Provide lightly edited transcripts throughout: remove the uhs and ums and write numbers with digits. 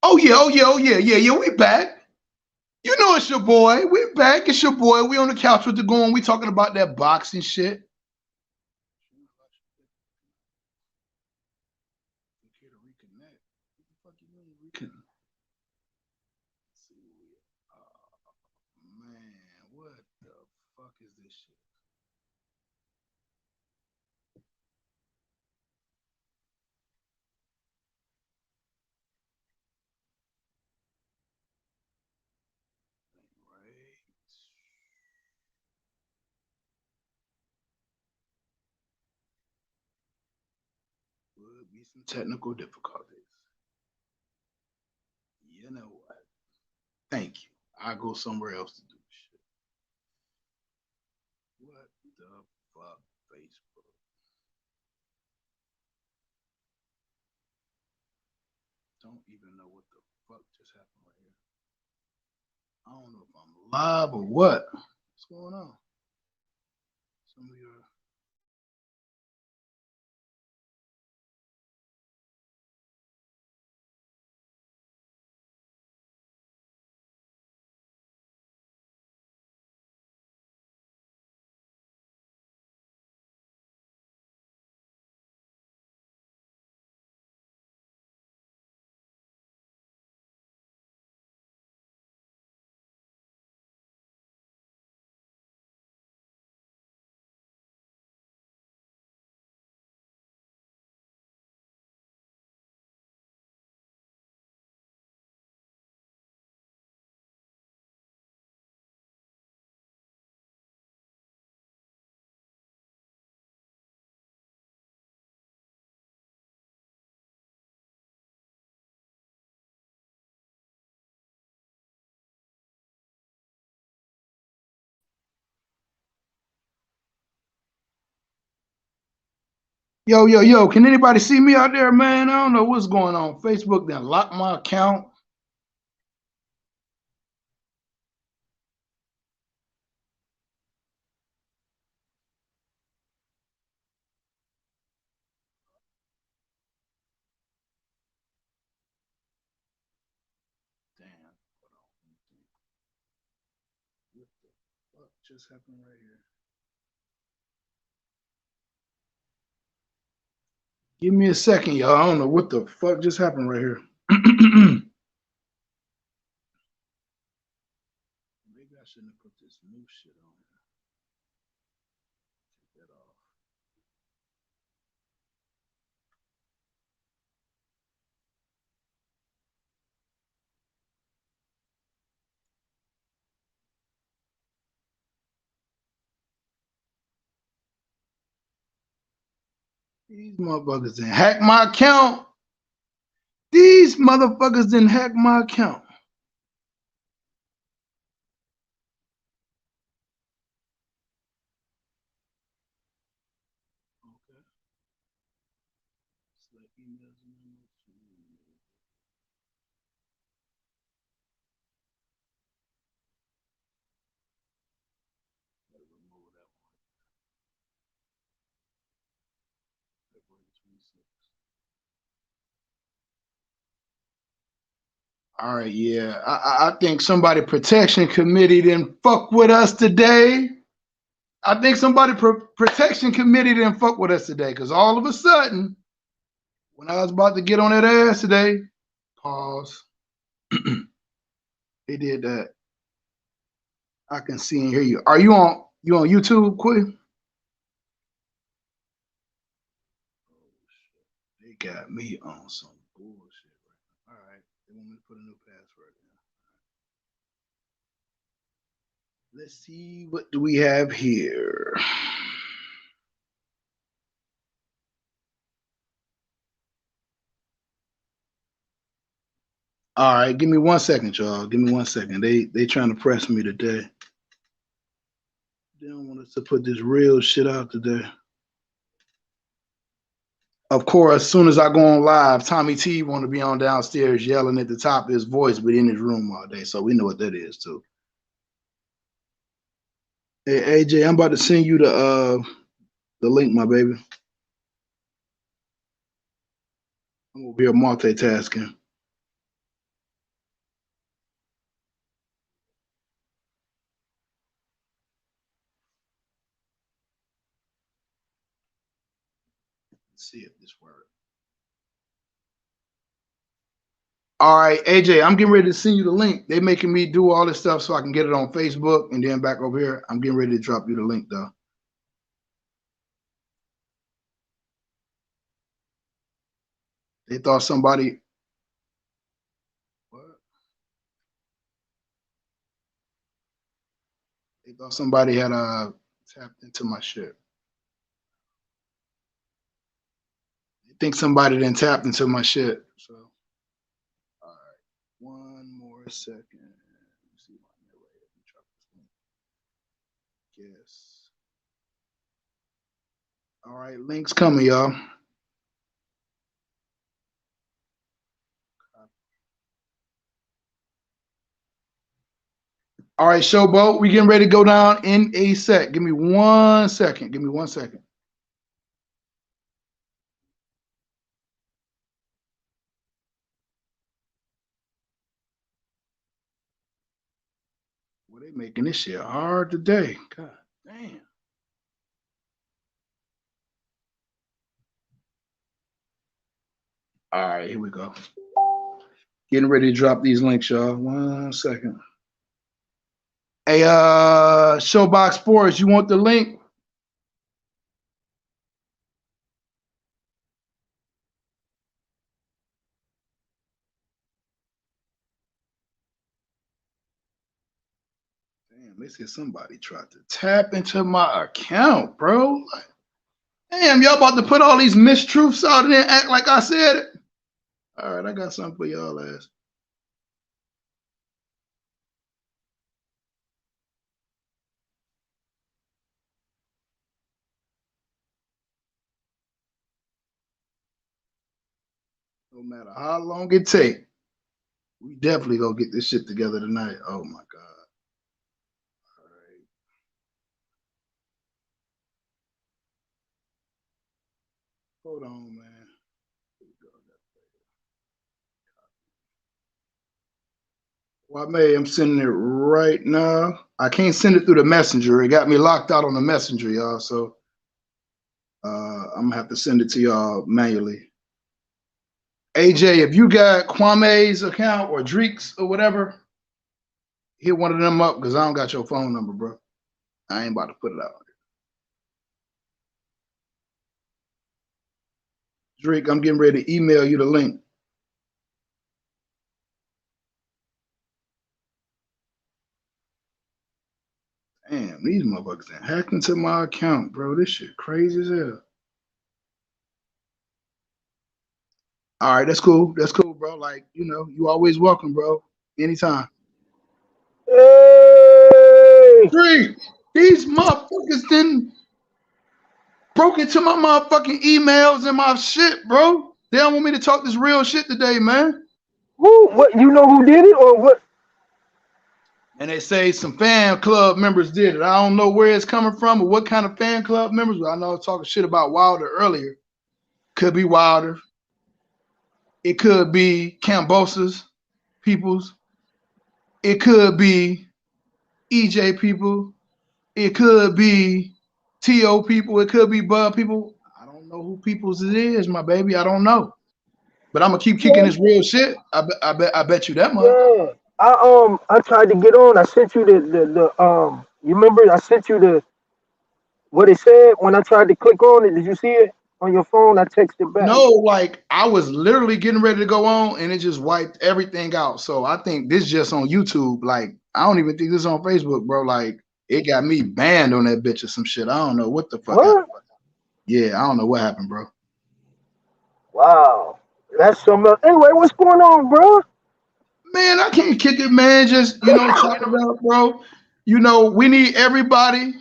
Oh yeah, oh yeah, oh yeah, yeah. We back. You know it's your boy. We back. It's your boy. We on the couch with the Goon. We talking about that boxing shit. Okay to reconnect. What the fuck you mean reconnect? Man, what the fuck is this shit? Right. Would be some technical difficulties. You know what? Thank you. I go somewhere else to do shit. What the fuck, Facebook? Don't even know what the fuck just happened right here. I don't know if I'm live or what. What's going on? Some of your yo, yo, yo, can anybody see me out there, man? I don't know what's going on. Facebook then locked my account. Damn. Hold on. What the fuck just happened right here? Give me a second, y'all. I don't know what the fuck just happened right here. Maybe I shouldn't have put this new shit on here. Take that off. These motherfuckers didn't hack my account. These motherfuckers didn't hack my account. Okay. Select emails and memos. Gotta remove that one. February 26th. All right, yeah. I think somebody protection committee didn't fuck with us today. I think somebody protection committee didn't fuck with us today because all of a sudden, when I was about to get on that ass today, pause. They did that. I can see and hear you. Are you on YouTube, quick? They got me on some bullshit right now. All right. They want me to put a new password in. Let's see, what do we have here? All right, give me 1 second, y'all. Give me 1 second. They trying to press me today. They don't want us to put this real shit out today. Of course, as soon as I go on live, Tommy T want to be on downstairs yelling at the top of his voice, but in his room all day. So we know what that is too. Hey AJ, I'm about to send you the link, my baby. I'm over here multitasking. Let's see if this works. All right, AJ, I'm getting ready to send you the link. They making me do all this stuff so I can get it on Facebook and then back over here. I'm getting ready to drop you the link though. They thought somebody. What? They thought somebody had tapped into my shit. They think somebody then tapped into my shit. So, all right, one more second. Let's see yes. All right, links coming, y'all. All right, Showboat, we getting ready to go down in a sec. Give me 1 second. Give me 1 second. Well, they making this shit hard today. God damn. All right, here we go. Getting ready to drop these links, y'all. 1 second. Hey, Showbox Sports, you want the link? Damn, they said somebody tried to tap into my account, bro. Like, damn, y'all about to put all these mistruths out there and act like I said it. All right, I got something for y'all ass. No matter how long it take, we definitely gonna get this shit together tonight. Oh my God. All right. Hold on, man. Well, I'm sending it right now. I can't send it through the messenger. It got me locked out on the messenger, y'all. So I'm gonna have to send it to y'all manually. AJ, if you got Kwame's account or Dreek's or whatever, hit one of them up because I don't got your phone number, bro. I ain't about to put it out. Drake, I'm getting ready to email you the link. Damn, these motherfuckers done hacked into my account, bro. This shit crazy as hell. All right, that's cool. That's cool, bro. Like, you know, you always welcome, bro. Anytime. Hey! Three, these motherfuckers didn't broke into my motherfucking emails and my shit, bro. They don't want me to talk this real shit today, man. Who? What? You know who did it or what? And they say some fan club members did it. I don't know where it's coming from or what kind of fan club members, but I know I was talking shit about Wilder earlier. Could be Wilder. It could be Cambosa's peoples. It could be EJ people. It could be TO people. It could be Bud people. I don't know who peoples it is, my baby. I don't know. But I'm gonna keep kicking Yeah, this real shit. I bet you that much. yeah. I tried to get on. I sent you the. You remember? I sent you the what it said when I tried to click on it. Did you see it on your phone? I texted back. No, like I was literally getting ready to go on and it just wiped everything out. So I think this just on YouTube. Like I don't even think this is on Facebook, bro. Like it got me banned on that bitch or some shit. I don't know what the fuck happened. What? Yeah, I don't know what happened, bro. Wow. That's something else. Anyway, what's going on, bro? Man, I can't kick it, man. Just chatting about, bro. You know, we need everybody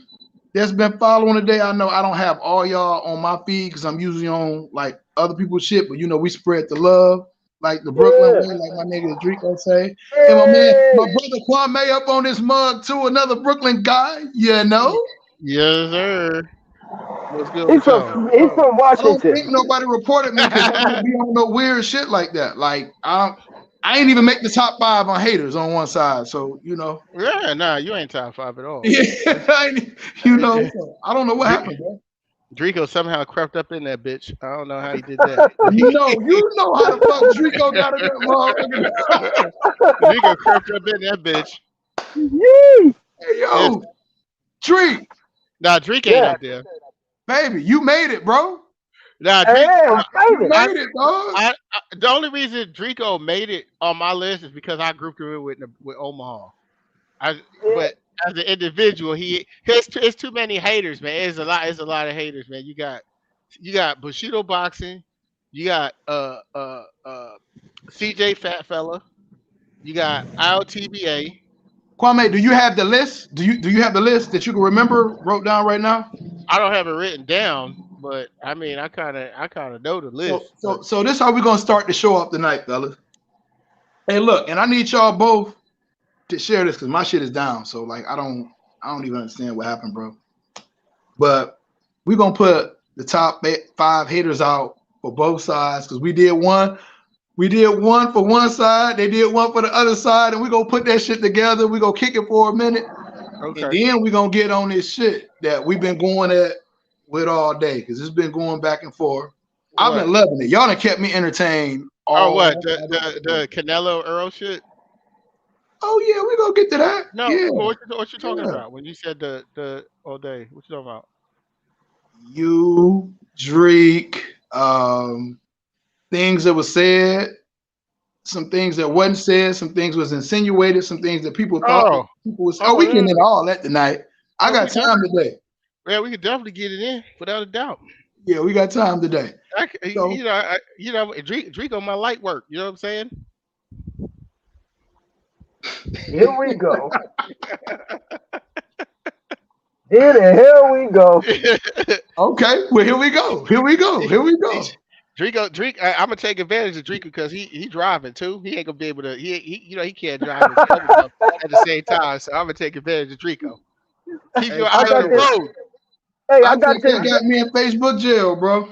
that's been following today. I know I don't have all y'all on my feed because I'm usually on like other people's shit, but you know, we spread the love like the Brooklyn Yeah. way, like my nigga Drico say. And my Hey. brother Kwame up on this mug too, another Brooklyn guy, you know. Yes, sir. What's good He's with y'all? from he's from I don't think Washington. nobody reported me because I don't be on no weird shit like that. Like I ain't even make the top 5 on haters on one side. So, you know. Yeah, nah, you ain't top 5 at all. Yeah, so I don't know what Be- happened, bro. Draco somehow crept up in that bitch. I don't know how he did that. You know how the fuck Drico got in that motherfucker. Draco crept up in that bitch. Yee. Hey, Yes. yo, Drake, Nah, Drake ain't Yeah. up there. baby, you made it, bro. Nah, Hey, Drake. I'm You famous. made it, dog. The only reason Draco made it on my list is because I grouped him in with Omaha. Yeah. But as an individual, it's too many haters, man. It's a lot of haters, man. You got Bushido boxing, you got CJ Fat Fella, you got ILTBA. Kwame, do you have the list? Do you have the list that you can remember wrote down right now? I don't have it written down, but I mean, I kind of know the So list. so But so this how we're gonna start the show up tonight, fellas. Hey, look, and I need y'all both to share this because my shit is down. So like I don't even understand what happened, bro. But we're gonna put the top 5 haters out for both sides because we did one. We did one for one side, they did one for the other side, and we're gonna put that shit together. We're gonna kick it for a minute, and okay, then we're gonna get on this shit that we've been going at with all day because it's been going back and forth. I've what? been loving it. Y'all done kept me entertained Oh, what all. the Canelo Earl shit? Oh yeah, we're gonna get to that. No, Yeah, what you talking yeah. about when you said the all day? What you talking about? You, Drake, things that were said, some things that wasn't said, some things was insinuated, some things that people thought Oh, people was. Oh, oh, we yeah. getting into all that tonight. I Oh, got we time definitely, today. yeah, we could definitely get it in without a doubt. Yeah, we got time today. So Drake on my light work. You know what I'm saying? Here we go. Here the hell we go. okay, well here we go. Here we go. Here we go. I'm gonna take advantage of Drake because he driving too. He ain't gonna be able to. He can't drive and cover stuff at the same time. So I'm gonna take advantage of Drico. Keep Hey, your I eye on got the this. road. Hey, I I got think that this. got me in Facebook jail, bro.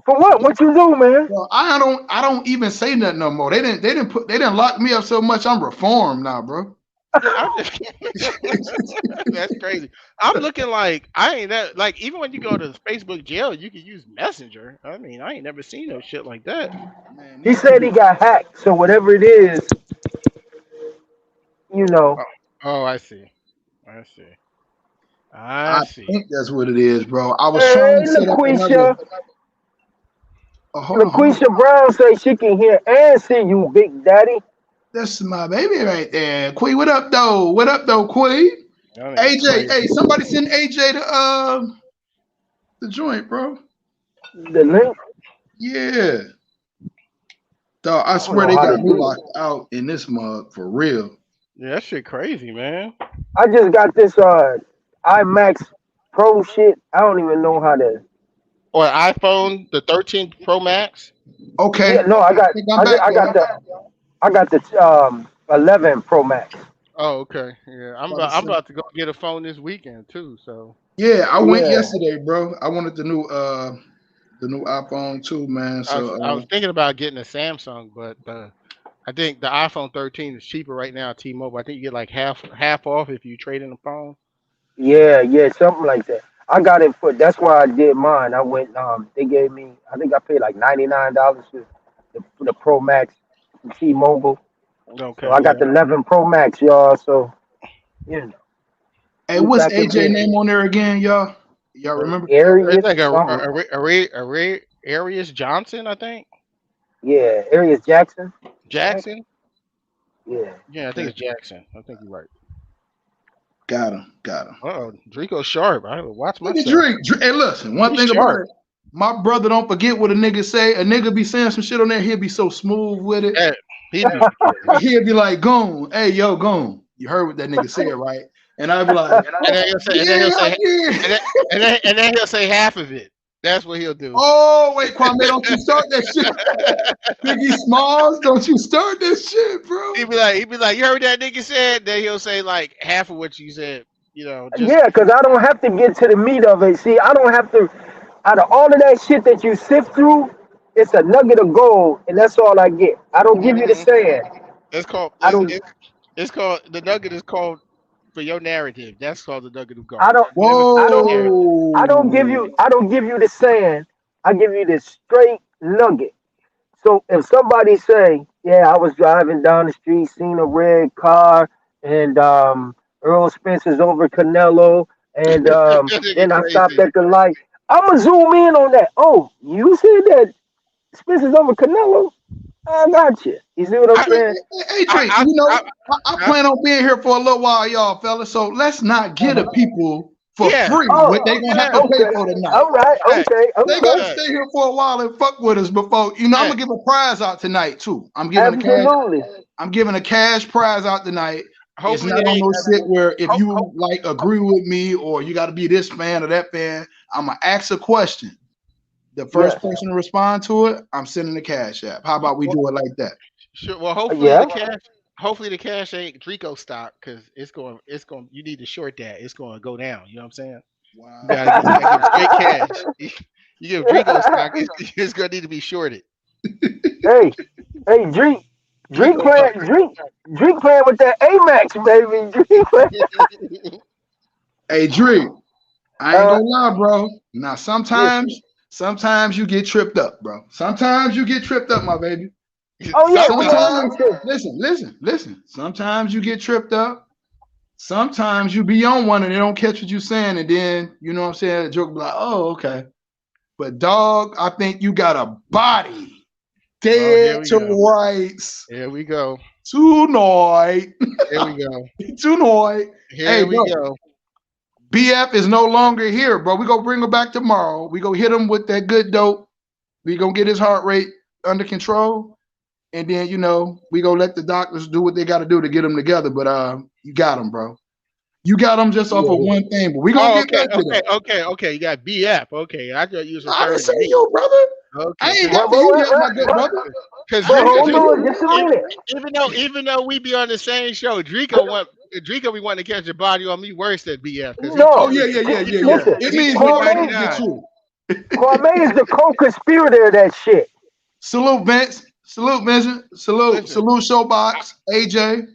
For what? What you do, man? Well, I don't even say nothing no more. They didn't lock me up so much. I'm reformed now, bro. I'm just, that's crazy. I'm looking like I ain't that like even when you go to the Facebook jail, you can use Messenger. I mean, I ain't never seen no shit like that. Man, He these said he people. got hacked. So whatever it is, you know. Oh, oh, I see. I see. I I see. think that's what it is, bro. I was trying Hey, to set up another. LaQuisha. Oh, hold on. LaQuisha Brown says she can hear and see you, Big Daddy. That's my baby right there. Quee, what up, though? What up, though, Quee? That nigga's AJ, crazy. hey, somebody send AJ the joint, bro. The link. Yeah. Dog, I I don't swear know they how to got me do it. locked out in this mug for real. Yeah, that shit crazy, man. I just got this IMAX Pro shit. I don't even know how to. Or iPhone, the 13 Pro Max. Okay. Yeah, no, I I got think I'm back, I got y'all. the 11 Pro Max. Oh, okay. Yeah, About to I'm send. about to go get a phone this weekend too. So Yeah, I went Yeah, yesterday, bro. I wanted the new iPhone too, man. So I was thinking about getting a Samsung, but I think the iPhone 13 is cheaper right now at T-Mobile. I think you get like half off if you trade in a phone. yeah, something like that. I got it for. That's why I did mine. I went. They gave me. I think I paid like $99 for the Pro Max from T-Mobile. So Okay. I got the 11 Pro Max, y'all. So you know, hey, we what's back in AJ business. name on there again, y'all? Y'all remember? It's Arius, like something. Arias Johnson, I think. Yeah, Arius Jackson. Right? Jackson. Yeah. Yeah, I think Okay. it's Jackson. I think you're right. Got him. Got him. Oh, Drico sharp. I will watch Look at myself. Drake. Hey, listen, one He's thing about sharp. it, my brother don't forget what a nigga say. A nigga be saying some shit on there, he'll be so smooth with it. Yeah, he be forgetting. He'll be like, Goon, hey, yo, Goon. You heard what that nigga said, right? And I'd be like, And oh, then he'll say, and then yeah, he'll I say, did. and then he'll say half of it. That's what he'll do. Oh, wait, Kwame, don't you start that shit. Biggie Smalls, don't you start that shit, bro. He'd be like, you heard that nigga said? Then he'll say like half of what you said. You know, just Yeah, because I don't have to get to the meat of it. See, I don't have to. Out of all of that shit that you sift through, it's a nugget of gold, and that's all I get. I don't give you the mhm. sand. It's called I don't. it's called the nugget is called for your narrative. That's called the nugget of I gold. don't, You never I spit your don't, narrative. Whoa. I don't give you the sand. I give you the straight nugget. So if somebody say, "Yeah, I was driving down the street, seen a red car, and Earl Spencer's over Canelo, and That nigga then I stopped crazy. at the light," I'ma zoom in on that. Oh, you said that Spencer's over Canelo? I got you. You see what I'm I, saying? Hey, Drake, I, I, I I, plan on being here for a little while, y'all, fellas. So let's not get the Uh-huh. people for yeah, free what they Oh, gonna have to fact, pay okay. for tonight. All right. fact, Okay. They got Okay. to fact, stay here for a while and fuck with us before I'm gonna fact. give a prize out tonight too. Absolutely. I'm giving a cash prize out tonight. It's Hopefully not on they. no shit where if Ho, you like agree with me or you got to be this fan or that fan. I'm gonna ask a question. The first Yes. person to respond to it, I'm sending the cash app. How about we well, do it like that? sure, well, hopefully Yeah. the cash. Hopefully the cash ain't Drico stock because it's going. It's going. You need to short that. It's going to go down. You know what I'm saying? You Wow. gotta get. You gotta give straight cash. You give Drico stock. It's going to need to be shorted. Hey, hey, drink Drico playing, stock. drink playing with that Amex, baby. Drink playing. Hey, Drake, I ain't Uh, gonna lie, bro. Now, yeah. sometimes you get tripped up, bro. Sometimes you get tripped up, my baby. Oh yeah, we Sometimes. always Sometimes, say. listen. Sometimes you get tripped up. Sometimes you be on one and they don't catch what you saying, and then you know what I'm saying. The joke be like, oh, okay. But dog, I think you got a body Oh, here dead we to go. rights Here we go. tonight. Here we go. Tonight. Hey, Here we bro. go. BF is no longer here, bro. We gonna bring him back tomorrow. We gonna hit him with that good dope. We gonna get his heart rate under control, and then we gonna let the doctors do what they got to do to get him together. But you got him, bro. You got him just off of Yeah. one thing. But we gonna Oh, get okay, back to okay, that. okay, okay. You got BF. Okay, I thought you was I didn't referring say to me. you, brother. I Okay, ain't because got But, to but, you but, yet, my good but, brother. because but I ain't got hold to Drico, on, you just a yet. minute. even though we be on the same show, Drico be wanting to catch a body on me worse than BF because Oh No, yeah, yeah, yeah, he yeah, two yeah. listen, It he means two we ninety both Kwame, get nine. you. Kwame is the co-conspirator of that shit. Salute, Vince. Salute, Vincent. Salute, Listen, salute, I, Showbox. AJ.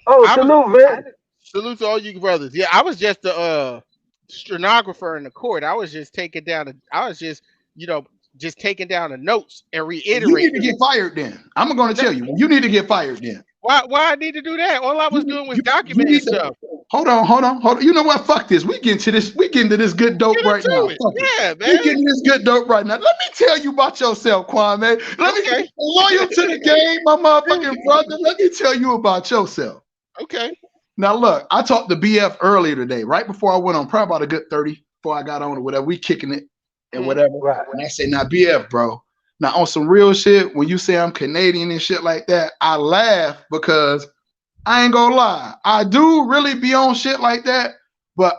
Oh, I was salute, Vince. salute to all you brothers. Yeah, I was just the stenographer in the court. I was just taking down. I was just you know just taking down the notes and You need to reiterating. get fired then. I'm going to tell you. You need to get fired then. Why I need to do that? All I was doing was You documenting need to stuff. hold on. You know what? Fuck this. We get to this. We get into this good dope Get right now. into it. Fuck it. Yeah, We man. getting this good dope right now. Let me tell you about yourself, Kwame. Let me Okay. loyal to the game, my motherfucking brother. Let me tell you about yourself. Okay. Now look, I talked to BF earlier today, right before I went on, probably about a good 30 before I got on or whatever. We kicking it and Mhm. whatever. Right. And I say, now BF, bro. Now on some real shit, when you say I'm Canadian and shit like that, I laugh because I ain't gonna lie. I do really be on shit like that, but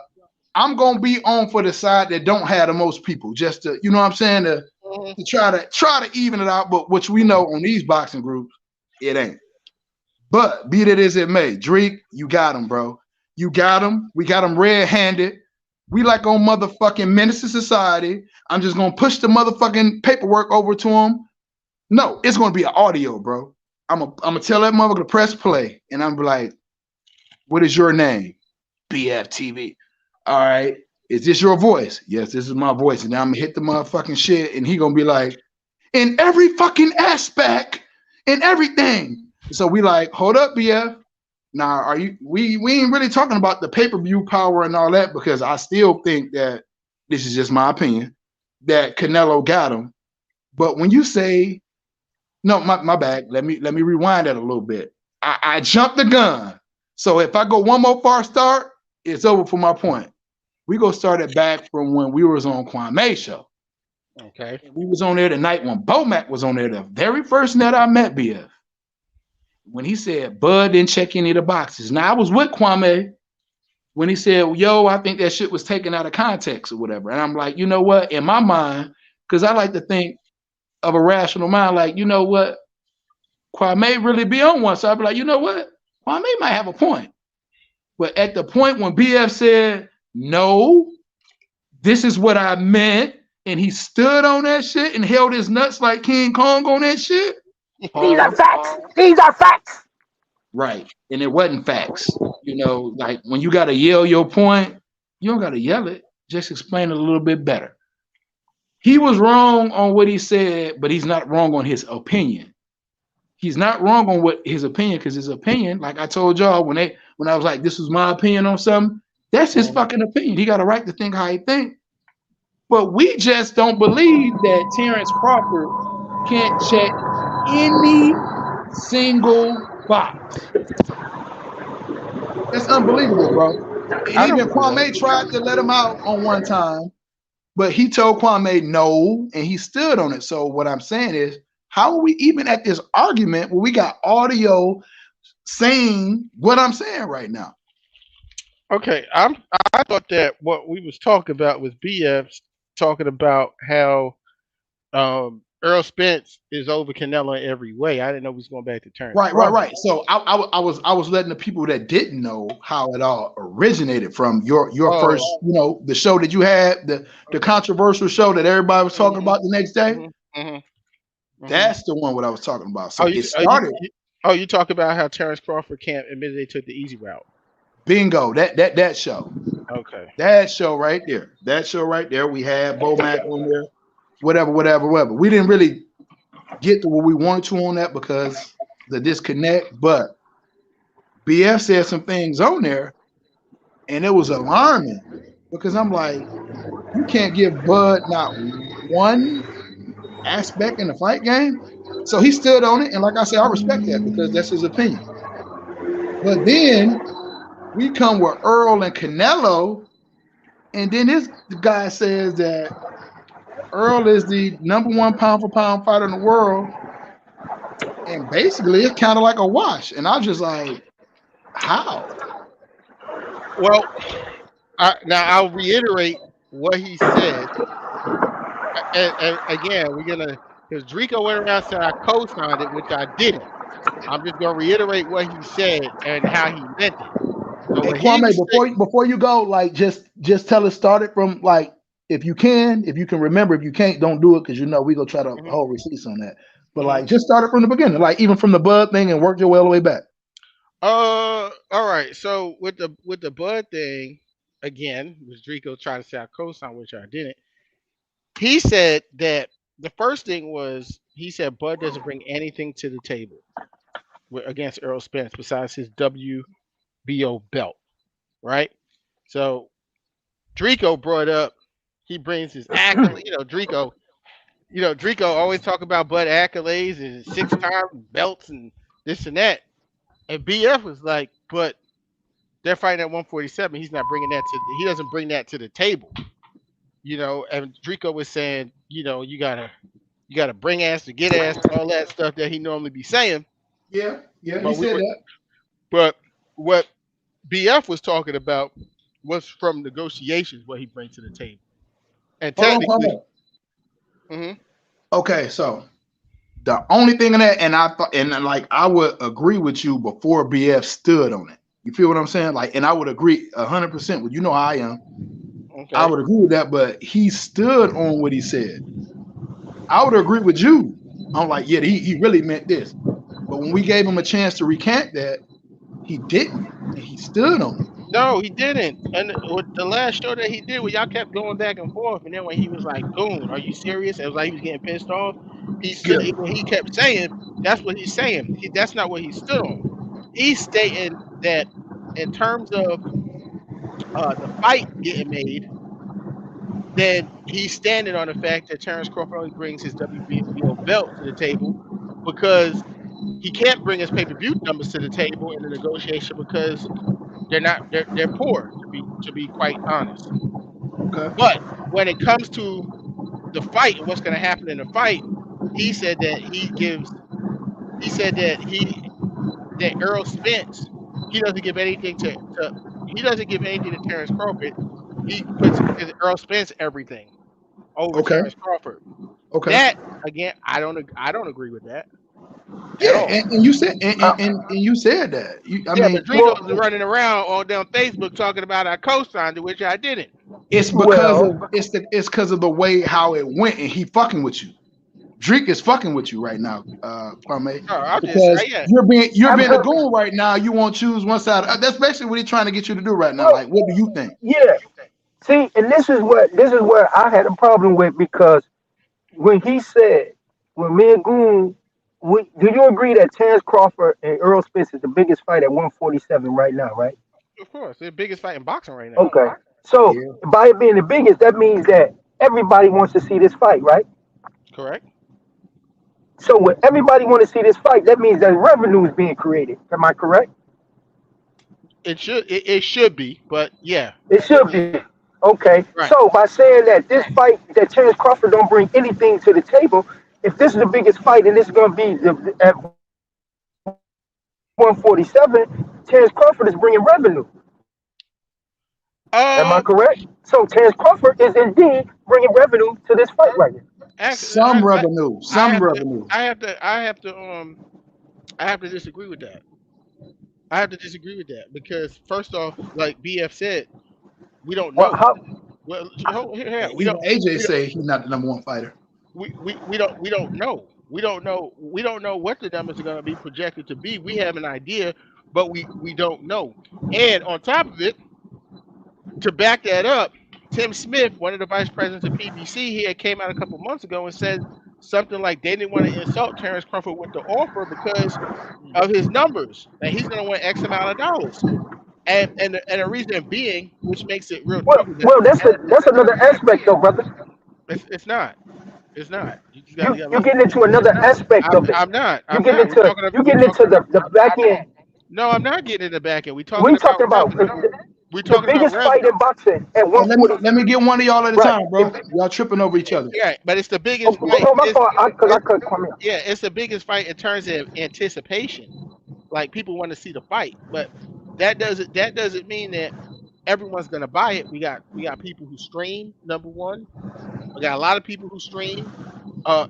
I'm gonna be on for the side that don't have the most people, just to, you know what I'm saying, Mhm. to try to even it out. But which we know on these boxing groups, it ain't. But be that as it may, Drake, you got him, bro. You got him. We got him red-handed. We like on motherfucking Menace to Society. I'm just gonna push the motherfucking paperwork over to him. No, it's gonna be an audio, bro. I'm gonna tell that motherfucker to press play, and I'm like, "What is your name?" BFTB. All right. Is this your voice? Yes, this is my voice. And now I'm gonna hit the motherfucking shit, and he gonna be like, in every fucking aspect, in everything. So we like, hold up, BF. Now, are you? We ain't really talking about the pay-per-view power and all that because I still think that this is just my opinion that Canelo got him. But when you say no, my bad. Let me rewind that a little bit. I jumped the gun. So if I go one more far start, it's over for my point. We go start it back from when we was on Kwame show. Okay. We was on there the night when Bomac was on there. The very first night I met BF. When he said Bud didn't check any of the boxes. Now I was with Kwame when he said, yo, I think that shit was taken out of context or whatever. And I'm like, you know what? In my mind, because I like to think of a rational mind, like, you know what? Kwame really be on one. So I'd be like, you know what? Kwame might have a point. But at the point when BF said, no, this is what I meant, and he stood on that shit and held his nuts like King Kong on that shit. These are Pause. facts. These are facts. Right. And it wasn't facts. You know, like when you got to yell your point, you don't got to yell it. Just explain it a little bit better. He was wrong on what he said, but he's not wrong on his opinion. He's not wrong on what his opinion, because his opinion, like I told y'all when I was like, this was my opinion on something, that's his fucking opinion. He got a right to think how he think. But we just don't believe that Terrence Crawford can't check any single box. That's unbelievable, bro. And even Kwame tried to let him out on one time, but he told Kwame no, and he stood on it. So what I'm saying is, how are we even at this argument where we got audio saying what I'm saying right now? Okay, I thought that what we was talking about was BF talking about how Earl Spence is over Canelo in every way. I didn't know we was going back to Terrence. Right. So I was letting the people that didn't know how it all originated from your first, you know, the show that you had, the controversial show that everybody was talking about the next day. That's the one what I was talking about. So it started. You talk about how Terrence Crawford can't admit they took the easy route. Bingo. That show. Okay. That show right there. That show right there. We had Bo Mac on there. Whatever. We didn't really get to what we wanted to on that because the disconnect, but BF said some things on there and it was alarming because I'm like, you can't give Bud not one aspect in the fight game. So he stood on it, and like I said, I respect that because that's his opinion. But then we come with Earl and Canelo, and then this guy says that Earl is the #1 pound for pound fighter in the world, and basically it's kind of like a wash. And I was just like, how? Well, now I'll reiterate what he said, and again, we're gonna, because Drico went around and said I co-signed it, which I didn't. I'm just gonna reiterate what he said and how he meant it. So hey, Kwame, before you go, like just tell us, start it from like, if you can remember. If you can't, don't do it, because you know we gonna try to hold receipts on that. But like, just start it from the beginning, like even from the Bud thing, and work your way all the way back. All right. So with the Bud thing, again, was Drico trying to say I co-signed, which I didn't. He said that the first thing was, he said Bud doesn't bring anything to the table against Earl Spence besides his WBO belt, right? So Drico brought up, he brings his accolades. Drico always talk about Bud accolades and 6-time belts and this and that. And BF was like, but they're fighting at 147. He's not bringing that he doesn't bring that to the table. And Drico was saying, you gotta bring ass to get ass, all that stuff that he normally be saying. Yeah, he said that. But what BF was talking about was from negotiations, what he brings to the table. And technically, okay, so the only thing in that, and I thought, and like I would agree with you before BF stood on it. You feel what I'm saying? Like, and I would agree 100% with, how I am. Okay. I would agree with that, but he stood on what he said. I would agree with you. I'm like, yeah, he really meant this. But when we gave him a chance to recant that, he didn't. And he stood on it. No, he didn't. And with the last show that he did, where y'all kept going back and forth, and then when he was like, Goon, are you serious? It was like he was getting pissed off. He kept saying, that's what he's saying. That's not what he stood on. He's stating that in terms of the fight getting made, then he's standing on the fact that Terrence Crawford only brings his WBO belt to the table because he can't bring his pay-per-view numbers to the table in the negotiation because they're poor, to be quite honest. Okay. But when it comes to the fight and what's going to happen in the fight, he said that that Earl Spence, he doesn't give anything to Terrence Crawford. He puts Earl Spence everything over Terrence Crawford. Okay. That again, I don't agree with that. Yeah, and you said and you said that. I mean, but Drico's running around all down Facebook talking about I co-signed it, which I didn't. It's because it's because of the way how it went, and he fucking with you. Drake is fucking with you right now, Kwame, I'm just because yeah. you're being a heard- goon right now. You won't choose one side. That's basically what he's trying to get you to do right now. Like, what do you think? Yeah. See, and this is where I had a problem with, because when he said, when me and Goon, do you agree that Terrence Crawford and Earl Spence is the biggest fight at 147 right now, right? Of course, they're the biggest fight in boxing right now. Okay. So Yeah. by it being the biggest, that means that everybody wants to see this fight, right? Correct. So when everybody want to see this fight, that means that revenue is being created. Am I correct? It should be, but yeah. It should be. Okay. Right. So by saying that this fight, that Terrence Crawford don't bring anything to the table, if this is the biggest fight and this is going to be at 147, Terrence Crawford is bringing revenue. Am I Uh, correct? So Terrence Crawford is indeed bringing revenue to this fight right now. actually, Some revenue. I Some have to, revenue. I have to disagree with that. I have to disagree with that because first off, like BF said, we don't Well, know. how? Well, here, we Even don't, AJ say he's not the number one fighter. we don't know. We don't know what the numbers are going to be projected to be. We have an idea, but we don't know. And on top of it, to back that up, Tim Smith, one of the vice presidents of PBC, he had came out a couple months ago and said something like they didn't want to insult Terrence Crawford with the offer because of his numbers, that he's going to win X amount of dollars. And the reason being, which makes it real tricky, that That's another aspect, though, brother. it's not. It's not. You just You gotta you listen. getting into another aspect of it. I'm not. You I'm getting not. into the back end. No, I'm not getting in the back end. We talking about We're the talking about biggest fight revenue. in boxing at And let 140. me get one of y'all at a Right. time, bro. Y'all tripping over each other. Yeah, but it's the Oh, biggest fight. my fault. Because I couldn't come in. Yeah, it's the biggest fight in terms of anticipation. Like people want to see the fight, but that doesn't mean that everyone's gonna buy it. We got people who stream. Number one, we got a lot of people who stream.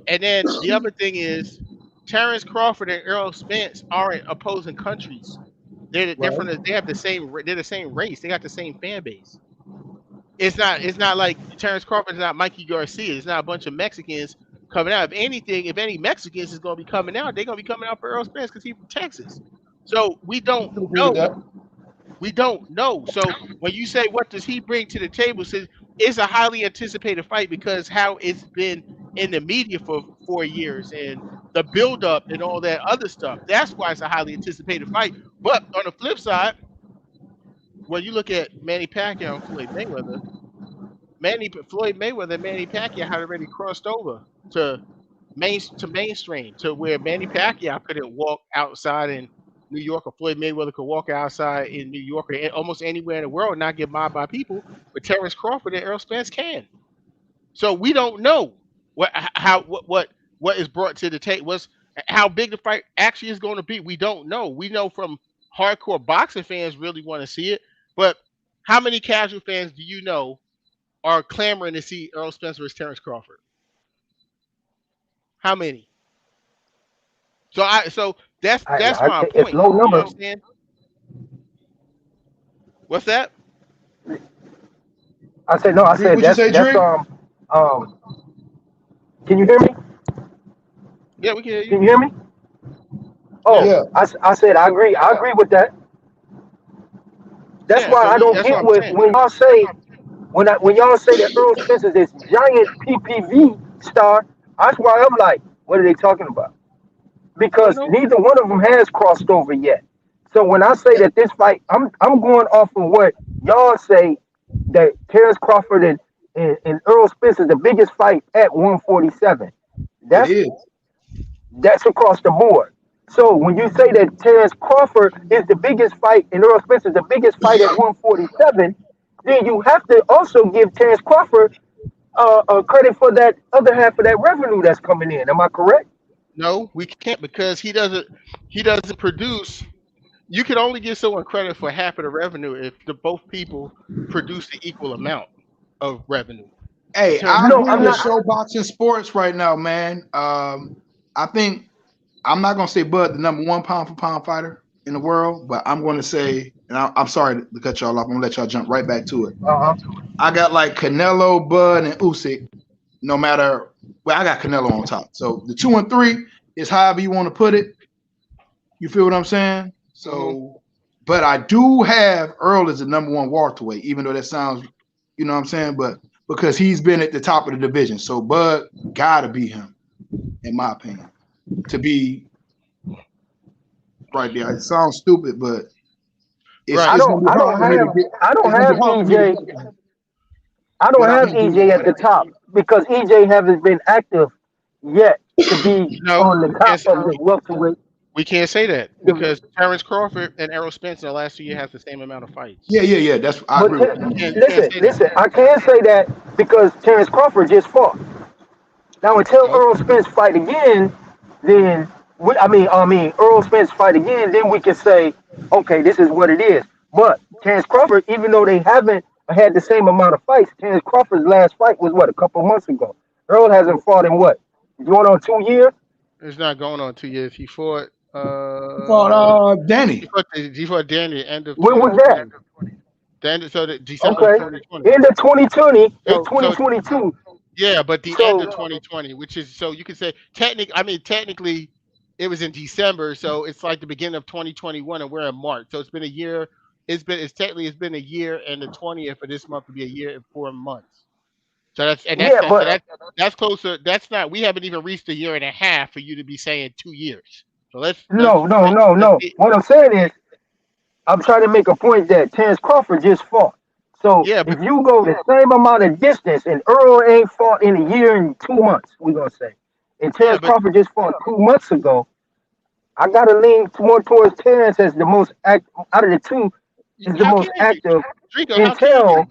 And then the other thing is, Terrence Crawford and Errol Spence are in opposing countries. They're Right. from they have the same they're the same race. They got the same fan base. It's not like Terrence Crawford is not Mikey Garcia. It's not a bunch of Mexicans coming out. If anything, if any Mexicans is gonna be coming out, they're gonna be coming out for Errol Spence because he's from Texas. So we don't I agree with know. that. We don't know. So when you say what does he bring to the table, says it's a highly anticipated fight because how it's been in the media for 4 years and the buildup and all that other stuff. That's why it's a highly anticipated fight. But on the flip side, when you look at Manny Pacquiao and Floyd Mayweather, and Manny Pacquiao had already crossed over to mainstream to where Manny Pacquiao couldn't walk outside in New York, or Floyd Mayweather could walk outside in New York or almost anywhere in the world and not get mobbed by people, but Terrence Crawford and Errol Spence can. So we don't know what is brought to the table. How big the fight actually is going to be. We don't know. We know from hardcore boxing fans really want to see it, but how many casual fans do you know are clamoring to see Errol Spence versus Terrence Crawford? How many? So that's my It's point. low You know what numbers. I'm saying? What's that? I said no. I Drake, said what you say, that's Drake? um. Can you hear me? Yeah, we can hear you. Can you hear me? Oh, Yeah. I said I agree. I agree with that. That's Yeah, why so I don't that's what get I'm with saying. when y'all say when y'all say that Earl Spence is this giant PPV star. That's why I'm like, what are they talking about? We don't Because know. neither one of them has crossed over yet. So when I say that this fight, I'm going off of what y'all say that Terrence Crawford and Earl Spence is the biggest fight at 147. It That's is. that's across the board. So when you say that Terrence Crawford is the biggest fight and Earl Spence is the biggest fight at 147, then you have to also give Terrence Crawford credit for that other half of that revenue that's coming in. Am I correct? No, we can't because he doesn't produce. You can only give someone credit for half of the revenue if the both people produce the equal amount of revenue. Hey, Terrence I No, agree I'm with not. Crawford, Showboxing Sports right now, man. I think I'm not gonna say Bud the number one pound for pound fighter in the world, but I'm gonna say, and I'm sorry to cut y'all off. I'm gonna let y'all jump right back to it. Uh huh. I got like Canelo, Bud, and Usyk. No matter Well, I got Canelo on top. So the 2 and 3 is however you want to put it. You feel what I'm saying? So, but I do have Earl as the number 1 welterweight, even though that sounds, you know what I'm saying? But because he's been at the top of the division. So Bud gotta be him, in my opinion, to be right there. It sounds stupid, but it's, Right. it's gonna be hard for me to get. I don't It's gonna be have hard for me to EJ. get I don't without have him being EJ at the top because EJ hasn't been active yet to be No, on the top of the welterweight. we can't say that division. because Terrence Crawford and Errol Spence in the last 2 years has the same amount of fights. Yeah. That's I But agree with you. You can't say that. listen, I can't say that because Terrence Crawford just fought. Now until No. Earl Spence fight again, then Earl Spence fight again, then we can say, okay, this is what it is. But Terrence Crawford, even though they haven't had the same amount of fights, Terrence Crawford's last fight was what, a couple months ago. Earl hasn't fought in what? Going on 2 years? It's not going on 2 years. He fought. I thought Danny. He fought Danny at the end of When was that? 2020. December of Okay. 2020. End of 2020 and So 2022. yeah, but the end So of 2020, which is so you could say technically it was in December, so it's like the beginning of 2021, and we're in March, so it's been a year. It's been a year, and the 20th of this month will be a year and 4 months. So yeah, but that's closer. That's not. We haven't even reached a year and a half for you to be saying 2 years. So no. let's What I'm saying is I'm trying to make a point that Terrence Crawford just fought. So yeah, but if you go the same amount of distance and Earl ain't fought in a year and 2 months, we're gonna say, and yeah, Terrence Crawford just fought 2 months ago, I gotta lean more towards Terrence as the most out of the two is the how can most you, active Drico? until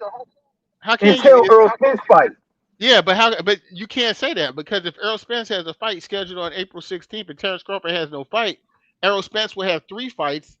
How can you? until Earl Spence fight. Yeah, but how? But you can't say that because if Errol Spence has a fight scheduled on April 16th and Terrence Crawford has no fight, Errol Spence will have 3 fights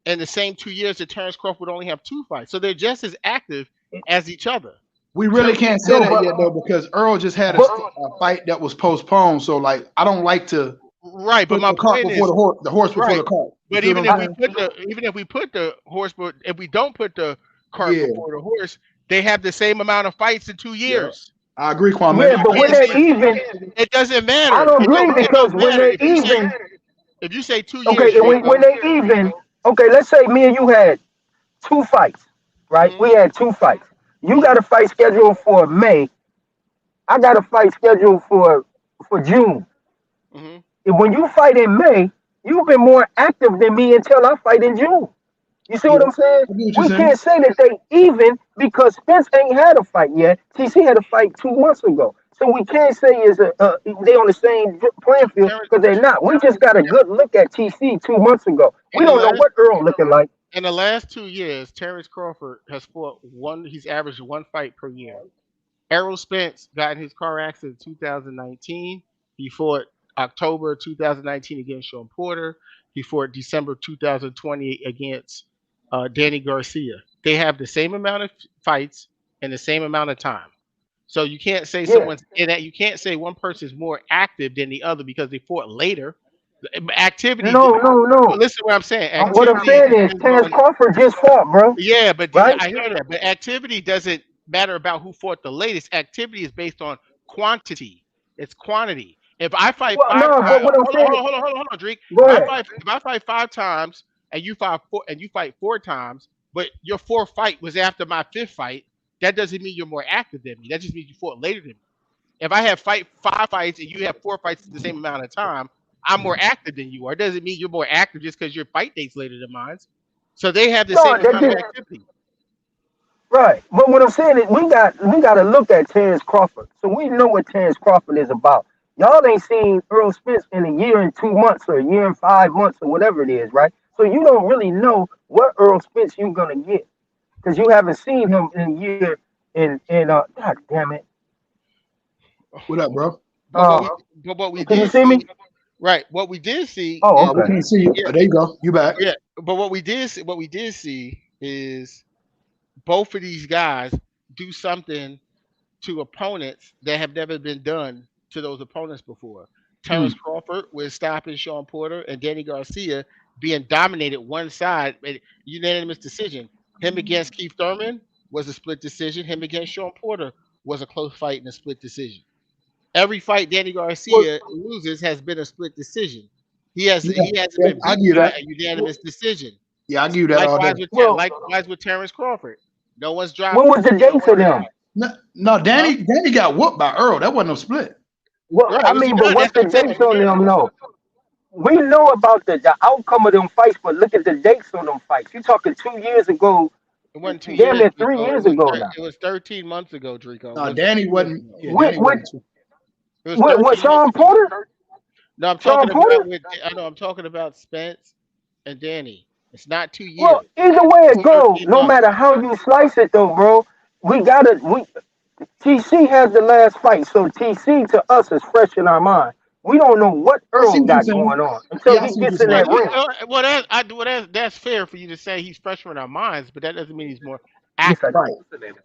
in the same 2 years that Terrence Crawford would only have 2 fights. So they're just as active as each other. We really can't say No, that yet though because Earl just had but a fight that was postponed. So like I don't like to Right, but put my the cart point before is the horse before right. the cart. You But feel even what I'm if we saying? put the horse, but if we don't put the cart Yeah, before the horse, they have the same amount of fights in two yeah. years. I agree, Kwame. yeah, You but when can't they say even, it doesn't I matter. don't agree It because don't when matter they even, if you say 2 years, okay, and when Drico. they even, okay, let's say me and you had 2 fights, right? Hmm. We had 2 fights. You got a fight scheduled for May. I got a fight scheduled for June. Hmm. And when you fight in May, you've been more active than me until I fight in June. You see Yeah, what I'm saying? I get what you're We saying. can't say that they even because Spence ain't had a fight yet. TC had a fight 2 months ago. So we can't say they on the same playing field Terrence, because they're not. We just got a good look at TC 2 months ago. in We the don't know last what Earl looking like. in the last 2 years, Terrence Crawford has fought one. He's averaged 1 fight per year. Errol Spence got in his car accident in 2019. He fought October 2019 against Sean Porter. He fought December 2020 against Danny Garcia. They have the same amount of fights and the same amount of time. So you can't say Yeah. someone's in that. You can't say one person is more active than the other because they fought later. Activity. No. Listen to what I'm saying. What I'm Activity saying is depends Terrence on Crawford just fought, bro. yeah, but Right? I hear that. But activity doesn't matter about who fought the latest. Activity is based on quantity. It's quantity. If I fight Well, five no, but times, what I'm saying, hold on, Drake. go ahead. If I fight 5 times and you fight 4 times, but your fourth fight was after my fifth fight, that doesn't mean you're more active than me. That just means you fought later than me. If I have 5 fights and you have 4 fights at the same amount of time, I'm more active than you are. It doesn't mean you're more active just because your fight date's later than mine. So they have the No, same that amount of just activity. right. But what I'm saying is we got to look at Terrence Crawford, so we know what Terrence Crawford is about. Y'all ain't seen Earl Spence in a year and 2 months or a year and 5 months or whatever it is, right? So you don't really know what Earl Spence you're gonna get because you haven't seen him in a year. In God damn it. What up, bro? But what Uh, we can you did see see, me? right? What we did see Oh, is We okay. can't see you. yeah, Oh, there you go. You back. yeah. But what we did see is both of these guys do something to opponents that have never been done to those opponents before. Hmm. Terrence Crawford with stopping Sean Porter and Danny Garcia being dominated one side, unanimous decision. Him against Keith Thurman was a split decision. Him against Sean Porter was a close fight and a split decision. Every fight Danny Well, Garcia loses has been a split decision. Yeah, He hasn't yeah, been I beat give you by that. a unanimous decision. Yeah, I give you that all day. well, Likewise with Terrence Crawford. No one's what dropped him. was the No dates one, of them? No, no, huh? Danny got whooped by Earl. That wasn't no split. Well, Right, I it was mean, but unanimous. what's That's the what I'm saying. It dates was on them? unanimous. No, we know about the outcome of them fights, but look at the dates on them fights. You're talking 2 years ago, It wasn't 2 years, damn near three Drico. years ago now. It was 13 months ago, Drico. It No, wasn't Danny 2 years wasn't. ago. Yeah, With Danny with wasn't. It was with 13 months Sean ago. Porter, No, I'm Sean talking about Porter. with I know I'm talking about Spence and Danny. It's not 2 years. Well, either way it It's go, 13 no months. matter how you slice it, though, bro, we TC has the last fight, so TC to us is fresh in our mind. We don't know what I see Earl what you're got saying. going on until Yeah, I he see what you're gets in Well, saying. that ring. that's fair for you to say he's fresher in our minds, but that doesn't mean he's more Yes, I active. do.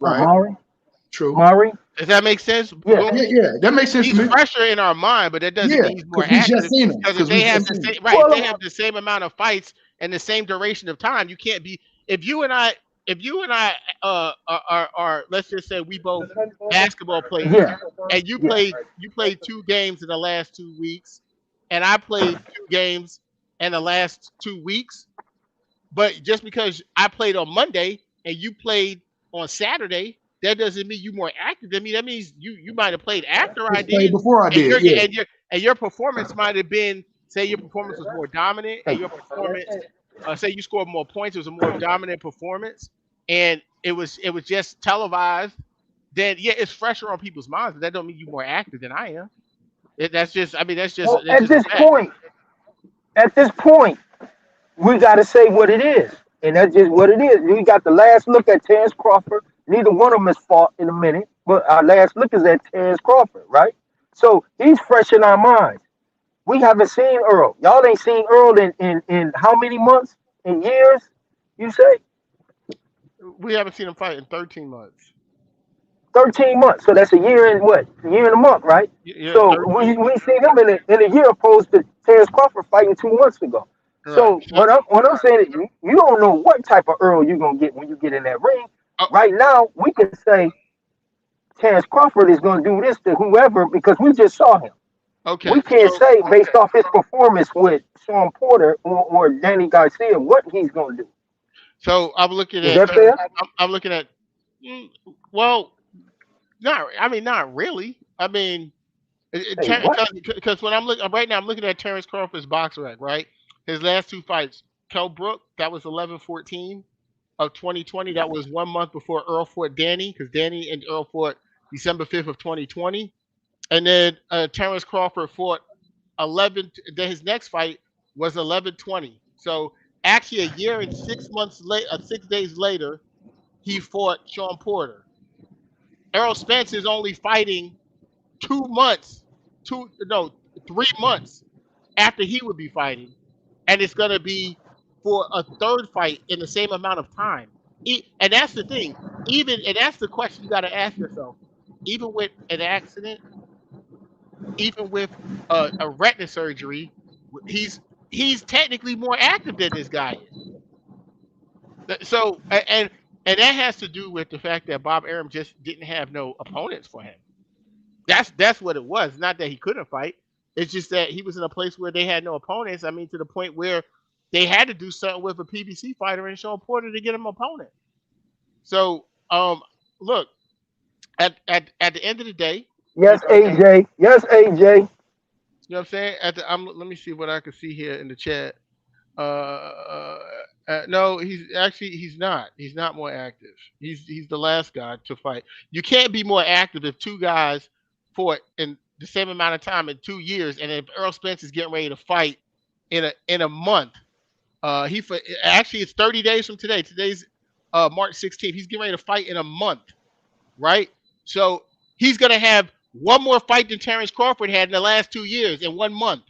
Right, right. Maury, True. Maury, Does that make sense? yeah, Goon? Yeah, yeah, that makes sense to He's me. fresher in our mind, but that doesn't Yeah, mean he's more because we just active. seen him. Because if Because we they have just the seen him. same right, if they well, have the same amount of fights and the same duration of time, you can't be. If you and I are let's just say we both basketball players, yeah, and yeah. you played 2 games in the last 2 weeks, and I played 2 games in the last 2 weeks. But just because I played on Monday and you played on Saturday, that doesn't mean you're more active than me. That means you might have played after I Just played did, before I and did. Yeah. your performance might have been, say your performance was more dominant, and Thank your you. performance, say you scored more points, it was a more dominant performance, and it was just televised. Then yeah, it's fresher on people's minds, but that don't mean you're more active than I am. That's just, I mean, Well, that's just a fact. at this point, we got to say what it is, and that's just what it is. We got the last look at Terrence Crawford. Neither one of them has fought in a minute, but our last look is at Terrence Crawford, right? So he's fresh in our minds. We haven't seen Earl. Y'all ain't seen Earl in how many months? In years? You say We haven't seen him fight in 13 months. 13 months. So that's a year and what? A year and a month, right? Yeah, So 13. we seen him in a year opposed to Terrence Crawford fighting 2 months ago. Right. So what I'm saying is you don't know what type of Earl you're gonna get when you get in that ring. Oh, Right now, we can say Terrence Crawford is gonna do this to whoever because we just saw him. okay. We can't say based off his performance with Sean Porter or Danny Garcia what he's gonna do. So I'm looking Is at that fair? I'm looking at mm, well, not I mean not really. I mean Hey, what? because when I'm looking right now, I'm looking at Terrence Crawford's box rec, right? His last 2 fights, Kell Brook, that was 11-14 of 2020. That was 1 month before Earl fought Danny, because Danny and Earl fought December 5th of 2020. And then Terrence Crawford fought 11. Then his next fight was 11-20. So actually, a year and 6 months late, 6 days later, he fought Sean Porter. Errol Spence is only fighting 2 months, 3 months after he would be fighting, and it's going to be for a third fight in the same amount of time. And that's the thing. And that's the question you got to ask yourself. Even with an accident, even with a retina surgery, he's he's technically more active than this guy is. So and that has to do with the fact that Bob Arum just didn't have no opponents for him. That's what it was. Not that he couldn't fight. It's just that he was in a place where they had no opponents. I mean, to the point where they had to do something with a PBC fighter and Sean Porter to get him an opponent. So, look, at the end of the day, you Yes, know, AJ. Yes, AJ. you know what I'm saying. Let me see what I can see here in the chat. No, he's not. He's not more active. He's the last guy to fight. You can't be more active if two guys fought in the same amount of time in 2 years, and if Earl Spence is getting ready to fight in a month, actually it's 30 days from today. Today's March 16th. He's getting ready to fight in a month, right? So he's gonna have one more fight than Terrence Crawford had in the last 2 years in 1 month.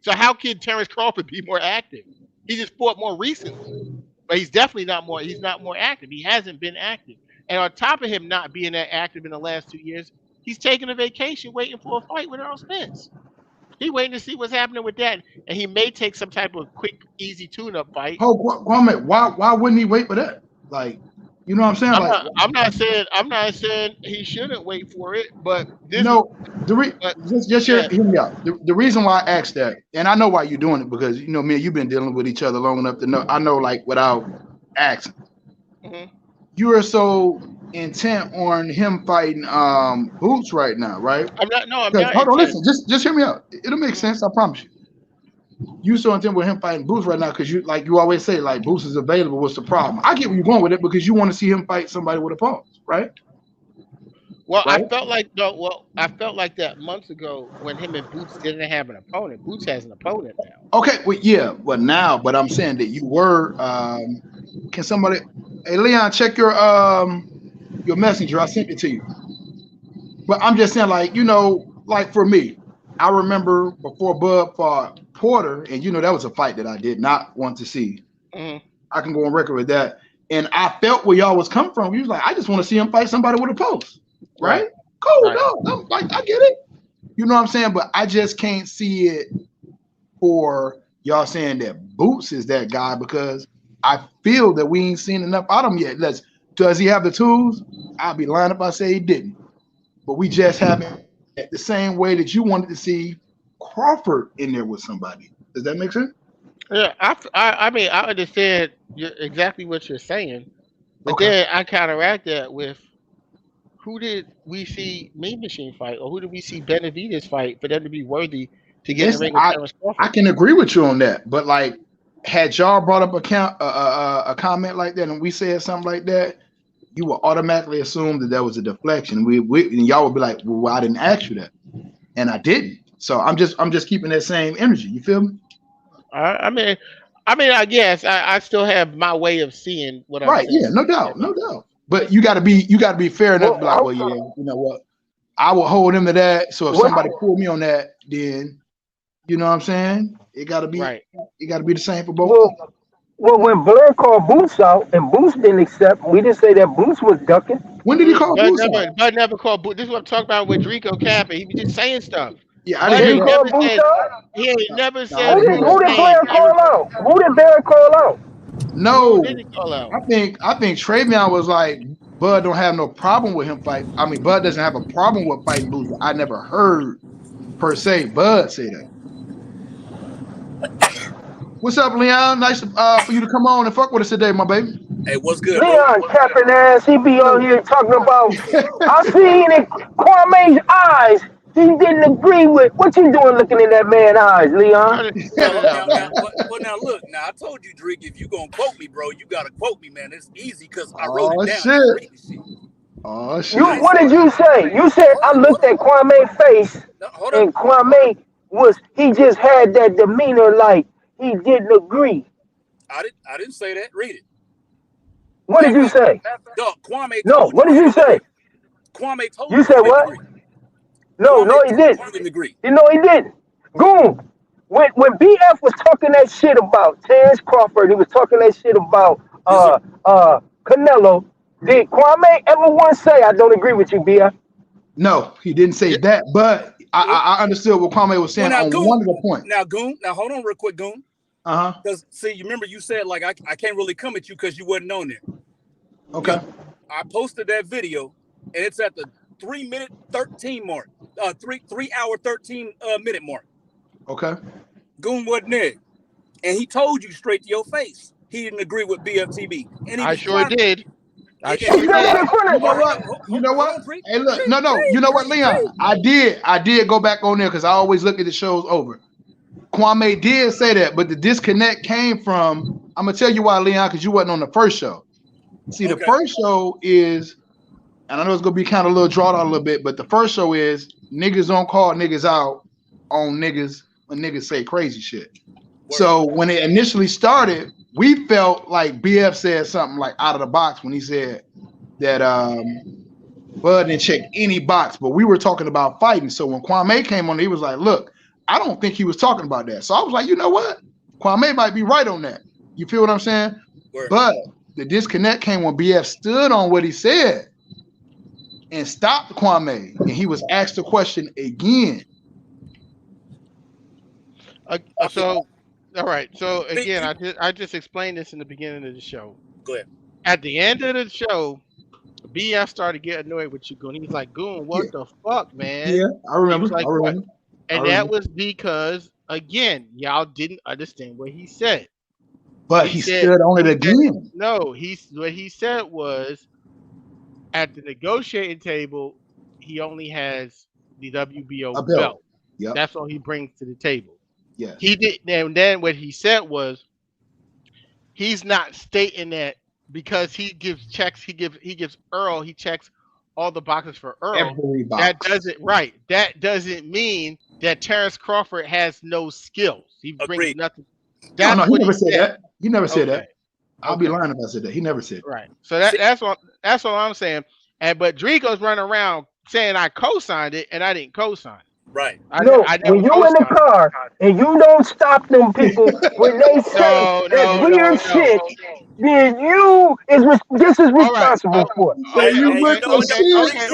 So how can Terrence Crawford be more active? He just fought more recently, but he's definitely not more. He's not more active. He hasn't been active, and on top of him not being that active in the last 2 years, he's taking a vacation, waiting for a fight with Earl Spence. He waiting to see what's happening with that, and he may take some type of quick, easy tune-up fight. Oh, Kwame, why wouldn't he wait for that? Like, You know what I'm saying? I'm Like, not. I'm not saying. I'm not saying he shouldn't wait for it. But this is. no, But just yeah. hear me out. The reason why I asked that, and I know why you're doing it because me and you've been dealing with each other long enough to know. I know, like, without asking, hmm you are so intent on him fighting Boots right now, right? I'm not. No, I'm Because not hold on, intent. listen, just hear me out. It'll make Mhm. sense. I promise you. You so intent with him fighting Boots right now because you always say like Boots is available. What's the problem? I get where you're going with it because you want to see him fight somebody with a pause, right? Well, I Right. felt like no. Well, I felt like that months ago when him and Boots didn't have an opponent. Boots has an opponent now. Okay. Well, yeah. But now, but I'm saying that you were. Can somebody? Hey, Leon, check your messenger. I sent it to you. But I'm just saying, like, like for me, I remember before Bud fought Porter, and that was a fight that I did not want to see. hmm I can go on record with that. And I felt where y'all was coming from. You was like, I just want to see him fight somebody with a post. Right. Right? Cool, Right. no. Like, I get it. You know what I'm saying? But I just can't see it for y'all saying that Boots is that guy because I feel that we ain't seen enough out of him yet. Does he have the tools? I'll be lying if I say he didn't. But we just haven't the same way that you wanted to see Crawford in there with somebody. Does that make sense? Yeah. I mean, I understand exactly what you're saying, but Okay. then I counteract that with who did we see Mean Machine fight, or who did we see Benavidez fight for them to be worthy to get in the Listen, ring with Terrence I Crawford? can agree with you on that, but like, had y'all brought up a comment like that, and we said something like that, you would automatically assume that that was a deflection. And y'all would be like, "Well, I didn't ask you that," and I didn't. So I'm just keeping that same energy. You feel me? I mean, I guess I still have my way of seeing what I'm Right? Yeah, saying. no You doubt, no know. doubt. But you gotta be fair enough to be like, Well, well, yeah, you know what? I will hold him to that. So if what? somebody pull me on that, then you know what I'm saying? Right. It gotta be the same for both Well, people. well, when Blair called Boots out and Boots didn't accept, we didn't say that Boots was ducking. When did he call Boots out? Bud never called. This is what I'm talking about with Drico Capping. He be just saying stuff. Yeah, I didn't Bud hear Did he ain't that. call never Boots said. out? He ain't No, never no, I said Who didn't did hear Boot's who that. did name Blair call ever. out? Who did Blair call out? Who did No, he call out? I think Travion was like, Bud don't have no problem with him fight. I mean, Bud doesn't have a problem with fighting Boots. I never heard per se Bud say that. What's up, Leon? Nice for you to come on and fuck with us today, my baby. Hey, what's good, bro? Leon capping ass, he be on here talking about, I seen in Kwame's eyes, he didn't agree with, what you doing looking in that man's eyes, Leon? Cut it out, Now, man. now, look. Now, I told you, Drake, if you gonna quote me, bro, you gotta quote me, man. It's easy because I wrote it Oh down. shit. Just read the shit. Oh I shit. ain't What say did you say? You said, hold I up, hold looked up. at Kwame's face, No, hold up. and Kwame he just had that demeanor like he didn't agree. I didn't say that. Read it. What Matter did of you fact, say? dog, Kwame No, told what you did he you didn't say? agree. Kwame told You you said he didn't what? agree. No, Kwame no, he told you didn't. he didn't agree. You know he didn't. Goon. When BF was talking that shit about Terrence Crawford, he was talking that shit about Yes, sir. Canelo. Did Kwame ever once say I don't agree with you, BF? No, he didn't say Yeah, that, but Well, I understood what Kwame was well, saying on one of the points. Goon. Now, hold on, real quick, Goon. Uh-huh. Because see, you remember you said like I can't really come at you because you wasn't on there. You, Okay. I posted that video, and it's at the 3 minute 13 mark, three hour 13 minute mark. Okay. Goon wasn't there, and he told you straight to your face he didn't agree with BFTB, and he I was sure trying. did. I And He he sure said was did. that trying. in front You of know All right, what? now You know hold what? on, Drake. Hey, look, Drake, no. You know what, Drake, Leon? Drake. I did go back on there because I always look at the shows over. Kwame did say that, but the disconnect came from. I'm gonna tell you why, Leon, because you wasn't on the first show. See, the Okay. first show is, and I know it's gonna be kind of a little drawn out a little bit, but the first show is niggas don't call niggas out on niggas when niggas say crazy shit. Word. So when it initially started, we felt like BF said something like out of the box when he said that Bud didn't check any box, but we were talking about fighting. So when Kwame came on, he was like, look, I don't think he was talking about that. So I was like, you know what? Kwame might be right on that. You feel what I'm saying? Word. But the disconnect came when BF stood on what he said and stopped Kwame, and he was asked the question again. Okay. So, all right. So See, again, I just explained this in the beginning of the show. go ahead. At the end of the show, BF started getting annoyed with you, Goon. He's like, Goon, Yeah, what the fuck, man? yeah, I He was remember. I like, what? remember. I And that remember. was because, again, y'all didn't understand what he said. But He he said, stood on it he said, again. no, what he said was at the negotiating table, he only has the WBO A belt. belt. Yep. That's all he brings to the table. Yes. He did, and then what he said was he's not stating that because he gives checks, he gives Earl, he checks all the boxes for Earl. Every That box. doesn't mean that Terrence Crawford has no skills. He brings Agreed. nothing. No, That's he what never he said said. that. He never said Okay. that. I'll be lying if I said that. He never said. Right. So See, that's what I'm saying. And but Drico's running around saying I co-signed it and I didn't co-sign it. right. No, I when never you in the co-signed it. car and you don't stop them people when they say No, that no, no, weird no. shit, then this is All right. responsible for it. He said you You with know the what though? shit. Okay,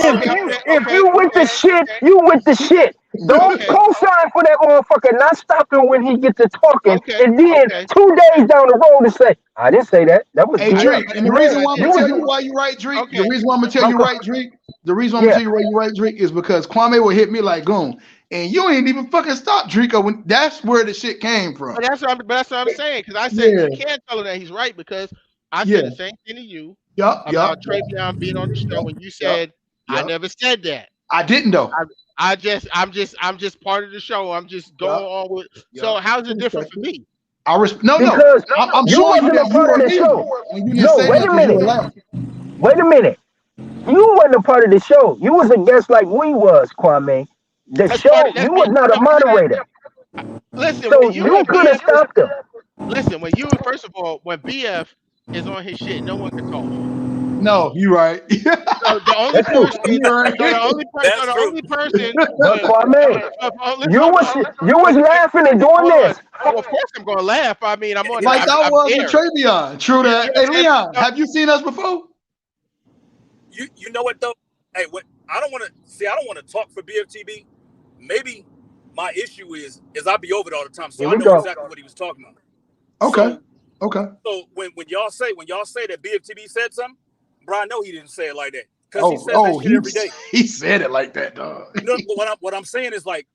If you with the shit, you with the shit. Don't okay, co-sign for that motherfucker. Not stop him when he gets to talking, okay, and then okay. 2 days down the road and say, "I didn't say that. That was Hey I BS." Drake, did. and the Okay, reason I why I'm did. gonna You tell was you why you right, Drake. The Okay. reason why I'm gonna tell you okay. right, Drake. The reason why I'm gonna Yeah. tell you why you right, Drake, is because Kwame will hit me like Goon, and you ain't even fucking stop Drico. When that's where the shit came from. But that's what I'm saying. Because I said Yeah, you can't tell him that he's right because I said yeah, the same thing to you yup, yup, about Travion being on the show, and you yup, said I yup. never said that. I didn't though. I'm just part of the show. I'm just going Yup, on with. So yup. how's it different for me? No, no. Because I'm you showing you wasn't a that you part were of the leaving, show. and you didn't No, say wait nothing a because you minute. were laughing. Wait a minute. You wasn't a part of the show. You was a guest like we was, Kwame. The show, That's you me. was not a No, but moderator. listen, when So you you and could have BF, stopped them. listen, when you first of all, when BF is on his shit, no one can talk. No, you right. So the only That's true. person, You right. That's true. But Kwame, you was laughing and doing hold on. this. Well, of course I'm gonna laugh. I mean, Like I I'm was with there. Travion. True You that. know Hey what I'm saying? Leon, have you seen us before? You know what though? Hey, what I don't want to see. I don't want to talk for BFTB. Maybe my issue is I be over it all the time, so Here I we know go. exactly what he was talking about. Okay. So Okay. when y'all say that BFTB said something, bro, I know he didn't say it like that because he says that shit every day. He said it like that, dog. No, what I'm saying is like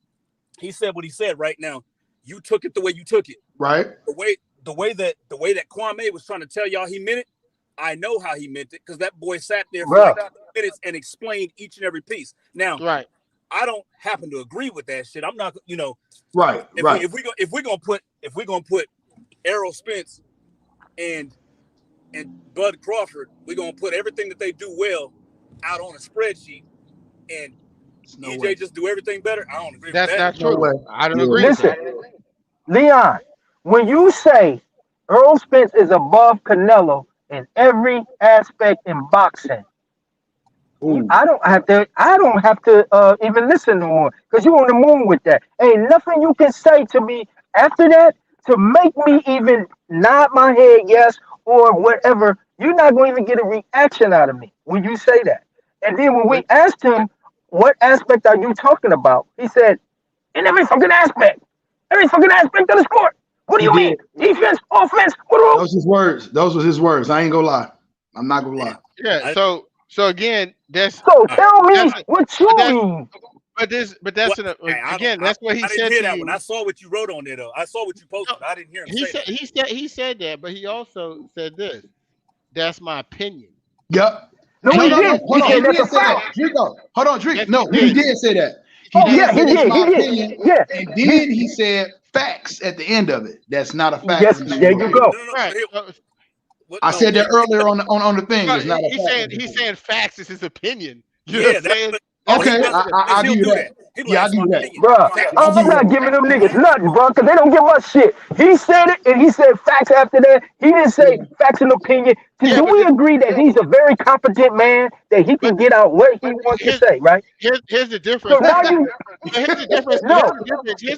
he said what he said right now. You took it the way you took it. Right. The way that Kwame was trying to tell y'all he meant it. I know how he meant it because that boy sat there for Bruh. like 20 minutes and explained each and every piece. Now, Right. I don't happen to agree with that shit. I'm not, Right. Right. if we're gonna put Errol Spence and Bud Crawford, we're gonna put everything that they do well out on a spreadsheet, and No EJ way. just do everything better. I don't agree That's with not that. No true. way. I don't Yeah. agree with Listen, that. Leon, when you say Earl Spence is above Canelo in every aspect in boxing, Ooh. I don't have to even listen no more because you on the moon with that. Ain't nothing you can say to me after that to make me even nod my head yes or whatever. You're not going to even get a reaction out of me when you say that. And then when we asked him, what aspect are you talking about? He said, in every fucking aspect. Every fucking aspect of the sport. What do He you mean? did. Defense, offense, Those his words. Those was his words. I ain't gonna lie. I'm not gonna lie. Yeah. So again, So tell me that's what you but that mean. but that's again that's what he I didn't said hear to that one. you. I saw what you wrote on there though. I saw what you posted. I didn't hear him say that. He said that, but he also said this. That's my opinion. Yep. No, No, he no, no. didn't. He Hold on. said He that's a did say that. fact. Drico. Hold on, Drake. Yes, No, he he did. did say that. He Oh did yeah, say he that's did. my He opinion. did. Yeah. And then he said facts at the end of it. That's not a fact. Yes, there you go. No. Right. I said that earlier on the thing. It's not a fact. He's saying facts is his opinion. You know Yeah, what I'm saying? Okay, That's I'll give he'll you do that. that. He'll be Yeah, like, I'll that's give my you that. opinion. Bruh, I'll I'm give you not that. giving them niggas nothing, bro, because they don't give us shit. He said it, and he said facts after that. He didn't say Yeah. facts and opinion. Yeah, Do but we agree that he's a very competent man, that he but can get out what he wants to here's say, right? here's the So difference. now you, Here's the difference. no.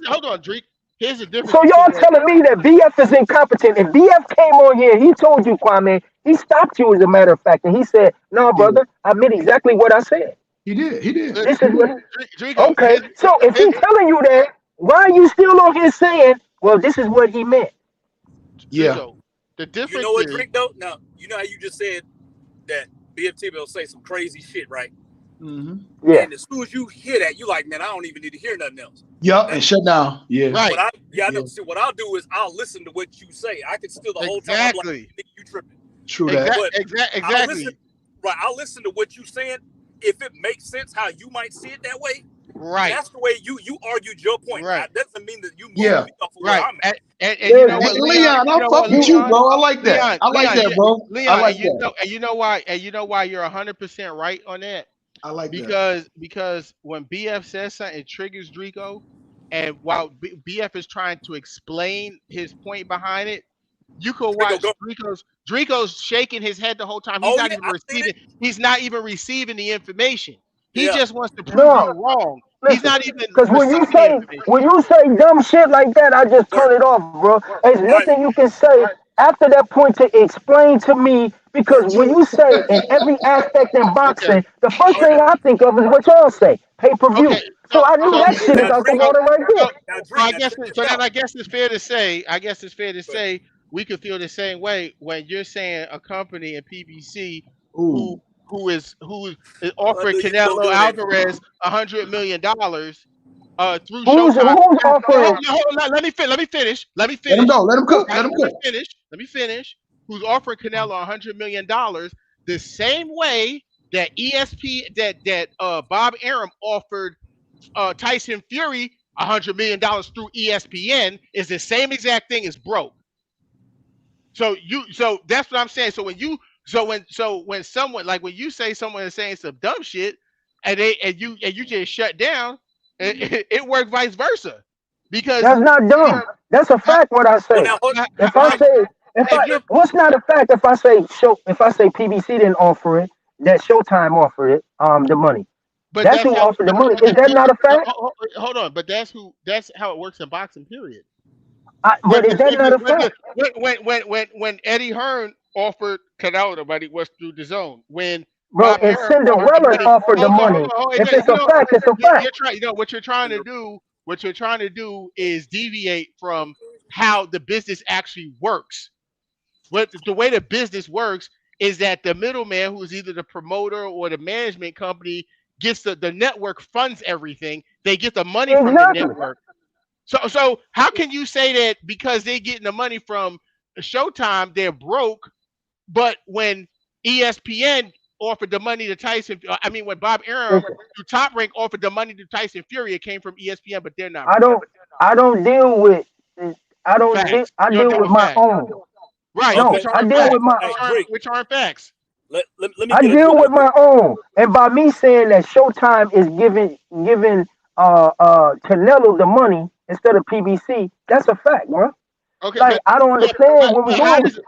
Hold on, Drake. Here's the difference So y'all between what telling me that BF is incompetent. If BF came on here, he told you, Kwame, he stopped you as a matter of fact, and he said, no, He did. brother, I meant exactly what I said. He did. He did. uh, This is what, Drigo. okay. So if His he's telling you that, why are you still on here saying, well, this is what he meant? Yeah. Drigo. The You difference know what, is Drink, though? Now, you know how you just said that BFTB will say some crazy shit, right? Yeah. And as soon as you hear that, you like, man, I don't even need to hear nothing else. Yup, and shut down. Yeah. right. I know. See, what I'll do is I'll listen to what you say. I can still the whole time. I'm like, Exactly. nigga, you tripping. True that. But I'll listen. Exactly. Right, I'll listen to what you saying. If it makes sense how you might see it that way, Right. that's the way you argued your point. Right. That doesn't mean that you move Yeah. me off of where Right. I'm at. And Yeah, you know Hey, what, yeah. Leon? Leon, You I'll know fuck what, with you, Leon? bro. I like that. I like that, bro. I Leon, like and that. you know why? And you know why you're 100% right on that? I like that. Because when BF says something, it triggers Drico, and while BF is trying to explain his point behind it, you could Draco, watch go. Driko's shaking his head the whole time. Oh yeah, I seen it. He's not even receiving the information. He Yeah. just wants to prove No, you wrong. He's listen. not even Because receiving the information. when you say dumb shit like that, I just Word. turn it off, bro. There's Right. nothing you can say after that point to explain to me. Because when you say in every aspect in Okay. boxing, the first Word. thing I think of is what y'all say, pay per view. Okay. So I knew So that shit is Now out the drink. water right so there. Now so drink. Now check this then out. I guess it's fair to say. I guess it's fair to But say we could feel the same way when you're saying a company in PBC who Ooh. who is I offering knew you was gonna Canelo do that. Alvarez $100 million through Who's Showtime. offering? Let me finish. Let me Let him finish. go. Let him cook. Right? Let him cook. Let me finish. Who's offering Canelo $100 million the same way that Bob Arum offered Tyson Fury $100 million through ESPN is the same exact thing as broke. So that's what I'm saying. When someone like when you say someone is saying some dumb shit and you just shut down, it worked vice versa. Because That's not because dumb. That's a how, fact. What I Well, say. now hold. If I how say, if if I, you're what's not a fact? If I say PBC didn't offer it, that Showtime offered it, the money. but That's that's who how offered the money. Is that not a fact? hold on, but that's how it works in boxing, period. But is that not a fact, When Eddie Hearn offered Canelo the money was through the zone. When bro? Bob If Arum offered the Cinderella money, offered the money, if it's a fact, it's a fact. you're trying. You know what you're trying to do. What you're trying to do is deviate from how the business actually works. What the way the business works is that the middleman, who is either the promoter or the management company, gets the network funds everything. They get the money from the Exactly. network. So how can you say that because they're getting the money from Showtime, they're broke, but when ESPN offered the money to Tyson, when Bob Arum Listen, to Top Rank offered the money to Tyson Fury, it came from ESPN, but they're not I broke. don't, I don't deal with, Facts. I You don't deal deal with with my facts. own. Right, No, which Okay. I aren't deal Okay. with facts. my, Hey, Drake. Which aren't facts. Let me I get a deal quick. with my own. And by me saying that Showtime is giving Canelo the money instead of PBC, that's a fact, bro. Okay, Like I don't understand where we're how going with does it.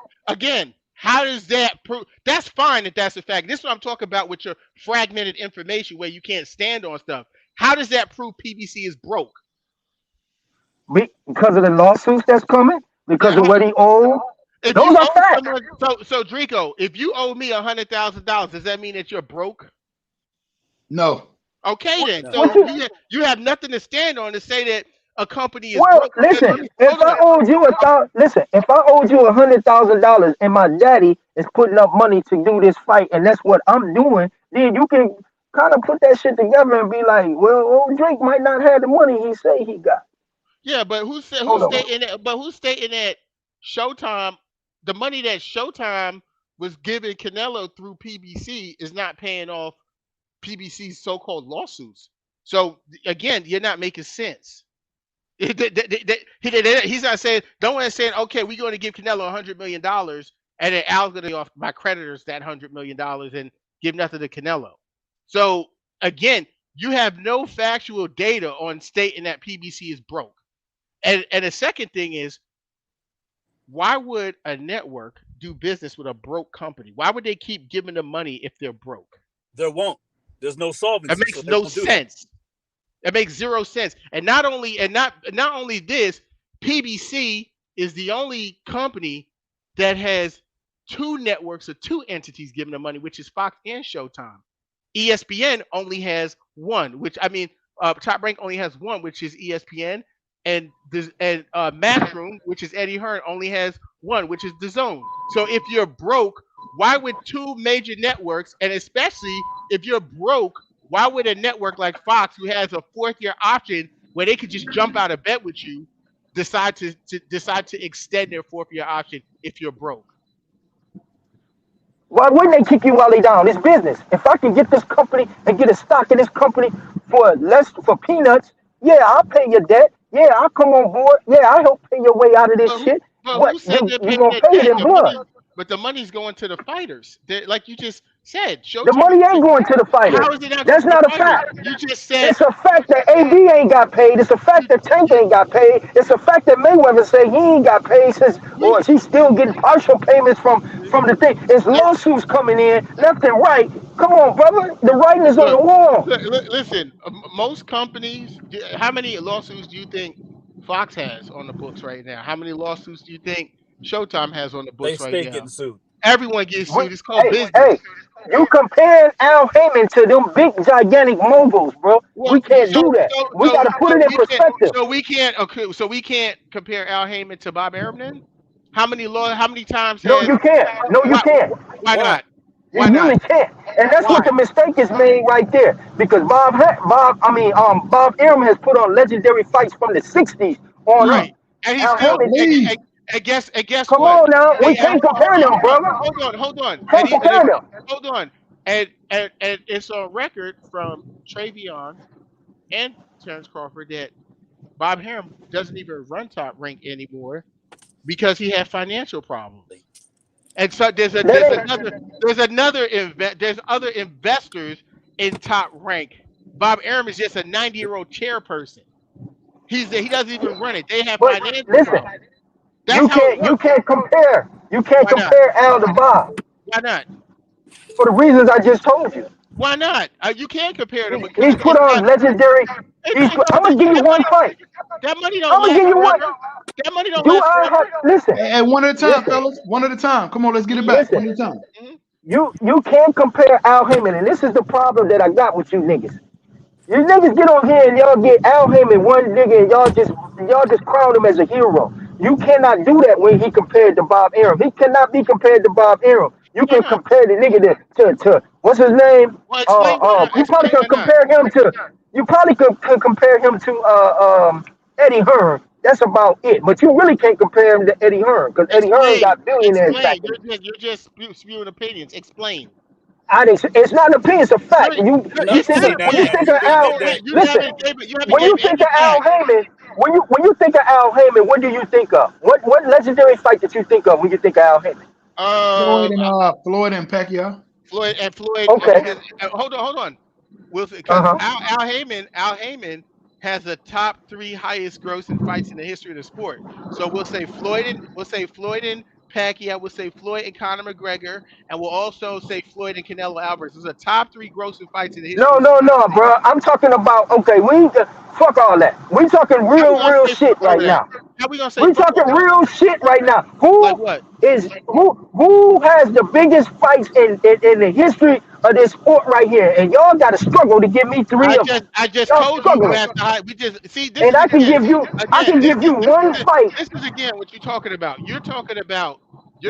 how does that prove? That's fine if that's a fact. This is what I'm talking about with your fragmented information where you can't stand on stuff. How does that prove PBC is broke? Because of the lawsuits that's coming, because of How, what he owed. if Those you are owe facts. someone, so Drico, if you owe me $100,000, does that mean that you're broke? No. Okay, then. No. What So you? you have nothing to stand on to say that a company is Well, broke. Because listen. If hold I on. owed you if I owed you $100,000 and my daddy is putting up money to do this fight, and that's what I'm doing, then you can kind of put that shit together and be like, well, old Drake might not have the money he say he got. Yeah, but Hold who's on. stating that? But who's stating that Showtime, the money that Showtime was giving Canelo through PBC is not paying off PBC's so-called lawsuits. So again, you're not making sense. He's not saying. Don't want to say, okay, we're going to give Canelo $100 million, and then Al's going to off my creditors that $100 million and give nothing to Canelo. So again, you have no factual data on stating that PBC is broke. And the second thing is, why would a network do business with a broke company? Why would they keep giving them money if they're broke? There won't. There's no It solvency, so makes they no won't do that. sense. It makes zero sense. And not only this, PBC is the only company that has two networks or two entities giving them money, which is Fox and Showtime. ESPN only has one, Top Rank only has one, which is ESPN, and Matchroom, which is Eddie Hearn, only has one, which is the zone. So if you're broke, why would two major networks, and especially if you're broke, why would a network like Fox, who has a 4th-year option where they could just jump out of bed with you, decide to extend their 4th-year option if you're broke? Why wouldn't they kick you while they down? It's business. If I can get this company and get a stock in this company for peanuts, yeah, I'll pay your debt. Yeah, I'll come on board. Yeah, I'll help pay your way out of this But shit. who But said you they're you paying gonna their pay it debt? in blood. But the money's going to the fighters. Like you just said, The Showtime. money ain't going to the fighters. How is it not going That's to the not a fighters? fact. You just said It's a fact that AB ain't got paid. It's a fact that Tank ain't got paid. It's a fact that Mayweather say he ain't got paid since, we. or she's still getting partial payments from the thing. It's lawsuits coming in left and right. Come on, brother. The writing is on Look, the wall. listen. Most companies. How many lawsuits do you think Fox has on the books right now? How many lawsuits do you think Showtime has on the They books right stay now? getting sued. Everyone gets We, sued. It's called hey, business. hey, you comparing Al Heyman to them big gigantic moguls, bro. Well, We can't so do that. so We so got to put so it in we can't. perspective. Okay. So we can't compare Al Heyman to Bob Arum then. How many times No, has you can't. No, you why can't. why Why? not? You Why not? really can't. And that's what Why? the mistake is made right there. Because Bob Arum has put on legendary fights from the '60s on Yeah, up. Right. And he Al still Heyman, leave. and guess come what? on now, we And can't compare them, brother. hold on. Can't compare them. Hold on. And it's on record from Travion and Terrence Crawford that Bob Arum doesn't even run Top Rank anymore because he had financial problems. And so That ain't. there's other investors in Top Rank. Bob Arum is just a 90-year-old chairperson. He doesn't even run it. They have But financial listen, problems. That's how it you works. can't compare. You can't Why not? compare Al to Bob Why not? for the reasons I just told you. Why not? You can't compare them because He's put on legendary. I'm gonna give you one fight. that money don't I'm gonna last give you one. forever. That money don't Do last I forever. have listen? Hey, one at a time, Listen, fellas. One at a time. Come on, let's get it Mhm, back. One listen. at a time. mhm. You can't compare Al Heyman, and this is the problem that I got with you niggas. You niggas get on here and y'all get Al Heyman one nigga and y'all just crown him as a hero. You cannot do that when he compared to Bob Arum. He cannot be compared to Bob Arum. You Why can not? compare the nigga to what's his name? Well, explain why not. You probably Explain could why not. compare him to compare him to Eddie Hearn. That's about it. But you really can't compare him to Eddie Hearn because Eddie Hearn Explain. got billionaires back Explain. in. You're just spewing opinions. Explain. It's not an opinion. It's a fact. You No, It's think not of see now when you opinion. think you of just Al. did that. Listen, You haven't when you gave think of any Al facts. Heyman, when you think of Al Heyman, what do you think of? What legendary fight did you think of when you think of Al Heyman? Floyd Uh, and Floyd and Pacquiao. Floyd. Okay. Hold on. Uh Because huh. Al Heyman has the top three highest grossing fights in the history of the sport. So we'll say Floyd and Pacquiao. We'll say Floyd and Conor McGregor, and we'll also say Floyd and Canelo Alvarez. Those are top three grossing fights in the history No, of the no, sport. no, bro. I'm talking about okay. Fuck all that. We talking How we gonna real say fuck shit all right that? now. How we gonna say We fuck all talking that? real shit right now. Like what? Who has the biggest fights in the history of this sport right here? And y'all got to struggle to give me three of them. I just Y'all told you who struggling. has the high. We just see. This And is again. I can give you one fight. This is again what you're talking about. You're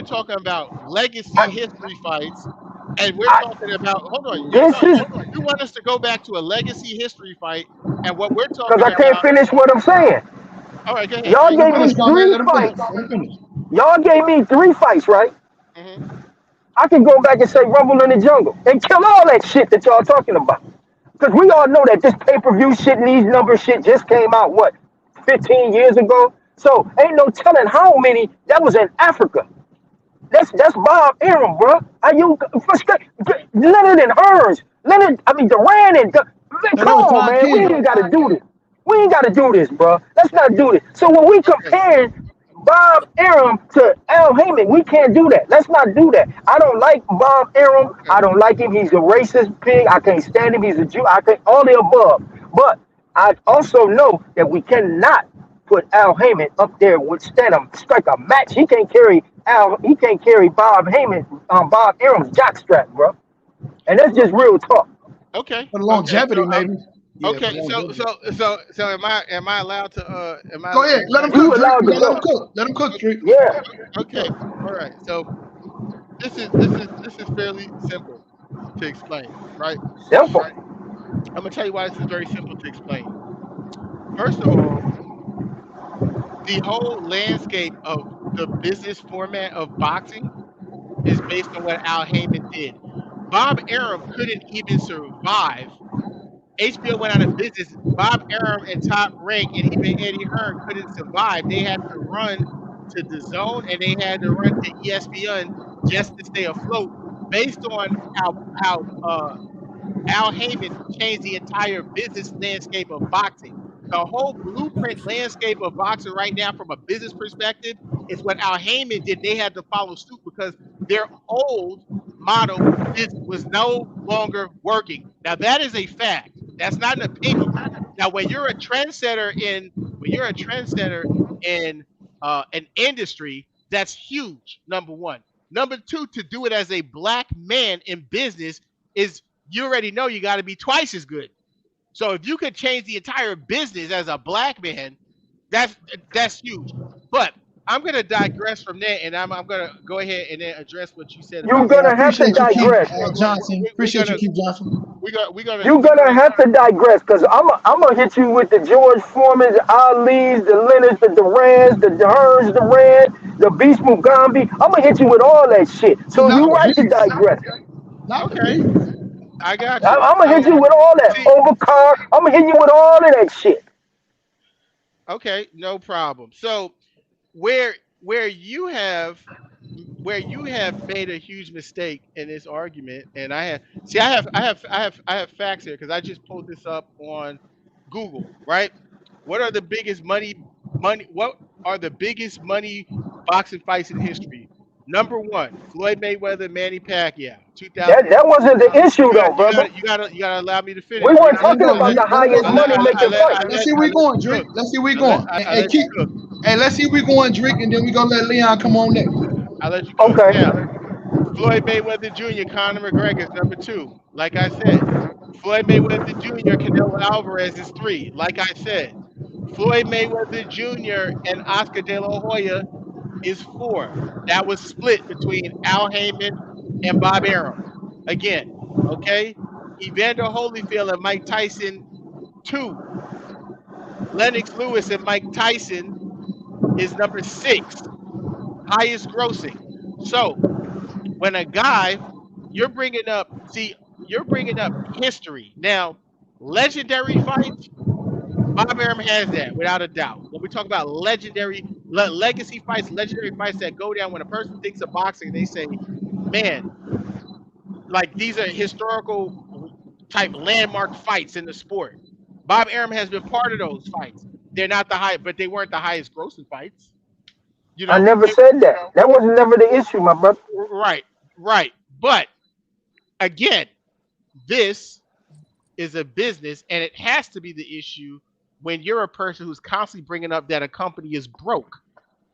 talking about legacy I, history fights, and we're I, talking about. Hold on. this is You want us to go back to a legacy history fight, and what we're because talking I can't about. finish what I'm saying. All right, go ahead. Y'all Let him gave me finish, Kwame. three Let him finish. fights. Let him finish. Y'all gave me three fights, right? Hmm. I can go back and say Rumble in the Jungle and kill all that shit that y'all talking about. Because we all know that this pay-per-view shit and these number shit just came out, what, 15 years ago? So ain't no telling how many that was in Africa. That's Bob Arum, bro. Are you Leonard and Hearns? Duran and man, That come all on, time man. We King. ain't gotta do this. We ain't gotta do this, bro. Let's not do this. So when we Okay. comparing Bob Arum to Al Heyman, we can't do that. Let's not do that. I don't like Bob Arum. Okay. I don't like him. He's a racist pig. I can't stand him. He's a Jew. I can't all the above. But I also know that we cannot put Al Heyman up there with Stanham, strike a match. He can't carry Al. He can't carry Bob Heyman, Bob Arum's jockstrap, bro. And that's just real talk. Okay. For the Okay. So longevity, maybe. Yeah, Okay, but on so business. so so so am I allowed to Go ahead. Let them You cook, Drake. allowed You to gotta let them go. cook. Let them cook, Drake. Yeah, okay, all right. So this is fairly simple to explain, right? simple. I'm gonna tell you why this is very simple to explain. First of all, the whole landscape of the business format of boxing is based on what Al Heyman did. Bob Arum couldn't even survive. HBO went out of business. Bob Arum and Top Rank and even Eddie Hearn couldn't survive. They had to run to the zone and they had to run to ESPN just to stay afloat based on how Al Heyman changed the entire business landscape of boxing. The whole blueprint landscape of boxing right now, from a business perspective, is what Al Heyman did. They had to follow suit because their old model was no longer working. Now that is a fact. That's not an opinion. Now, when you're a trendsetter in an industry, that's huge. Number one. Number two, to do it as a black man in business is you already know you got to be twice as good. So if you could change the entire business as a black man, that's that's huge. But I'm gonna digress from that, and I'm gonna go ahead and then address what you said You're about. Yeah, I gonna have to appreciate you, Keith digress. Johnson. We're Appreciate you, gonna Keith Johnson. You're gonna have to digress because I'm gonna hit you with the George Foremans, the Ali's, the Leonards, the Durans, the Hearns, Duran, the Beast Mugambi. I'm gonna hit you with all that shit. See, So not you're the right to beats. digress. Not the Okay. beats. I got I'm, you. I'm gonna hit you with all that See, overcar. I'm gonna hit you with all of that shit. okay, no problem. So where where you have where you have made a huge mistake in this argument, and I have facts here because I just pulled this up on Google, right? What are the biggest money what are the biggest money boxing fights in history? Number one, Floyd Mayweather, Manny Pacquiao, That 2004. wasn't the issue You though, got you brother. got you gotta allah me to We finish, weren't Drake. Let him talking go, I about Drake. let the Let him go, highest I let Drake. money I let I making let fight. I Let's let see I where we let going, you Drake. cook. Let's see where we I let going. I, I Hey, let you Keith. cook. Hey, let's see where we going, Drake, and then we gonna let Leon come on next. I let you cook. Okay. Now, Floyd Mayweather Jr., Conor McGregor is number two. Like I said, Floyd Mayweather Jr., Canelo Alvarez is three. Like I said, Floyd Mayweather Jr. and Oscar De La Hoya is four. That was split between Al Heyman and Bob Arum. Again, okay? Evander Holyfield and Mike Tyson, two. Lennox Lewis and Mike Tyson is number six, highest grossing. So when a guy, you're bringing up, see, you're bringing up history. Now, legendary fights, Bob Arum has that without a doubt. When we talk about legacy fights, legendary fights that go down when a person thinks of boxing, they say, man, like these are historical type landmark fights in the sport. Bob Arum has been part of those fights. They're not the high, but they weren't the highest grossing fights. You I know, never said that. That was never the issue, my brother. right, right. But again, this is a business, and it has to be the issue when you're a person who's constantly bringing up that a company is broke.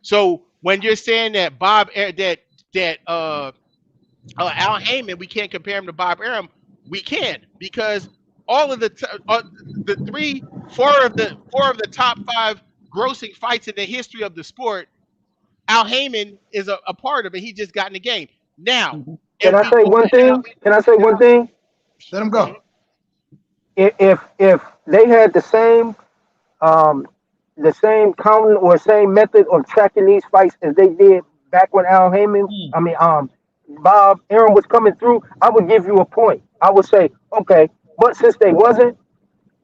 So when you're saying that Al Heyman, we can't compare him to Bob Arum, we can because all of the four of the top five grossing fights in the history of the sport, Al Heyman is a part of it. He just got in the game. Now, Mhm. Can if I we say go one thing? Can I say one thing? Let him go. If they had um the same counting or same method of tracking these fights as they did back when Al Heyman, Mm. I mean Bob Aaron was coming through, I would give you a point. I would say okay, but since they wasn't,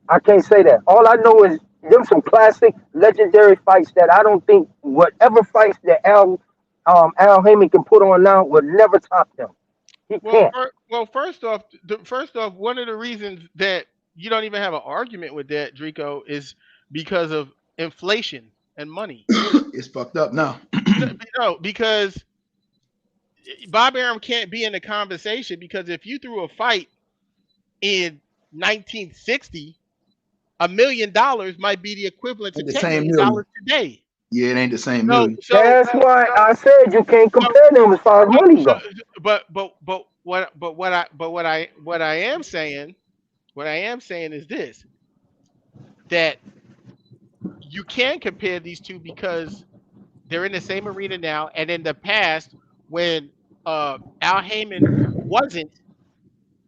I can't say that. All I know is them some classic legendary fights that I don't think whatever fights that Al Heyman can put on now would never top them. He can't. first off, one of the reasons that you don't even have an argument with that, Drico, is because of inflation and money. It's fucked up now. No, because Bob Arum can't be in the conversation because if you threw a fight in 1960, $1 million might be the equivalent to Ain't the $10 same million million. today. Yeah, it ain't the same So, million. so, That's why I said you can't so, compare them as far as money so, go. but what I am saying is this: that you can compare these two because they're in the same arena now, and in the past, when Al Heyman wasn't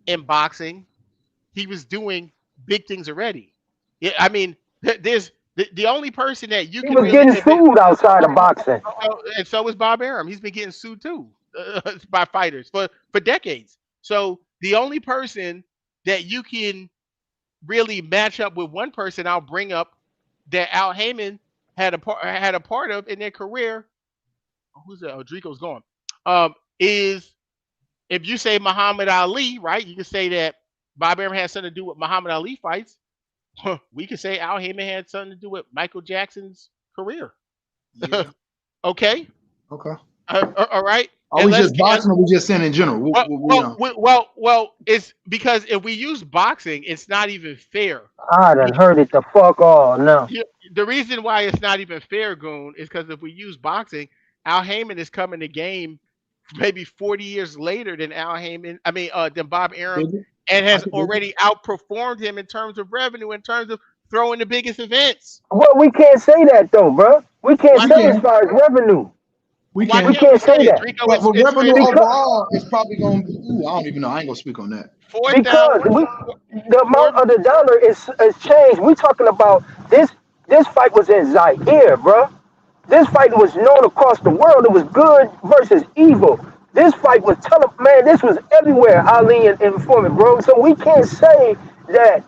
in boxing, he was doing big things already. Yeah, I mean, there's the only person that you He can was really getting compare. sued outside of boxing. And so is Bob Arum. He's been getting sued too by fighters for decades. So the only person that you can really match up with one person, I'll bring up that Al Heyman had a part of in their career. Who's that? Oh, Drico's gone. Is if you say Muhammad Ali, right? You can say that Bob Arum has something to do with Muhammad Ali fights. We could say Al Heyman had something to do with Michael Jackson's career. Yeah. Okay. Okay. All right. Are And we let's just boxing or we just saying in general? well, it's because if we use boxing, it's not even fair. I done heard it the fuck all now. The reason why it's not even fair, Goon, is because if we use boxing, Al Heyman is coming to game maybe 40 years later than Al Heyman. I mean, than Bob Arum, Did you? and I has could do it. already outperformed him in terms of revenue, in terms of throwing the biggest events. Well, we can't say that though, bro. We can't We Why say as can't can. far as revenue. We why We can. can't we can't say say it, that Drico? But It's revenue very simple. because overall is probably going to be. Ooh, I don't even know. I ain't gonna speak on that. Four because thousand, we the four. amount of the dollar is changed. We talking about this fight was in Zaire, bro. This fight was known across the world. It was good versus evil. This fight was man. This was everywhere. Ali and Foreman, bro. So we can't say that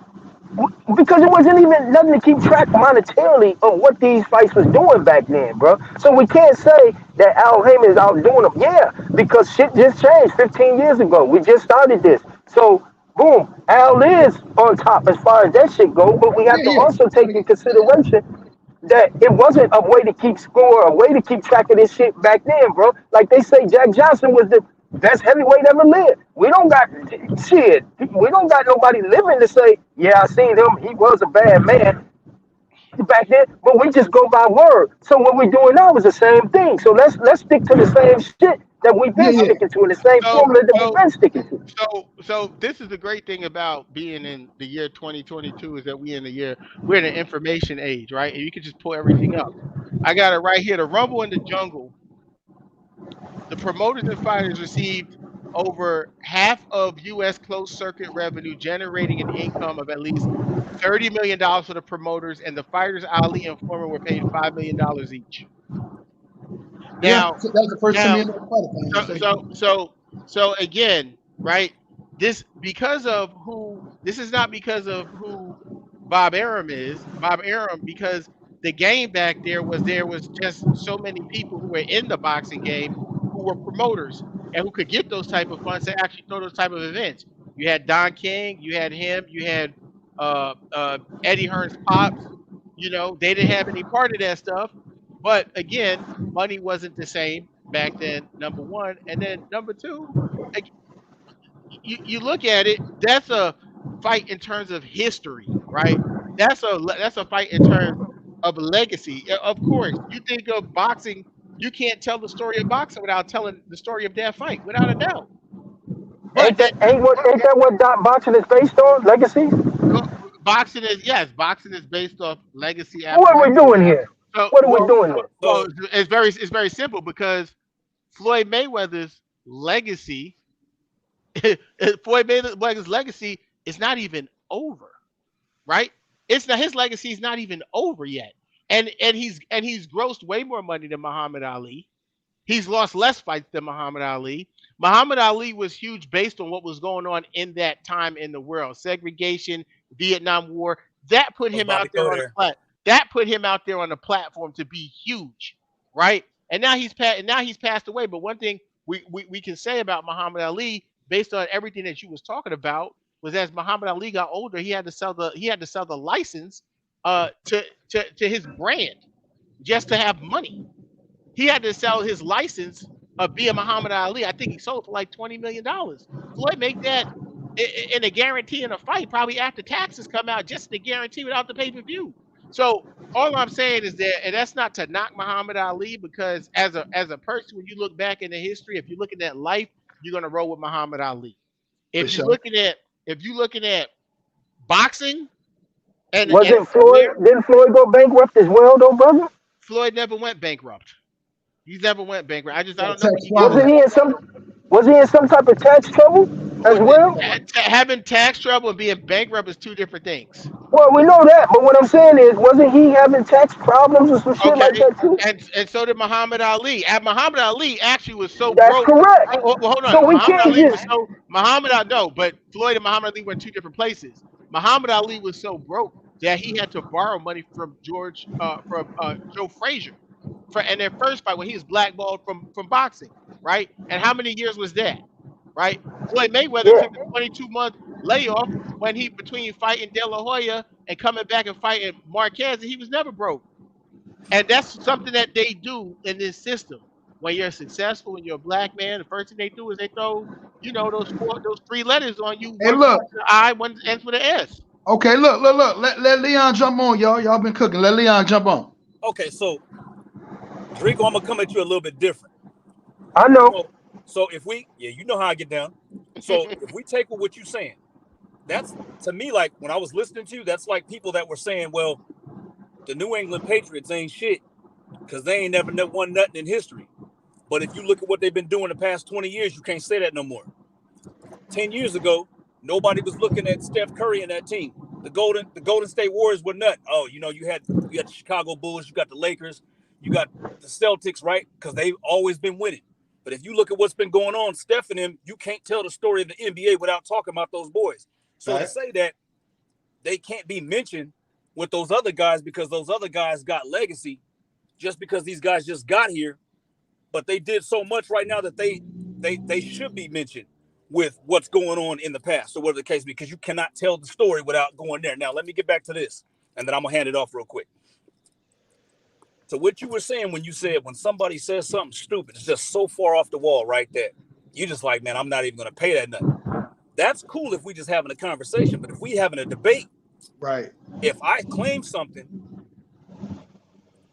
because it wasn't even nothing to keep track monetarily of what these fights was doing back then, bro. So we can't say that Al Heyman is outdoing them. Yeah, because shit just changed 15 years ago. We just started this. So boom, Al is on top as far as that shit go. But we have Yeah, to yeah. also I take in mean, consideration that it wasn't a way to keep score, a way to keep track of this shit back then, bro. Like they say, Jack Johnson was the best heavyweight ever lived. We don't got shit. We don't got nobody living to say, yeah, I seen him. He was a bad man back then. But we just go by word. So what we're doing now is the same thing. So let's stick to the same shit that we've been yeah, yeah. sticking to, and the same So formula that we've so been sticking to. so this is the great thing about being in the year 2022 is that we're in an information age, right? And you can just pull everything up. I got it right here. The Rumble in the Jungle. The promoters and fighters received over half of U.S. closed circuit revenue, generating an income of at least $30 million for the promoters, and the fighters Ali and Foreman were paid $5 million each. Yeah. Now, So that was the first $10 now, million fight, if I'm not so mistaken. so so so again, right? This because of who this is not because of who Bob Arum is. Bob Arum because the game back there was just so many people who were in the boxing game who were promoters and who could get those type of funds to actually throw those type of events. You had Don King, you had him, you had Eddie Hearn's pops. You know, they didn't have any part of that stuff. But again, money wasn't the same back then, number one. And then number two, like, you look at it, that's a fight in terms of history, right? That's a fight in terms of legacy. Of course, you think of boxing, you can't tell the story of boxing without telling the story of that fight, without a doubt. But Ain't that what boxing is based on? Legacy. boxing is yes, boxing is based off legacy. What are we Absolutely. doing here? So What are we doing here? well, So it's very simple because Floyd Mayweather's legacy, Floyd Mayweather's legacy is not even over, right? It's not his legacy is not even over yet, and he's grossed way more money than Muhammad Ali. He's lost less fights than Muhammad Ali. Muhammad Ali was huge based on what was going on in that time in the world, segregation, Vietnam War. That put I was him about out to there go on the there. That put him out there on the platform to be huge, right? And now he's passed away. But one thing we can say about Muhammad Ali, based on everything that you was talking about, was as Muhammad Ali got older, he had to sell the license to his brand just to have money. He had to sell his license of being Muhammad Ali. I think he sold for like $20 million. Floyd make that in a guarantee in a fight, probably after taxes come out, just the guarantee without the pay-per-view. So all I'm saying is that, and that's not to knock Muhammad Ali, because as a person, when you look back into history, if you're looking at life, you're gonna roll with Muhammad Ali. For If you're sure. looking at if you're looking at boxing, And Wasn't Floyd? Didn't Floyd go bankrupt as well, though, brother? Floyd never went bankrupt. He never went bankrupt. I don't know where Tax you get fraud. Wasn't he in some? Was he in some type of tax trouble as what well? having tax trouble and being bankrupt is two different things. Well, we know that, but what I'm saying is, wasn't he having tax problems or some shit Okay, like that too? and so did Muhammad Ali. And Muhammad Ali actually was so That's broke. correct. Well, hold on. So we can't just. Muhammad Ali. No, but Floyd and Muhammad Ali were in two different places. Muhammad Ali was so broke that he had to borrow money from Joe Frazier for in their first fight when he was blackballed from boxing, right? And how many years was that, right? Floyd Mayweather Yeah, took a 22-month layoff when he between fighting De La Hoya and coming back and fighting Marquez, and he was never broke. And that's something that they do in this system. When you're successful and you're a black man, the first thing they do is they throw, those three letters on you. Hey, One look. starts with an I, one ends with an S. Okay, look. Let Leon jump on, y'all. Y'all been cooking. Let Leon jump on. Okay, so Draco, I'm gonna come at you a little bit different. I know. So if we, you know how I get down. So if we take what you're saying, that's to me like when I was listening to you, that's like people that were saying, well, the New England Patriots ain't shit because they ain't never won nothing in history. But if you look at what they've been doing the past 20 years, you can't say that no more. 10 years ago, nobody was looking at Steph Curry and that team. The Golden State Warriors were nothing. Oh, you had the Chicago Bulls, you got the Lakers, you got the Celtics, right? Because they've always been winning. But if you look at what's been going on, Steph and them, you can't tell the story of the NBA without talking about those boys. So to say that they can't be mentioned with those other guys because those other guys got legacy just because these guys just got here, but they did so much right now that they should be mentioned with what's going on in the past or whatever the case, because you cannot tell the story without going there. Now, let me get back to this, and then I'm going to hand it off real quick. So what you were saying when you said when somebody says something stupid, it's just so far off the wall right there. You just like, man, I'm not even going to pay that nothing. That's cool if we just having a conversation, but if we having a debate, right? If I claim something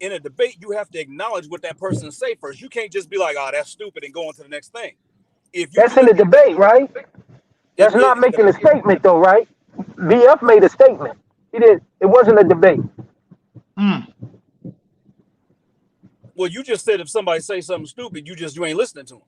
in a debate, you have to acknowledge what that person say first. You can't just be like, oh, that's stupid and go on to the next thing. If you That's in the debate, right? That's not making a statement, though, right? BF made a statement. He did. It wasn't a debate. Well, you just said if somebody say something stupid, you ain't listening to them.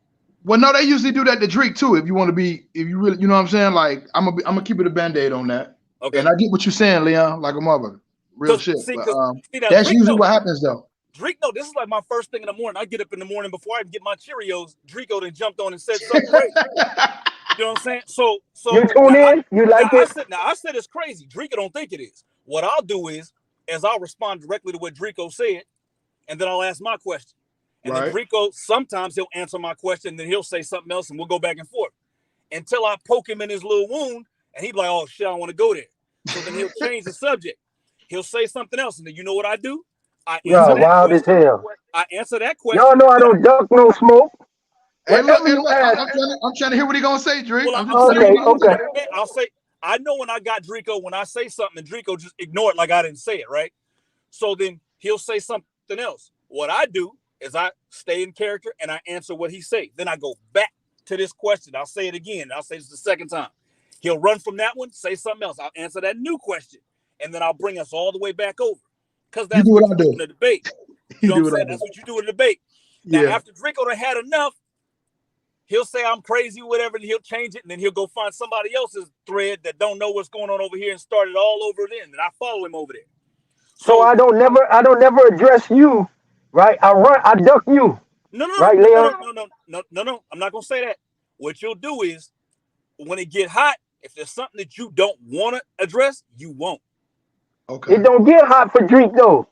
Well, no, they usually do that to Drake too. If you want to be, if you really, you know what I'm saying? Like, I'm gonna keep it a band-aid on that. Okay. And I get what you're saying, Leon, like a motherfucker. Real shit. But, that's Drake usually what happens, though. Drake, no, this is like my first thing in the morning. I get up in the morning before I get my Cheerios. Draco then jumped on and said something crazy. You know what I'm saying? So you tune in, you like it. I said it's crazy. Draco don't think it is. What I'll do is I'll respond directly to what Draco said, and then I'll ask my question. And then Draco, sometimes he'll answer my question, and then he'll say something else, and we'll go back and forth until I poke him in his little wound, and he'll be like, "Oh shit, I want to go there." So then he'll change the subject. He'll say something else, and then you know what I do? Wild as hell. I answer that question. Y'all know I don't duck no smoke. Hey, look, I'm trying to hear what he gonna say, Drake. Well, okay. I'll say, I know when I got Draco, when I say something, and Draco just ignore it like I didn't say it, right? So then he'll say something else. What I do is I stay in character and I answer what he say. Then I go back to this question. I'll say it again. I'll say this the second time. He'll run from that one, say something else. I'll answer that new question, and then I'll bring us all the way back over. Because that's what you do in a debate. You know what I'm saying? That's what you do in a debate. Now, after Draco done had enough, he'll say I'm crazy, whatever, and he'll change it, and then he'll go find somebody else's thread that don't know what's going on over here and start it all over then. And I follow him over there. So I don't never address you, right? I duck you. No. I'm not gonna say that. What you'll do is when it get hot, if there's something that you don't want to address, you won't. Okay. It don't get hot for Drake though.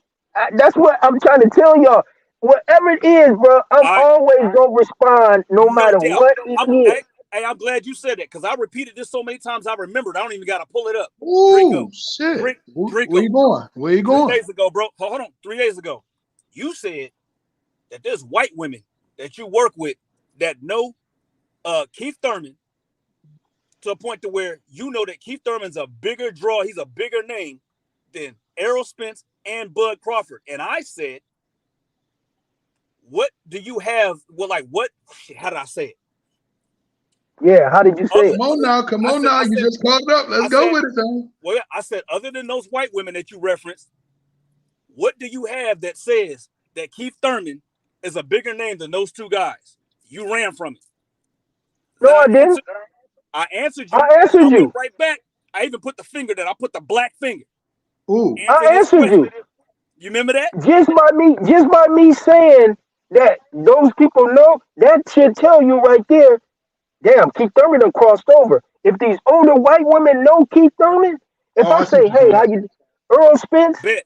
That's what I'm trying to tell y'all. Whatever it is, bro, I'm always gonna respond no matter what it is. Hey, I'm glad you said that because I repeated this so many times I remembered. I don't even gotta pull it up. Ooh, shit. Where you going? Where you going? 3 days ago, bro. Hold on. 3 days ago, you said that there's white women that you work with that know Keith Thurman to a point to where you know that Keith Thurman's a bigger draw. He's a bigger name than Errol Spence and Bud Crawford. And I said, what do you have? Well, like what? How did I say it? Yeah, how did you say Other, it? Come on now, come I on said- now. I You said- just caught up. Let's I go said- with it, though. well, I said, other than those white women that you referenced, what do you have that says that Keith Thurman is a bigger name than those two guys? You ran from it. No, Then I didn't. I answered you. I answered I you. went right back. I even put the finger there. I put the black finger. Ooh. I his answered you. question. You remember that? Just by me saying that those people know, that should tell you right there. Damn, Keith Thurman done crossed over. If these older white women know Keith Thurman, if Oh, I I see say, what you're hey, saying. how you, Earl Spence, Bet.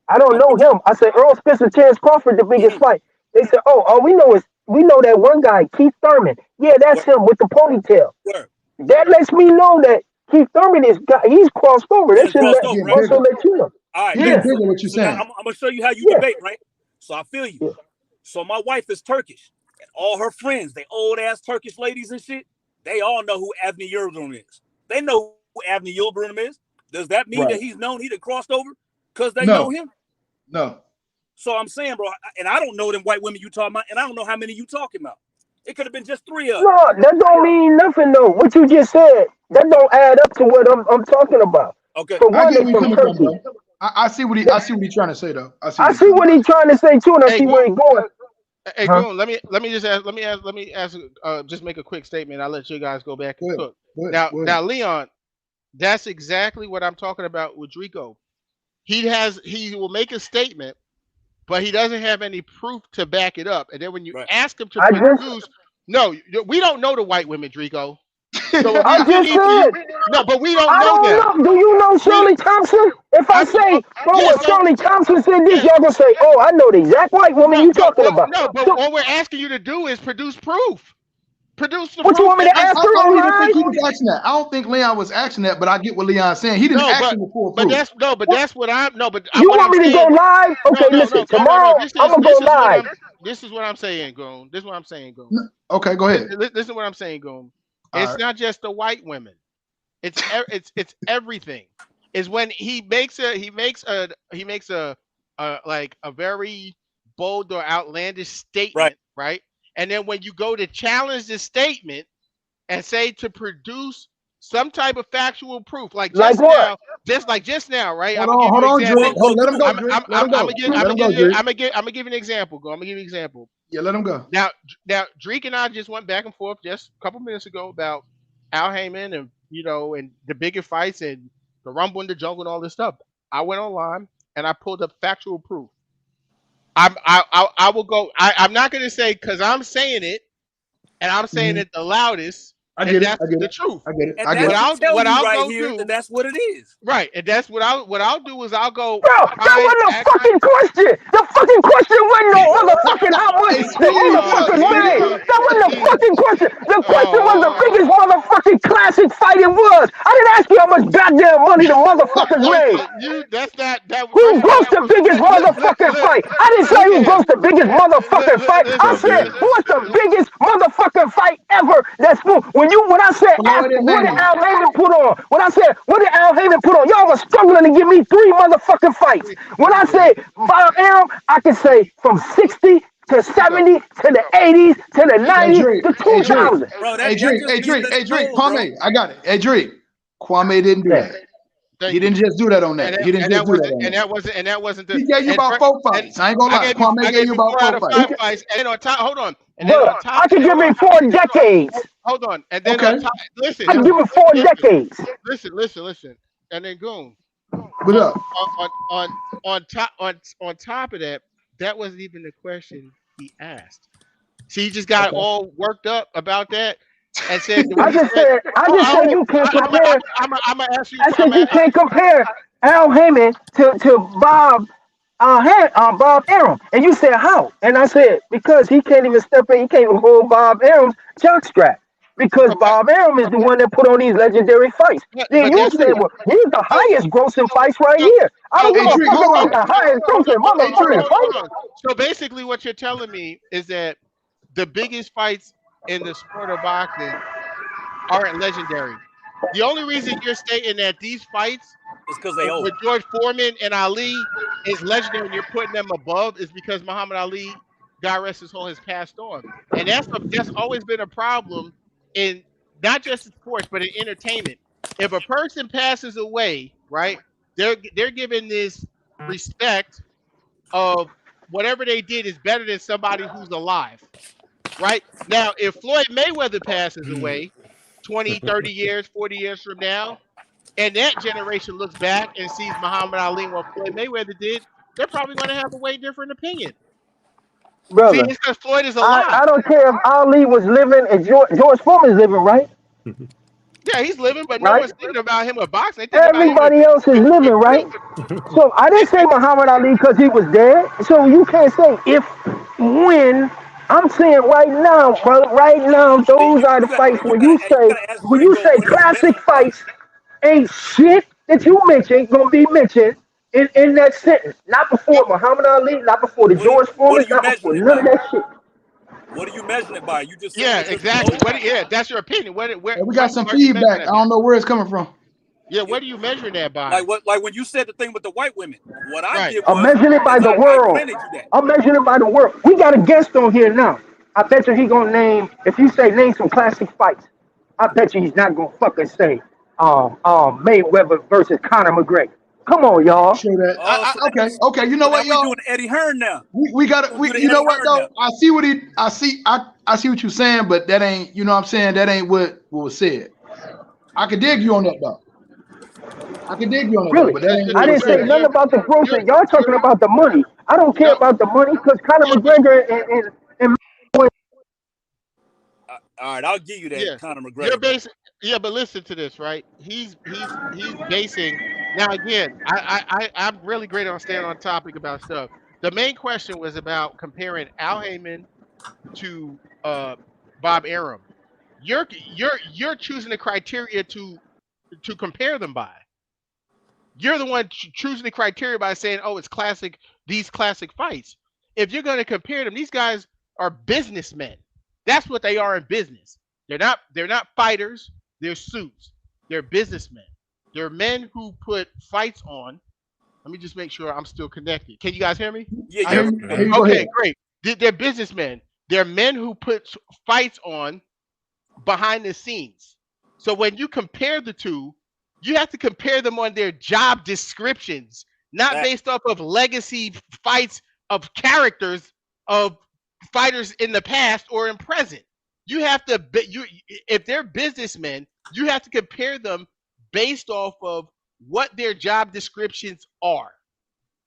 I don't know him. I say Earl Spence and Terrence Crawford, the biggest fight. They said, all we know is we know that one guy, Keith Thurman. Yeah, that's Word. him with the ponytail. Word. That lets me know that Keith Thurman he's crossed over. He That done should crossed over, right? also let you know. All right, He Yeah. didn't bigger what you're so now saying. I'm gonna show you how you Yeah. debate, right? So I feel you. Yeah. So my wife is Turkish, and all her friends, they old ass Turkish ladies and shit, they all know who Avni Yildirim is. They know who Avni Yildirim is. Does that mean that he's known he done crossed over because they know him? No. So I'm saying, bro, and I don't know them white women you talking about, and I don't know how many you talking about. It could have been just 3 of them. No, that don't mean nothing though. What you just said, that don't add up to what I'm talking about. Okay. For I one, get they where you're from coming from, Turkey. bro. I see what he's trying to say, though. I see what he's trying to say too, and I Hey, see where he's going. Hey, Huh? Goon, let me ask, just make a quick statement. I'll let you guys go back and cook. Go ahead. Now, Leon, that's exactly what I'm talking about with Drico. He will make a statement, but he doesn't have any proof to back it up. And then when you Right. ask him to I just- produce, no, we don't know the white women, Drico. So I just said, no, but we don't I know them. don't know. Do you know Shirley Thompson? If I say, bro, yes, what Shirley Thompson said this, yes. y'all gonna say, oh, I know the exact white woman you talking about. No, but So, all we're asking you to do is produce proof. Produce the what proof. you want me to I ask her don't even online? think he was asking that. I don't think Leon was asking that, but I get what Leon's saying. He didn't ask him for But proof. that's what I'm. No, but You what want I'm me to saying. go live? Okay, listen. Tomorrow, I'm gonna go live. This is what I'm saying, Goon. This is what I'm saying, Goon. Okay, go ahead. This is what I'm saying, Goon. All It's right. not just the white women. It's everything. Is when he makes a like a very bold or outlandish statement, right? And then when you go to challenge the statement and say to produce some type of factual proof, like Like just what? now, right? Hold on, Drake. Let him go, Drake. Let him go. Let him go, Drake. I'm gonna give you an example. I'm gonna give you an example. Yeah, let him go. Now, Drake and I just went back and forth just a couple minutes ago about Al Heyman and and the bigger fights and the Rumble in the Jungle and all this stuff. I went online and I pulled up factual proof. I will go. I'm not gonna say because I'm saying it and I'm saying it the loudest. I get it. That's the truth. I get it. And I get that's it. What I'll right go here do- that that's what it is. Right, and that's what I'll do is I'll go. Bro, that wasn't a fucking question. The fucking question wasn't no motherfucking how much the motherfuckers made. That wasn't a fucking question. The question was the biggest motherfucking classic fight it was. I didn't ask you how much goddamn money the motherfuckers made. Who grossed the biggest motherfucking fight? I didn't say who grossed the biggest motherfucking fight. I said, what's the biggest motherfucking fight ever that's moved? When I said, what did Al Heyman put on? When I said, what did Al Heyman put on? Y'all was struggling to give me 3 motherfucking fights. When I say Bob Arum, I can say from 60 to 70 to the 80s to the 90s to 2000. Hey, Drake, Kwame, I got it. Hey, Drake, Kwame didn't do that. He didn't just do that on that. He didn't just do that on that. And that wasn't the. He gave you about 4 fights. I ain't gonna lie. Kwame gave you about 4 fights. And then on top, hold on. And Bro, then on top, I can give it 4 decades. Hold on. And then on top, listen. I can give it 4 decades. Listen. And then Goon. What up? On top of that, that wasn't even the question he asked. See, he just got all worked up about that and said. I just said you can't compare. I'm gonna ask you. I said you can't compare Al Heyman to Bob Arum. And you said how? And I said because he can't even step in. He can't even hold Bob Arum's jockstrap. Because Bob Arum is the one that put on these legendary fights. Then you said, well, he's the highest grossing fights right here. I don't give a fuck about the highest grossing motherfucking fights. So basically what you're telling me is that the biggest fights in the sport of boxing aren't legendary. The only reason you're stating that these fights is because they old. With George Foreman and Ali is legendary and you're putting them above is because Muhammad Ali, God rest his soul, has passed on. And that's always been a problem in not just in sports, but in entertainment. If a person passes away, right, they're given this respect of whatever they did is better than somebody who's alive, right? Now, if Floyd Mayweather passes away 20, 30 years, 40 years from now, and that generation looks back and sees Muhammad Ali and what Floyd Mayweather did, they're probably going to have a way different opinion. See, brother. it's because Floyd is alive. I don't care if Ali was living and George Foreman's living, right? Yeah, he's living, but no Right? one's thinking about him with boxing. They think about him Everybody else is living, right? So I didn't say Muhammad Ali because he was dead. So you can't say if, when. I'm saying right now, brother. Right now, those are the fights You when gotta, you you say gotta ask Drinko, what do you classic measure it by? fights ain't shit that you mentioned gonna be mentioned in that sentence. Not before Muhammad Ali, not before the George What Foreman, are you not before measuring it none by? of that shit. What are you measuring it by? You just saying yeah, it because you exactly. know? Yeah, that's your opinion. Hey, we got some Are you measuring feedback. I that by? don't know where it's coming from. Yeah, what are you measuring that by? Like when you said the thing with the white women, what I Right. did I'm was measuring it by the I world. granted you that. I'm measuring it by the world. We got a guest on here now. I bet you he gonna name, if you say name some classic fights, I bet you he's not gonna fucking say Mayweather versus Conor McGregor. Come on, y'all. Sure that. Oh, Okay. You know so now what, we y'all? doing Eddie Hearn now. We got We're it. gonna do the You know Eddie what Hearn though? now. I see what you're saying, but that ain't. You know what I'm saying? That ain't what was said. I could dig you on that though. Really. But that ain't I what was didn't say said. nothing about the You're, grocery. Y'all talking about the money. I don't care no, about the money because Conor yeah, but McGregor and All right, I'll give you that, yeah, Conor you're McGregor. But basing. Yeah, but listen to this, right? He's basing. Now again, I'm really great on staying on topic about stuff. The main question was about comparing Al Heyman to Bob Arum. You're choosing the criteria to compare them by. You're the one choosing the criteria by saying, "Oh, it's classic. These classic fights." If you're going to compare them, these guys are businessmen. That's what they are in business. They're not fighters. They're suits. They're businessmen. They're men who put fights on. Let me just make sure I'm still connected. Can you guys hear me? yeah, I yeah, hear Yep. you. I hear Mhm. you. Go Okay, ahead. great. They're businessmen. They're men who put fights on behind the scenes. So when you compare the two, you have to compare them on their job descriptions, not that based off of legacy fights of characters of fighters in the past or in present. You have to if they're businessmen, you have to compare them based off of what their job descriptions are.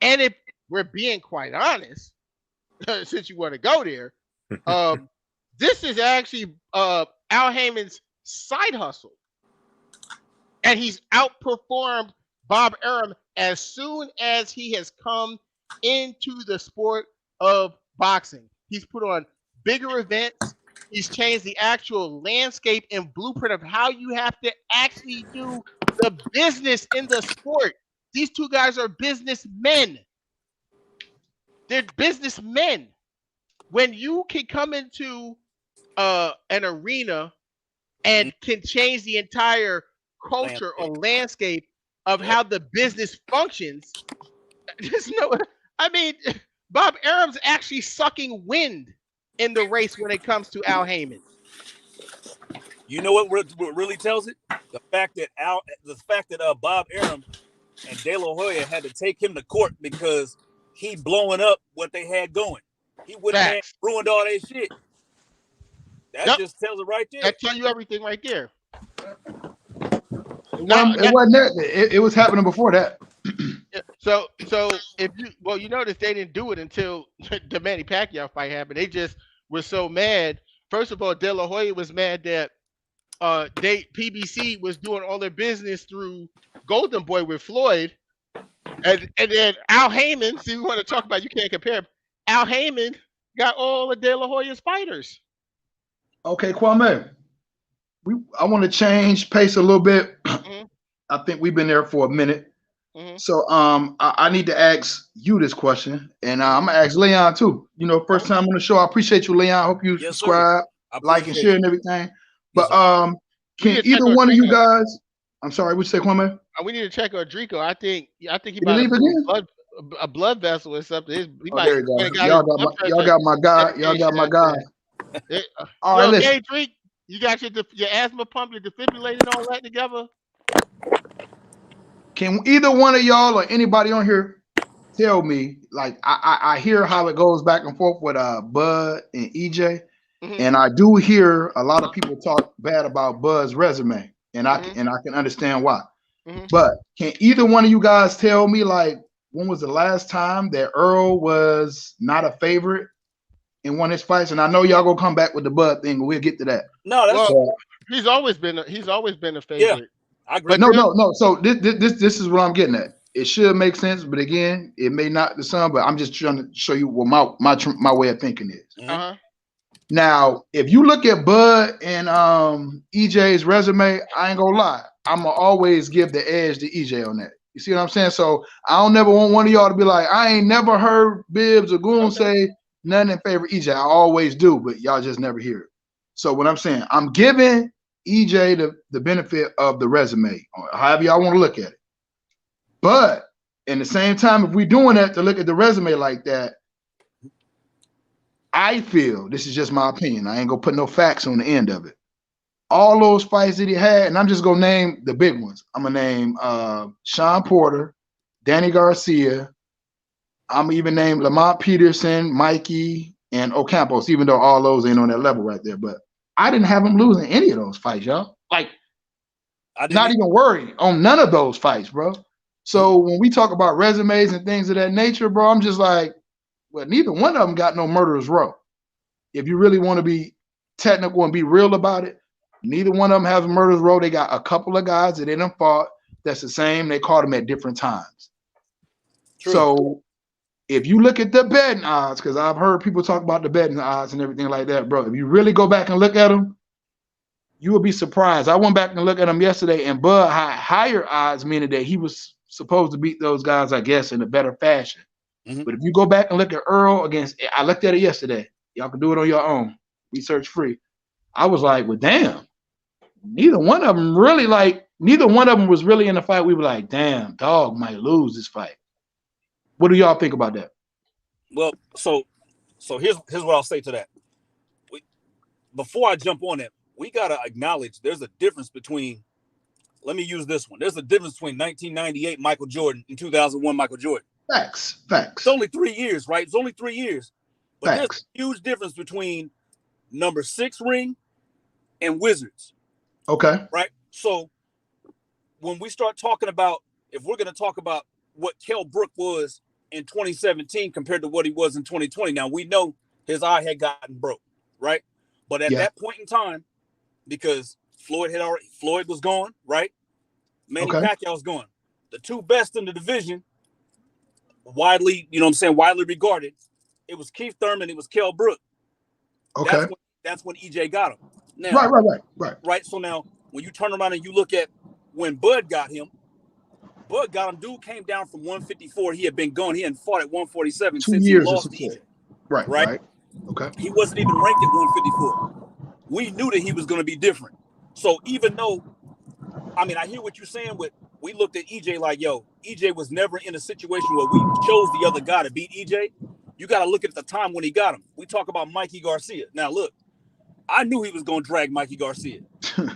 And if we're being quite honest, since you want to go there, um, this is actually Al Heyman's side hustle, and he's outperformed Bob Arum as soon as he has come into the sport of boxing. He's put on bigger events. He's changed the actual landscape and blueprint of how you have to actually do the business in the sport. These two guys are businessmen. They're businessmen. When you can come into an arena and can change the entire culture or landscape. landscape of Yep. how the business functions. There's no, I mean, Bob Arum's actually sucking wind in the race when it comes to Al Heyman. You know what really tells it? The fact that Bob Arum and De La Hoya had to take him to court because he blowing up what they had going. He went in there and Facts. ruined all that shit. That Yep, just tells it right there. that tell you everything right there. It Now, wasn't. It wasn't that. It was happening before that. so if you you notice they didn't do it until the Manny Pacquiao fight happened. They just were so mad. First of all, De La Hoya was mad that PBC was doing all their business through Golden Boy with Floyd, and then Al Heyman. See, we want to talk about you can't compare. Al Heyman got all of De La Hoya's fighters. Okay, Kwame. I want to change pace a little bit. Mm-hmm, I think we've been there for a minute. mm-hmm. So I need to ask you this question, and I'm gonna ask Leon too. You know, first time on the show. I appreciate you, Leon. I hope you Yes, sir. subscribe, I like, and appreciate share it. and everything. Yes, But sir. We need can to check either on one of you Drico. guys? I'm sorry, what you say, Kwame? We need to check on Drico. I think he Did he might have leave again? a blood vessel or something. He Oh, might there you go. have got his blood Y'all pressure got my guy. Y'all got medication my after guy. that. All You right, okay, listen. Drake? You got your asthma pump, your defibrillator, all that together. Can either one of y'all or anybody on here tell me? Like, I hear how it goes back and forth with Bud and EJ, and I do hear a lot of people talk bad about Bud's resume, and I can understand why. But can either one of you guys tell me, like, when was the last time that Earl was not a favorite in one of his fights? And I know y'all gonna come back with the Bud thing, but we'll get to that. No, that's he's always been a favorite. Yeah, I agree. But no. So this is what I'm getting at. It should make sense, but again, it may not to some. But I'm just trying to show you what my way of thinking is. Now, if you look at Bud and EJ's resume, I ain't gonna lie, I'ma always give the edge to EJ on that. You see what I'm saying? So I don't never want one of y'all to be like, I ain't never heard Bibbs or Goon say nothing in favor of EJ. I always do, but y'all just never hear it. So what I'm saying, I'm giving EJ the benefit of the resume, or however y'all want to look at it. But in the same time, if we're doing that to look at the resume like that, I feel, this is just my opinion, I ain't gonna put no facts on the end of it. All those fights that he had, and I'm just gonna name the big ones. I'm gonna name Sean Porter, Danny Garcia. I'm gonna even name Lamont Peterson, Mikey, and Ocampos, even though all those ain't on that level right there. But I didn't have him losing any of those fights, y'all. Like, not even worried on none of those fights, bro. So when we talk about resumes and things of that nature, bro, I'm just like, well, neither one of them got no murderer's row. If you really want to be technical and be real about it, neither one of them has a murderer's row. They got a couple of guys that they done fought that's the same. They caught them at different times. True. So if you look at the betting odds, because I've heard people talk about the betting odds and everything like that, bro, if you really go back and look at them, you will be surprised. I went back and looked at them yesterday, and Bud had higher odds, meaning that he was supposed to beat those guys, I guess, in a better fashion. But if you go back and look at Earl against, I looked at it yesterday. Y'all can do it on your own, research free. I was like, well, damn, neither one of them was really in the fight. We were like, damn, dog might lose this fight. What do y'all think about that? Well, so here's what I'll say to that. Before I jump on it, we gotta acknowledge there's a difference between. Let me use this one. There's a difference between 1998 Michael Jordan and 2001 Michael Jordan. Facts. It's only 3 years, right? It's only 3 years. But there's a huge difference between number 6 ring and Wizards. Okay. Right? So when we start talking about, if we're going to talk about what Kell Brook was in 2017 compared to what he was in 2020, now we know his eye had gotten broke, right? But at that point in time, because Floyd was gone, right? Manny Pacquiao was gone. The two best in the division, widely regarded, it was Keith Thurman, it was Kell Brook. Okay. That's when EJ got him. Now, right. So now when you turn around and you look at when Bud got him, dude came down from 154. He had been gone. He hadn't fought at 147 since he lost to EJ. Right. Okay. He wasn't even ranked at 154. We knew that he was going to be different. So even though, I mean, I hear what you're saying with, we looked at EJ like, yo, EJ was never in a situation where we chose the other guy to beat EJ. You got to look at the time when he got him. We talk about Mikey Garcia. Now, look, I knew he was going to drag Mikey Garcia.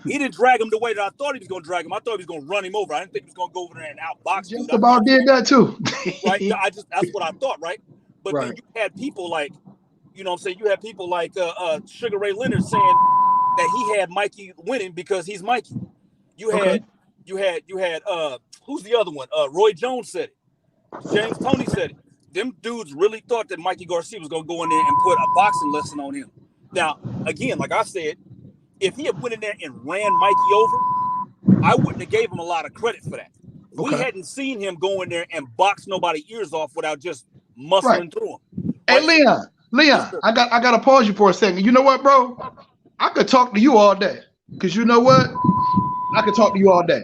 He didn't drag him the way that I thought he was going to drag him. I thought he was going to run him over. I didn't think he was going to go over there and outbox him. Just about did that too. Right? That's what I thought, right? But then you had people like, you know what I'm saying? You had people like Sugar Ray Leonard saying that he had Mikey winning because he's Mikey. You had who's the other one? Roy Jones said it. James Toney said it. Them dudes really thought that Mikey Garcia was going to go in there and put a boxing lesson on him. Now, again, like I said, if he had went in there and ran Mikey over, I wouldn't have gave him a lot of credit for that. We hadn't seen him go in there and box nobody's ears off without just muscling through him. Hey, Leon, I got to pause you for a second. You know what, bro? I could talk to you all day. Because you know what? I could talk to you all day.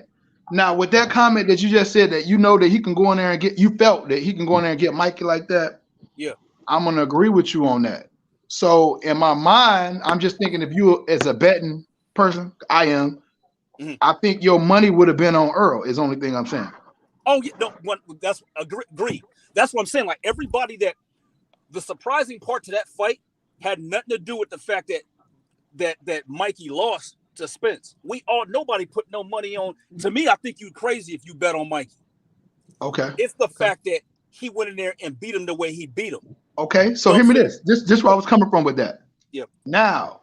Now, with that comment that you just said that you know that he can go in there and you felt that he can go in there and get Mikey like that. Yeah. I'm going to agree with you on that. So in my mind, I'm just thinking if you as a betting person, I am, I think your money would have been on Earl is the only thing I'm saying. Oh, yeah, no, that's agree. That's what I'm saying. Like everybody the surprising part to that fight had nothing to do with the fact that that Mikey lost to Spence. Nobody put no money on. To me, I think you crazy if you bet on Mikey. Okay. It's the fact that he went in there and beat him the way he beat him. Okay. So hear me this. This where I was coming from with that. Yep. Now,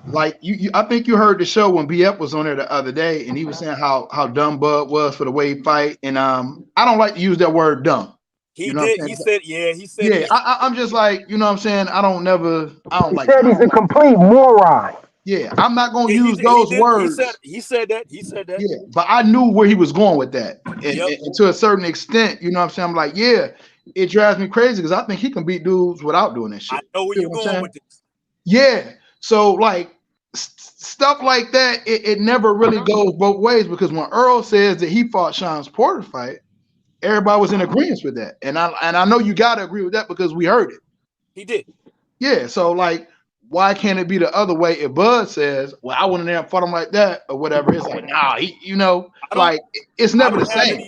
like I think you heard the show when BF was on there the other day, and he was saying how dumb Bud was for the way he fight. And I don't like to use that word dumb. He did. He said, He said, yeah. I'm just like, you know what I'm saying. I don't He like. said he's a complete moron. Yeah, I'm not gonna use those words. He said that. Yeah, but I knew where he was going with that, and to a certain extent, you know what I'm saying. I'm like, yeah, it drives me crazy because I think he can beat dudes without doing this shit. I know where you're going with this. Yeah, so like stuff like that, it never really goes both ways because when Earl says that he fought Sean Porter's fight, everybody was in agreement with that, and I know you gotta agree with that because we heard it. He did. Yeah, so like. Why can't it be the other way? If Bud says, "Well, I went in there and fought him like that," or whatever, it's like, nah, it's never the same.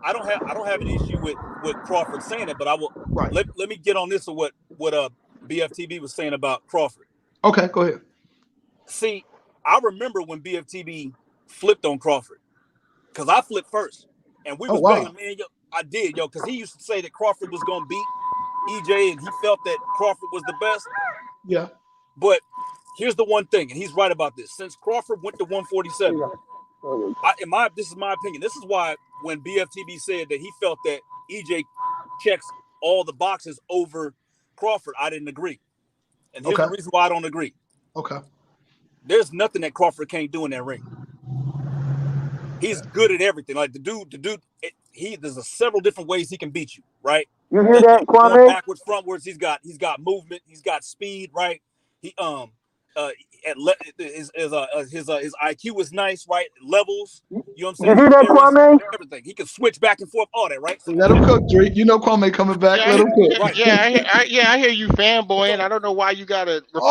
I don't have an issue with Crawford saying it, but I will. Right. Let me get on this of what BFTB was saying about Crawford. Okay, go ahead. See, I remember when BFTB flipped on Crawford because I flipped first, and we was begging, man. I did, because he used to say that Crawford was gonna beat EJ, and he felt that Crawford was the best. Yeah. But here's the one thing, and he's right about this. Since Crawford went to 147, this is my opinion. This is why when BFTB said that he felt that EJ checks all the boxes over Crawford, I didn't agree. And here's the reason why I don't agree. Okay. There's nothing that Crawford can't do in that ring. He's good at everything. Like the dude, there's several different ways he can beat you, right? You hear that, Kwame? Backwards, frontwards. He's got movement. He's got speed, right? He his IQ is nice, right? Levels. You know what I'm saying? You hear that, Kwame? Everything. He can switch back and forth, all that, right? Let him cook, Drake. You know Kwame coming back. Let him cook. Right. I hear you fanboying. I don't know why you gotta refer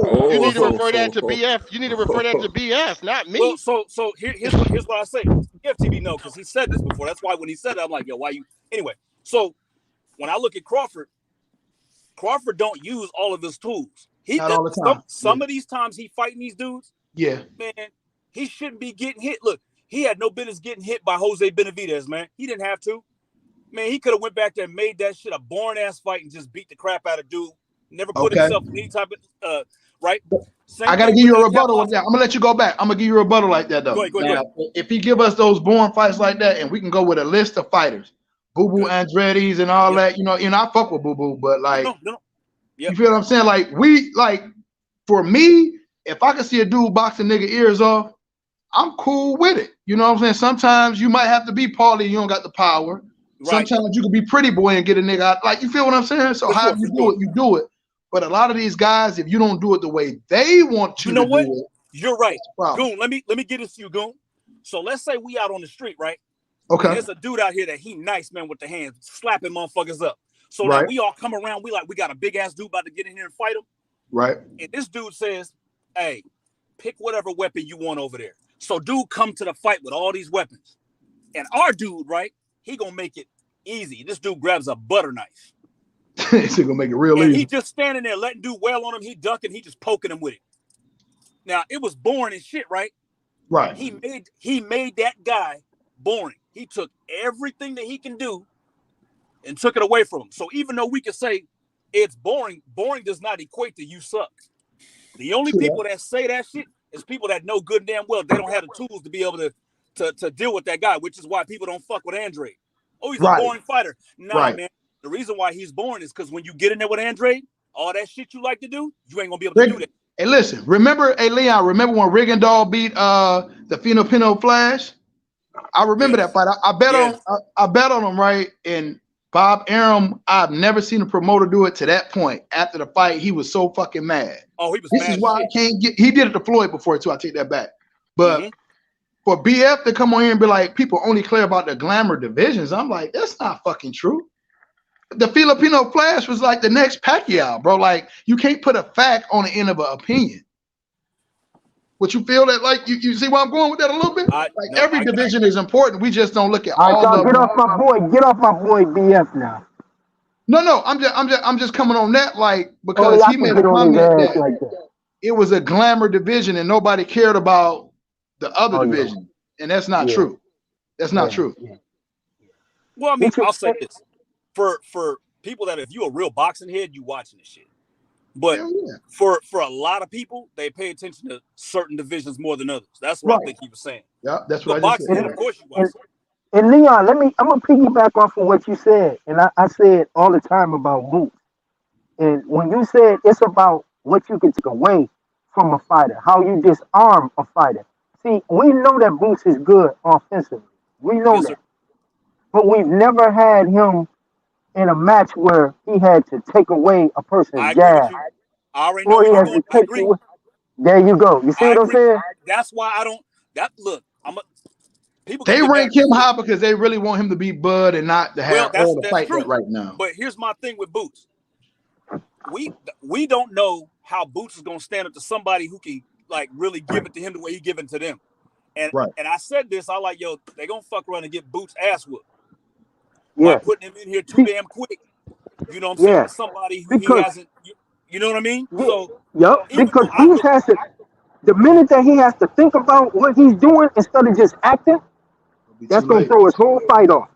to me. You need to refer that to BF. You need to refer that to BF, not me. Well, so here's what I say. BFTB no, because he said this before. That's why when he said it, I'm like, yo, why you? Anyway, so when I look at Crawford don't use all of his tools. Not all the time. Some of these times he fighting these dudes. Yeah. Man, he shouldn't be getting hit. Look, he had no business getting hit by Jose Benavidez, man. He didn't have to. Man, he could have went back there and made that shit a boring ass fight and just beat the crap out of dude. Never put himself in any type of right. I gotta give you a rebuttal with that. I'm gonna let you go back. I'm gonna give you a rebuttal like that though. Go ahead. If he give us those boring fights like that, and we can go with a list of fighters, Boo Boo Andretti's and all that, you know, I fuck with Boo Boo, but like, you feel what I'm saying? Like, for me, if I can see a dude boxing nigga ears off, I'm cool with it. You know what I'm saying? Sometimes you might have to be Paulie, you don't got the power. Right. Sometimes you can be Pretty Boy and get a nigga out. Like, you feel what I'm saying? So how you do it, you do it. But a lot of these guys, if you don't do it the way they want you to do it, you're right. Goon, let me get this to you, Goon. So let's say we out on the street, right? Okay. And there's a dude out here that he nice, man, with the hands, slapping motherfuckers up. So now we all come around, we got a big ass dude about to get in here and fight him. Right. And this dude says, hey, pick whatever weapon you want over there. So dude come to the fight with all these weapons. And our dude, right, he gonna make it easy. This dude grabs a butter knife. He's gonna make it real easy. He just standing there letting dude wail on him. He ducking, he just poking him with it. Now, it was boring as shit, right? Right. He made that guy boring. He took everything that he can do and took it away from him. So even though we could say it's boring does not equate to you suck. The only people that say that shit is people that know good and damn well they don't have the tools to be able to deal with that guy, which is why people don't fuck with Andre. Oh, he's a boring fighter. Nah, man. The reason why he's boring is because when you get in there with Andre, all that shit you like to do, you ain't gonna be able to do that. Hey, listen, Leon, remember when Rigondeaux beat the Filipino Flash? I remember that fight. I bet on him, right? And Bob Arum, I've never seen a promoter do it to that point. After the fight, he was so fucking mad. Oh, he was mad. This is why I can't get. He did it to Floyd before too. I take that back. But for BF to come on here and be like, people only care about the glamour divisions, I'm like, that's not fucking true. The Filipino Flash was like the next Pacquiao, bro. Like, you can't put a fact on the end of an opinion. Would you feel that? Like, you see where I'm going with that a little bit? Every division is important. We just don't look at all of them. Get off my boy. Get off my boy BF now. No, I'm just coming on that, like, because he made a comment that. it was a glamour division and nobody cared about the other Oh, yeah. division. And that's not Yeah. true. That's not Yeah. true. Yeah. Well, I mean, What you I'll say say? this for people that if you're a real boxing head, you watching this shit. But Hell yeah. for a lot of people, they pay attention to certain divisions more than others. That's what I Right. think he was saying. Yeah, that's But what I just boxing said. head, of course, you watch. And, and Leon, I'm gonna piggyback off of what you said, and I say it all the time about Boots. And when you said it's about what you can take away from a fighter, how you disarm a fighter. See, we know that Boots is good offensively. We know Yes, sir. that, but we've never had him in a match where he had to take away a I person's agree with jab, you. I already know or where he you're has going. to I take agree. away. There you go. You see I what I'm agree. saying? That's why I don't. That look, people They gonna get mad rank at me him for this. high because they really want him to be Bud and not to Well, have all the that's fight that true. right now. But here's my thing with Boots. We don't know how Boots is gonna stand up to somebody who can like really give it to him the way he giving to them. And Right. and I said this, I like, yo, they gonna fuck around and get Boots ass whooped by Yes. putting him in here too See, damn quick. You know what I'm saying? yeah. With somebody who he Because hasn't. You know what I mean? yeah, So yep. even Because though I Boots look, has to. The minute that he has to think about what he's doing instead of just acting, It'll be that's too gonna late. throw his whole fight off.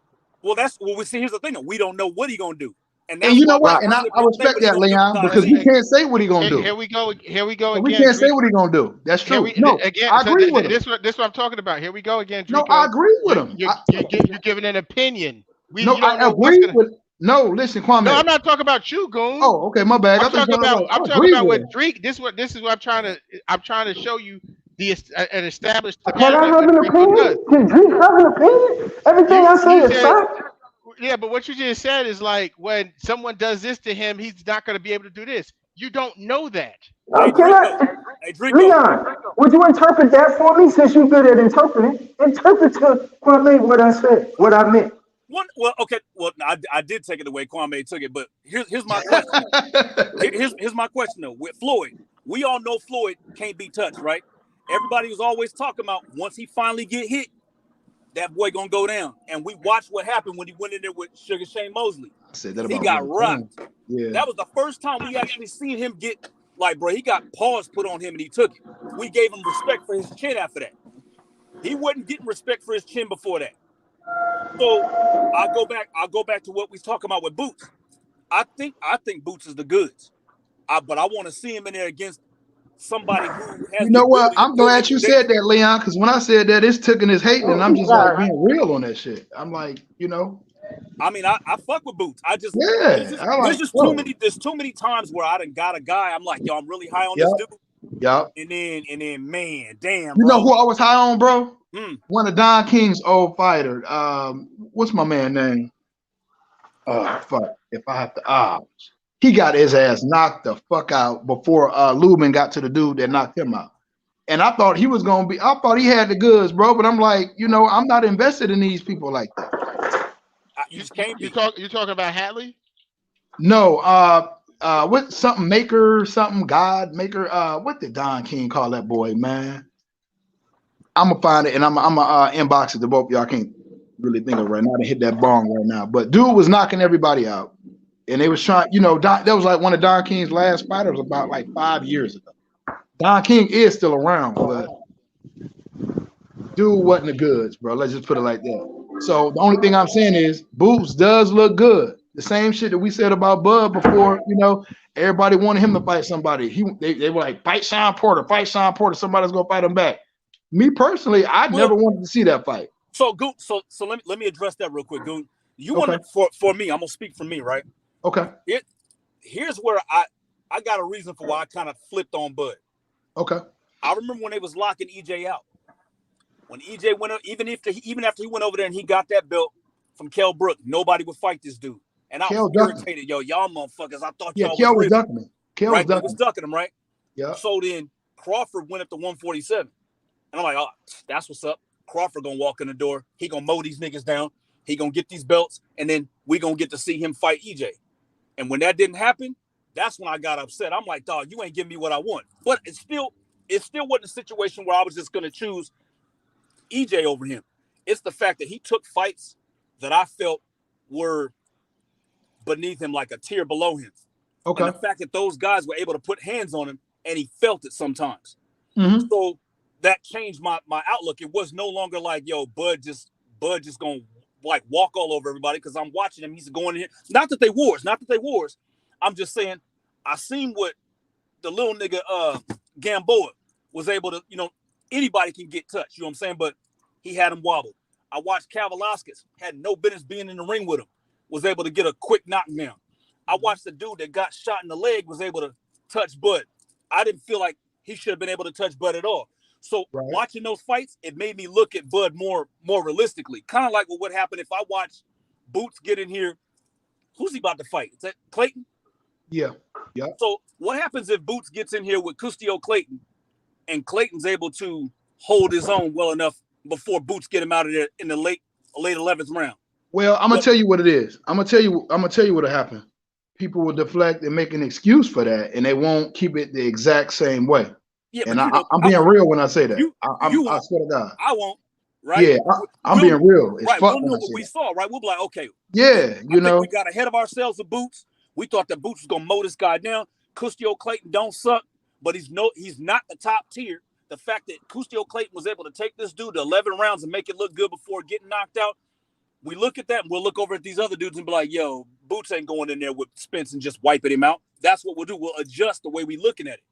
we see. Here's the thing: we don't know what he gonna do, and And that's you why know we what? Right. And can't I sit I there and say respect what he that, gonna do Leon, because because Hey, he hey, can't say what he gonna here do. we go. Here we go So we again, can't say Drake. what he gonna do. That's Here true. we No, again. I So agree with him. this what I'm talking about. Here we go again, No, I Drico. agree with You him. you you're giving an opinion. No, You don't I know what's agree gonna. with. No, listen, No, Kwame. I'm not talking about you, Goon. Oh, okay, my bad. I thought you were talking about. I'm I talking agree about with what him. Drake. This is what I'm trying to show you an established Can I pattern have what an Drico does. opinion? Can Drake have an opinion? Everything I say You is said fact. yeah, but what you just said is like when someone does this to him, he's not going to be able to do this. You don't know that. hey Can Drico, I, hey Drico, Leon? Would you interpret that for me since you're good at interpreting? Interpret to Kwame what I said, what I meant. okay, I did take it away. Kwame took it, but here's my question though. Here's my question though. With Floyd, we all know Floyd can't be touched, right? Everybody was always talking about once he finally get hit, that boy gonna go down. And we watched what happened when he went in there with Sugar Shane Mosley. I said that He about got Roy Jones. rocked. Yeah. That was the first time we actually seen him get like, bro, he got paws put on him and he took it. We gave him respect for his chin after that. He wasn't getting respect for his chin before that. So I'll go back to what we was talking about with Boots. I think Boots is the goods. But I want to see him in there against somebody who has You the know what? ability to I'm put him glad in you danger. said that, Leon, because when I said that, it's taking his hating, and I'm just like being real on that shit. I'm like, you know, I mean, I fuck with Boots. yeah. I like, bro. There's too many times where I done got a guy. I'm like, yo, I'm really high on Yeah, this dude, yeah. and then, man, damn, You know bro. who I was high on, bro? Hmm. One of Don King's old fighters. What's my man name? Oh fuck! If I have to, he got his ass knocked the fuck out before Lubin got to the dude that knocked him out. And I thought he was gonna be. I thought he had the goods, bro. But I'm like, you know, I'm not invested in these people like that. You just can't be. You talking about Hatley? No, what something maker, something God maker. What did Don King call that boy, man? I'm gonna find it and I'm gonna inbox it to both y'all. I can't really think of it right now to hit that bong right now. But dude was knocking everybody out, and they was trying. You know, that was like one of Don King's last fighters about like 5 years ago. Don King is still around, but dude wasn't the goods, bro. Let's just put it like that. So the only thing I'm saying is Boots does look good. The same shit that we said about Bud before, you know, everybody wanted him to fight somebody. They were like, fight Sean Porter, somebody's gonna fight him back. Me personally, I never wanted to see that fight. So Goon, so let me address that real quick, Goon. You Okay. want for me? I'm gonna speak for me, right? Okay. Here's where I got a reason for why I kind of flipped on Bud. Okay. I remember when they was locking EJ out. When EJ went, even after he went over there and he got that belt from Kell Brook, nobody would fight this dude. And I was irritated. Yo, y'all motherfuckers, I thought y'all Kell was real. ducking him. Kell Right? was He was ducking him, right? Yeah. So then Crawford went up to 147. And I'm like, oh, that's what's up. Crawford gonna walk in the door. He gonna mow these niggas down. He gonna get these belts, and then we gonna get to see him fight EJ. And when that didn't happen, that's when I got upset. I'm like, dog, you ain't giving me what I want. But it still wasn't a situation where I was just gonna choose EJ over him. It's the fact that he took fights that I felt were beneath him, like a tier below him. Okay. And the fact that those guys were able to put hands on him and he felt it sometimes. Mhm. So that changed my outlook. It was no longer like, yo, Bud just gonna like walk all over everybody because I'm watching him. He's going in here. Not that they wars. I'm just saying I seen what the little nigga Gamboa was able to, anybody can get touched, you know what I'm saying? But he had him wobbled. I watched Kavaliauskas, had no business being in the ring with him, was able to get a quick knockdown. I watched the dude that got shot in the leg, was able to touch Bud. I didn't feel like he should have been able to touch Bud at all. So watching those fights, it made me look at Bud more realistically. Kind of like what would happen if I watch Boots get in here. Who's he about to fight? Is that Clayton? Yeah. Yeah. So what happens if Boots gets in here with Custio Clayton and Clayton's able to hold his own well enough before Boots get him out of there in the late 11th round? Well, I'm gonna tell you what it is. I'm gonna tell you what'll happen. People will deflect and make an excuse for that, and they won't keep it the exact same way. Yeah, and I'm being real when I say that. I swear to God. I won't. Right? Yeah, I'm being real. It's right. We'll know what we saw, right? We'll be like, okay. Yeah, I think we got ahead of ourselves with Boots. We thought that Boots was gonna mow this guy down. Custio Clayton don't suck, but he's not the top tier. The fact that Custio Clayton was able to take this dude to 11 rounds and make it look good before getting knocked out, we look at that and we'll look over at these other dudes and be like, yo, Boots ain't going in there with Spence and just wiping him out. That's what we'll do. We'll adjust the way we looking at it.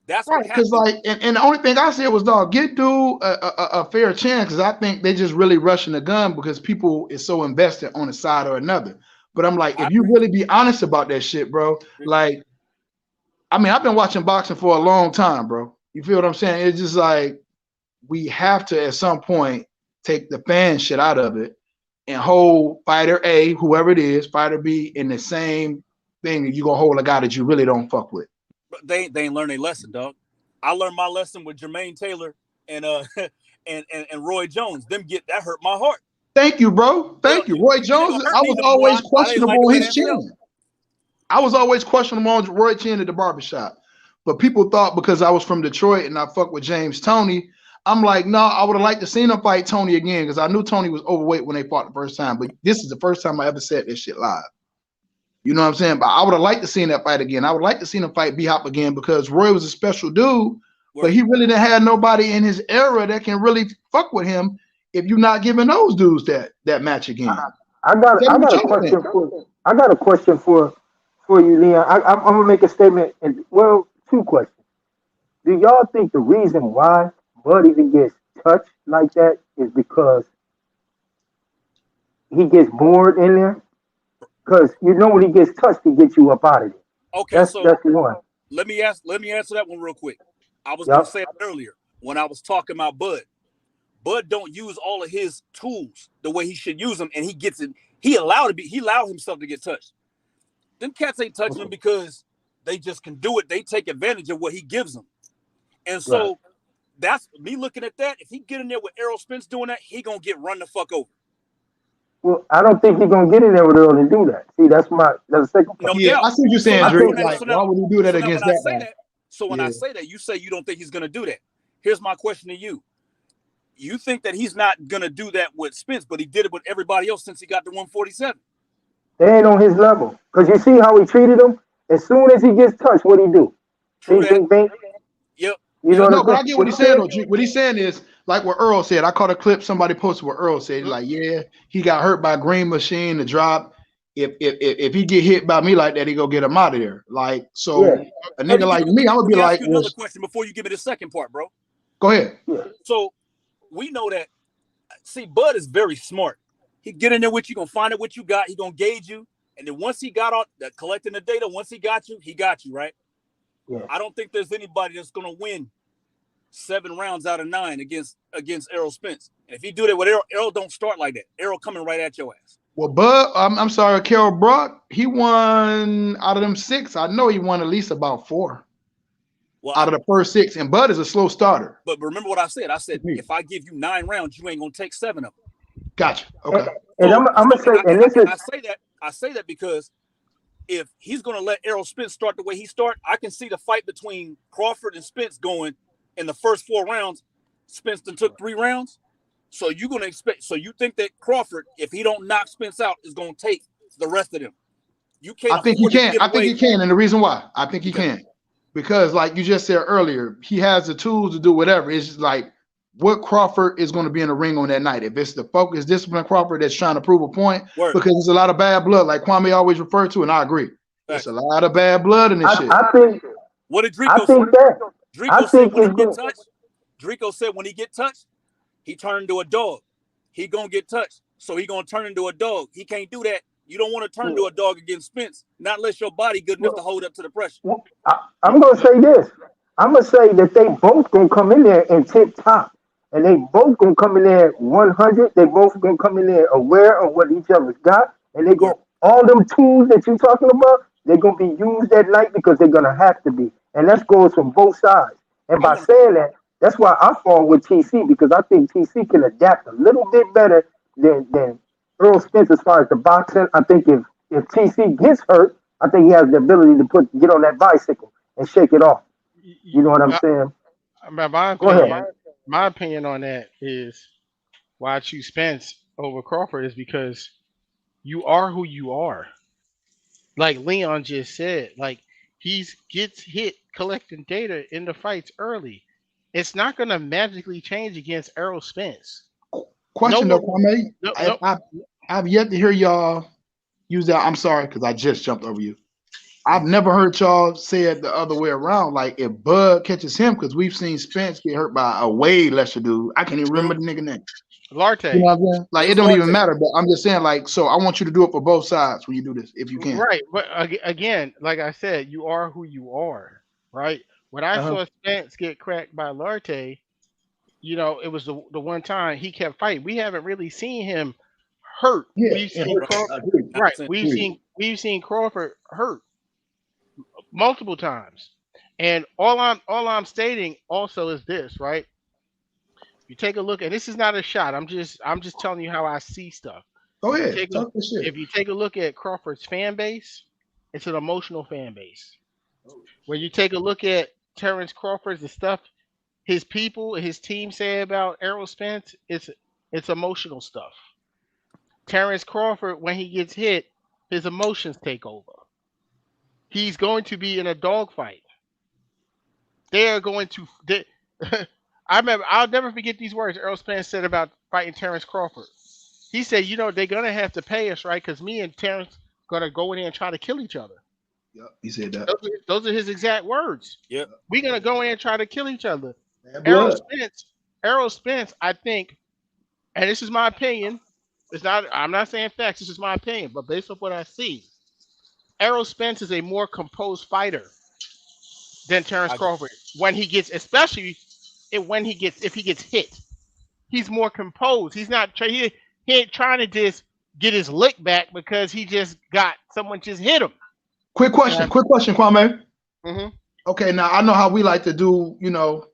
That's right, because and the only thing I said was, dog, get dude a fair chance, because I think they just really rushing the gun because people is so invested on a side or another. But I'm like, if you really be honest about that shit, bro, like, I mean, I've been watching boxing for a long time, bro. You feel what I'm saying? It's just like we have to at some point take the fan shit out of it and hold fighter A, whoever it is, fighter B in the same thing that you're gonna hold a guy that you really don't fuck with. They ain't learned a lesson, dog. I learned my lesson with Jermaine Taylor and Roy Jones. That hurt my heart. Thank you, bro. Thank you. Roy Jones, I was always questionable on his chin. I was always questionable on Roy Chin at the barbershop. But people thought because I was from Detroit and I fuck with James Toney, I'm like, no, I would have liked to seen him fight Tony again because I knew Tony was overweight when they fought the first time. But this is the first time I ever said this shit live. You know what I'm saying? But I would have liked to seen that fight again. I would like to see him fight B-Hop again because Roy was a special dude, but he really didn't have nobody in his era that can really fuck with him if you're not giving those dudes that match again. I got a question for you, Leon. I'm gonna make a statement, and well, two questions. Do y'all think the reason why Bud even gets touched like that is because he gets bored in there? Because when he gets touched, he gets you up out of it. Okay, that's one. Let me answer that one real quick. I was gonna say it earlier when I was talking about Bud. Bud don't use all of his tools the way he should use them, and he gets it. He allowed himself to get touched. Them cats ain't touching him because they just can do it. They take advantage of what he gives them. And so that's me looking at that. If he get in there with Errol Spence doing that, he gonna get run the fuck over. Well, I don't think he's gonna get in there with Earl and do that. See, that's the second part. Yeah, I see what you're saying, Drew. Like, why would he do that against that guy? So when I say that, you say you don't think he's gonna do that. Here's my question to you. You think that he's not gonna do that with Spence, but he did it with everybody else since he got to 147. They ain't on his level. Because you see how he treated him? As soon as he gets touched, what he do? Bing. Yep. No, but I get what he's saying, though. What he's saying is, like what Earl said. I caught a clip somebody posted what Earl said. He's like, yeah, he got hurt by Green Machine, the drop. If he get hit by me like that, he go get him out of there. Like, so a nigga like me, I would be like, another question before you give me the second part, bro. Go ahead. So we know that, see, Bud is very smart. He get in there with you, gonna find out what you got, he gonna gauge you. And then once he got on collecting the data, once he got you, right? Yeah. I don't think there's anybody that's gonna win 7 rounds out of 9 against Errol Spence. And if he do that with Errol don't start like that. Errol coming right at your ass. Well, Bud, I'm sorry, Carol Brock, he won out of them 6. I know he won at least about 4 out of the first 6. And Bud is a slow starter. But remember what I said. I said, if I give you 9 rounds, you ain't gonna take 7 of them. Gotcha. Okay. And I'm gonna say, and I say that because if he's gonna let Errol Spence start the way he start, I can see the fight between Crawford and Spence going in the first 4 rounds. Spence done took 3 rounds. So you're gonna expect. So you think that Crawford, if he don't knock Spence out, is gonna take the rest of them? You can't. I think he can. I think he can, and the reason why I think he can, because, like you just said earlier, he has the tools to do whatever. It's just like what Crawford is going to be in the ring on that night. If it's the focus, discipline Crawford that's trying to prove a point, because there's a lot of bad blood, like Kwame always referred to, and I agree. There's a lot of bad blood in this shit. I think. What did Drico I think say? that. Drico said when he get touched. Drico said when he get touched, he turned into a dog. He gonna get touched, so he gonna turn into a dog. He can't do that. You don't want to turn into a dog against Spence, not unless your body good enough to hold up to the pressure. I'm gonna say this. I'm gonna say that they both gonna come in there and tip top, and they both gonna come in there 100. They both gonna come in there aware of what each other's got, and they go all them tools that you're talking about. They're gonna be used that night because they're gonna have to be, and that goes from both sides. And by saying that, that's why I fall with TC, because I think TC can adapt a little bit better than Earl Spence as far as the boxing. I think if TC gets hurt, I think he has the ability to get on that bicycle and shake it off. You know what I'm saying? My opinion on that is why I choose Spence over Crawford is because you are who you are. Like Leon just said, like he gets hit collecting data in the fights early. It's not going to magically change against Errol Spence. Question though, Kwame. I've yet to hear y'all use that. I'm sorry because I just jumped over you. I've never heard y'all say it the other way around. Like if Bud catches him, because we've seen Spence get hurt by a way lesser dude. I can't even remember the nigga name. Larte. You know what I'm saying? Like it don't even matter. But I'm just saying, like, so I want you to do it for both sides when you do this, if you can. Right, but again, like I said, you are who you are. Right. When I saw Spence get cracked by Larte, you know, it was the one time he kept fighting. We haven't really seen him hurt. Yeah, we've seen Crawford, right. We've seen Crawford hurt multiple times. And all I'm stating also is this, right? You take a look, and this is not a shot. I'm just telling you how I see stuff. Go ahead. If you take a look at Crawford's fan base, it's an emotional fan base. When you take a look at Terrence Crawford's the stuff his people, his team say about Errol Spence, it's emotional stuff. Terrence Crawford, when he gets hit, his emotions take over. He's going to be in a dogfight. They are going to. I'll never forget these words Errol Spence said about fighting Terrence Crawford. He said, you know, they're gonna have to pay us, right? Because me and Terrence gonna go in there and try to kill each other. Yep, he said that. Those are his exact words. Yep. We're gonna go in and try to kill each other. Errol Spence, I think, and this is my opinion. I'm not saying facts, this is my opinion, but based on what I see, Errol Spence is a more composed fighter than Terrence Crawford. When he gets, especially if he gets hit, he's more composed. He's not he ain't trying to just get his lick back because he just got someone just hit him. Quick question, Kwame. Mm-hmm. Okay, now I know how we like to do, you know,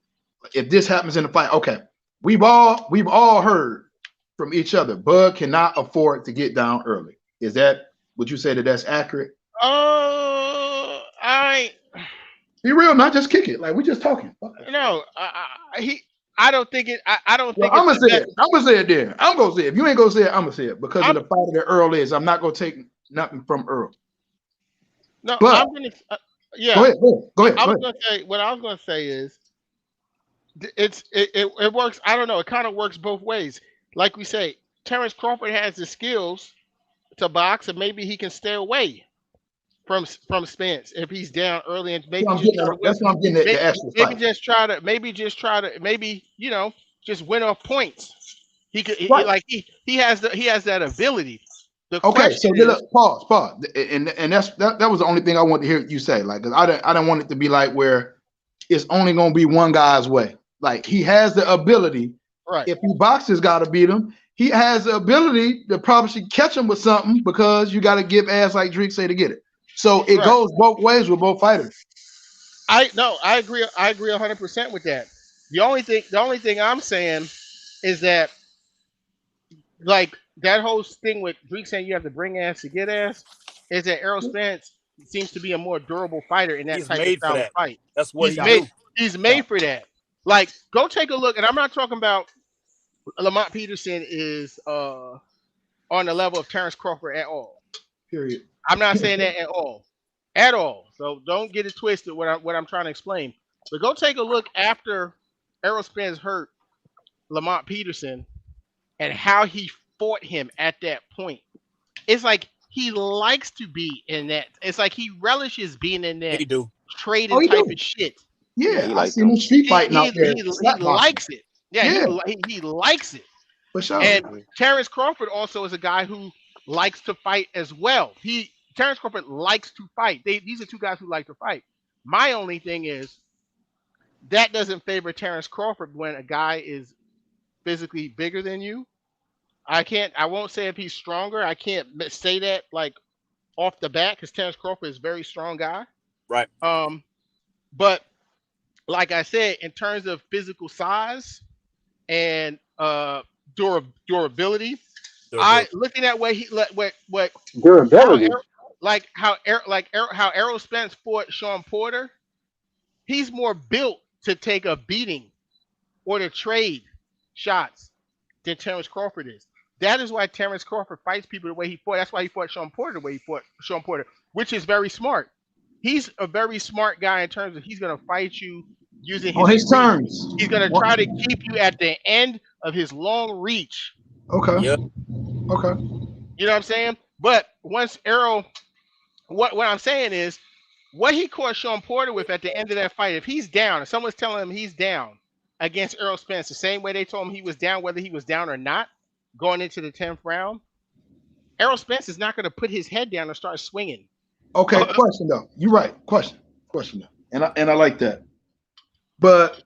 if this happens in the fight. Okay, we've all heard from each other. Bud cannot afford to get down early. Is that would you say that's accurate? Be real, not just kick it. Like we just talking. No, I don't think it. I don't think. I'm gonna say it. I'm gonna say it there. I'm gonna say it. If you ain't gonna say it, I'm gonna say it because of the fighter that Earl is. I'm not gonna take nothing from Earl. No, but I'm gonna. Yeah. Go ahead. What I was gonna say is, it works. I don't know. It kind of works both ways. Like we say, Terrence Crawford has the skills to box, and maybe he can stay away from Spence if he's down early and maybe that's what I'm getting at. The actual fight. Maybe you know, just win off points. He could he has that ability. Okay, so look, pause, and that was the only thing I wanted to hear you say. Like, cause I didn't want it to be like where it's only gonna be one guy's way. Like he has the ability. Right. If he boxers got to beat him, he has the ability to probably catch him with something because you got to give ass like Drake say to get it. So it goes both ways with both fighters. I agree 100% with that. The only thing I'm saying is that, like, that whole thing with Drake saying you have to bring ass to get ass is that Errol Spence seems to be a more durable fighter in that type of style of fight. That's what he's made for that. Like, go take a look, and I'm not talking about Lamont Peterson is on the level of Terrence Crawford at all. Period. I'm not saying that at all. at all. So don't get it twisted. What I'm trying to explain. But go take a look after Errol Spence hurt Lamont Peterson and how he fought him at that point. It's like he likes to be in that. It's like he relishes being in that He do. Oh, trading he type do. of shit. Yeah, he I like seen him them. street He fighting he out there. he, he Slap boxing. likes it. Yeah, Yeah, he likes it. for sure. And Mhm. Terrence Crawford also is a guy who likes to fight as well. Terrence Crawford likes to fight. These are two guys who like to fight. My only thing is that doesn't favor Terrence Crawford when a guy is physically bigger than you. I won't say if he's stronger. I can't say that like off the bat because Terrence Crawford is a very strong guy. Right. But like I said, in terms of physical size and durability, I looking at what he what how Durability. how Errol Spence fought Sean Porter. He's more built to take a beating or to trade shots than Terrence Crawford is. That is why Terrence Crawford fights people the way he fought. That's why he fought Sean Porter the way he fought Sean Porter, which is very smart. He's a very smart guy in terms of he's going to fight you using On his reach. terms. He's going to try to keep you at the end of his long reach. Okay. Yep. Okay. You know what I'm saying? But once Errol, what I'm saying is, what he caught Sean Porter with at the end of that fight, if he's down, if someone's telling him he's down against Errol Spence, the same way they told him he was down, whether he was down or not, going into the 10th round, Errol Spence is not going to put his head down and start swinging. Okay. Question though. You're right. Question though. And I like that. But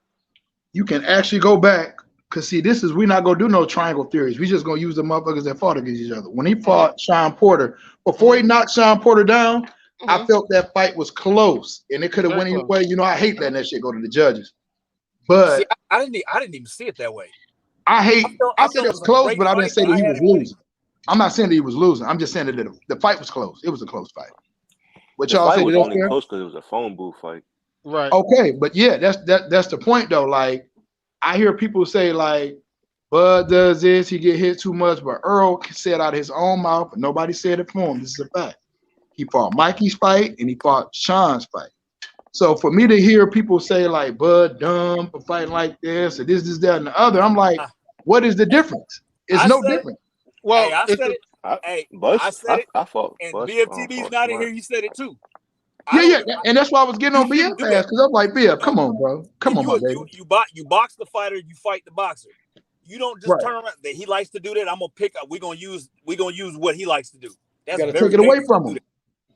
you can actually go back because see, we're not gonna do no triangle theories. We just gonna use the motherfuckers that fought against each other. When he fought Sean Porter, before he knocked Sean Porter down, I felt that fight was close and it could have went either way. You know, I hate letting that shit go to the judges. But See, I didn't even see it that way. I said it was close, great but I didn't fight, say but that I he had was it winning. losing. I'm not saying that he was losing. I'm just saying that the fight was close. It was a close fight. What The y'all fight say? was That's only fair? close because it was a phone booth fight. Right. Okay, but yeah, that's the point though. Like I hear people say like Bud does this, he get hit too much, but Earl said out of his own mouth, and nobody said it for him. This is a fact. He fought Mikey's fight and he fought Sean's fight. So for me to hear people say like Bud dumb for fighting like this, or this, that, and the other, I'm like, what is the difference? It's I no said it. different. Well, Hey, I said it. I said it. I fought And Bush. BFTB's not in here. You said it too. Yeah, and that's why I was getting on You BF shouldn't do ass that. because I'm like, BF, come on, bro. Come on, my baby. You box the fighter, you fight the boxer. You don't just turn around that he likes to do that. I'm gonna pick up. We're gonna use what he likes to do. That's you gotta take it away from him.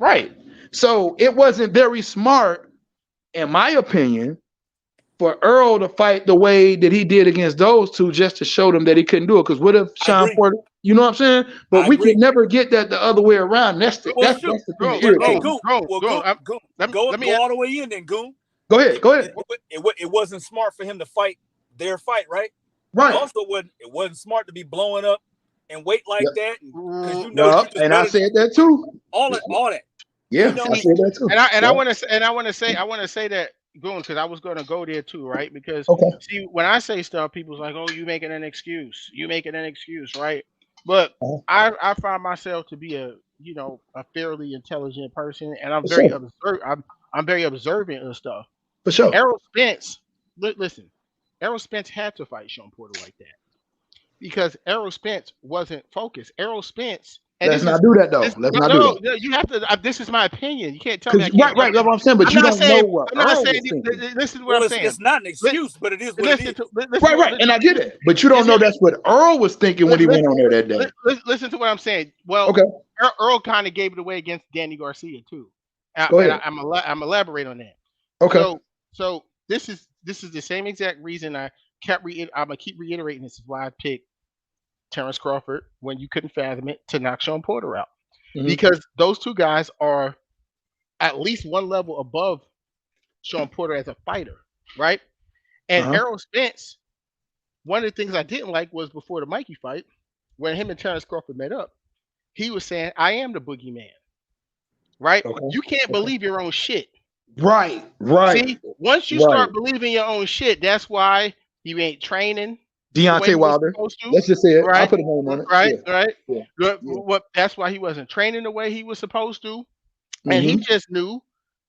Right. So it wasn't very smart, in my opinion, for Earl to fight the way that he did against those two just to show them that he couldn't do it. Because what if Sean Porter, you know what I'm saying? But we could never get that the other way around. That's the thing that irritates me. Go all the way in then, Goon. Go ahead. It wasn't smart for him to fight their fight, right? Right. Also, it wasn't smart to be blowing up and wait like that. Because and I said that too. All that. Yeah, I said that too. I want to say that, Goon, because I was going to go there too, right? Because see, when I say stuff, people's like, "Oh, you making an excuse? You making an excuse, right?" But I find myself to be a fairly intelligent person, and I'm very I'm very observant of stuff. For sure. Errol Spence, listen, Errol Spence had to fight Sean Porter like that because Errol Spence wasn't focused. Errol Spence. Let's not do that though. No, you have to. This is my opinion. You can't tell me. Right. That's what I'm saying. But you don't know what Earl was thinking. This is what I'm saying. It's not an excuse, but it is what it is. Right. And I get it. But you don't know that's what Earl was thinking when he went on there that day. Listen to what I'm saying. Well, Earl kind of gave it away against Danny Garcia too. Go ahead. I'm elaborate on that. Okay. So this is the same exact reason I'm gonna keep reiterating. This is why I picked Terrence Crawford when you couldn't fathom it to knock Sean Porter out, because those two guys are at least one level above Sean Porter as a fighter, right? And Errol Spence, one of the things I didn't like was before the Mikey fight, when him and Terrence Crawford met up, he was saying, "I am the boogeyman," right? You can't believe your own shit. Right. See, once you start believing your own shit, that's why you ain't training. Deontay Wilder. Let's just say it. Right? I'll put a name on it. Right. Yeah. That's why he wasn't training the way he was supposed to. and he Mhm. just knew,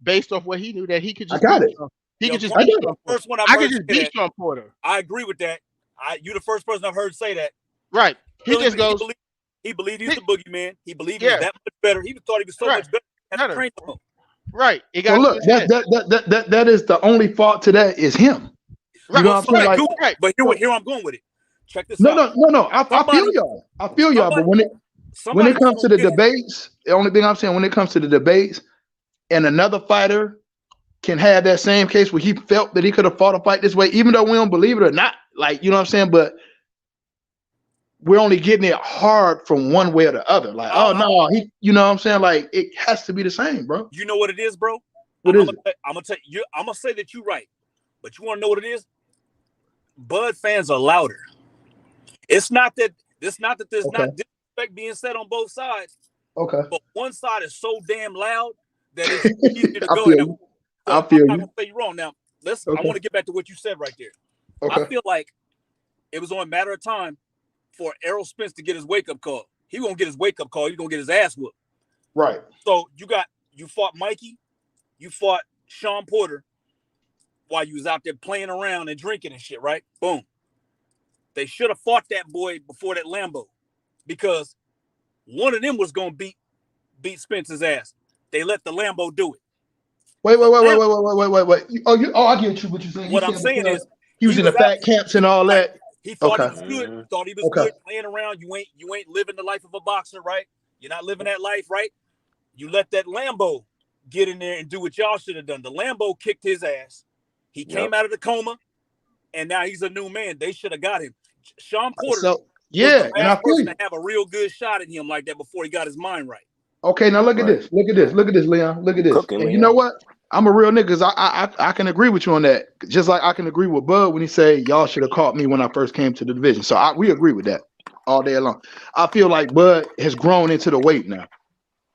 based off what he knew, that he could I just got beat it. Sean. He Yo, could just I beat got it. Sean Porter. First one I've I heard could just say beat that. Sean Porter. I agree with that. You the first person I've heard say that. Right. He Really, just goes. he believed he's the boogeyman. He believed he was Yeah. that much better. He thought he was so Right. much better. He had to train him. Right. It So got to look, his head. that is the only fault to that is him. You Right. know what I'm saying? Fine, Like, cool. Right. But so- here I'm going with it. Check this no, out. no. I feel Somebody- y'all. I feel y'all. But when it Somebody comes to the forget- debates, the only thing I'm saying, when it comes to the debates, and another fighter can have that same case where he felt that he could have fought a fight this way, even though we don't believe it or not. Like, you know what I'm saying? But we're only getting it hard from one way or the other. Like, oh no, you know what I'm saying? Like, it has to be the same, bro. You know what it is, bro? What is it? I'm gonna say that you're right, but you want to know what it is? Bud fans are louder. It's not that there's not disrespect being said on both sides. Okay. But one side is so damn loud that it's easy to I go feel there. you. So I feel I'm not you. gonna say you wrong. Now, I Okay. want to get back to what you said right there. Okay. I feel like it was only a matter of time for Errol Spence to get his wake-up call. He won't get his wake-up call. He's gonna get his ass whooped. Right. So you fought Mikey, you fought Sean Porter while you was out there playing around and drinking and shit, right? Boom. They should have fought that boy before that Lambo, because one of them was gonna beat Spence's ass. They let the Lambo do it. Wait. Oh, I get you. What you're saying. What I'm saying is he was in the fat camps and all that. He thought Okay. he was good. Thought he was good playing around. You ain't living the life of a boxer, right? You're not living that life, right? You let that Lambo get in there and do what y'all should have done. The Lambo kicked his ass. He came out of the coma, and now he's a new man. They should have got him. Sean Porter was the last person to have a real good shot at him like that before he got his mind right. Okay, now look at this. Look at this, Leon. Look at this. Cooking, and Leon. You know what? I'm a real nigga, because I can agree with you on that. Just like I can agree with Bud when he say y'all should have caught me when I first came to the division. So we agree with that all day long. I feel like Bud has grown into the weight now.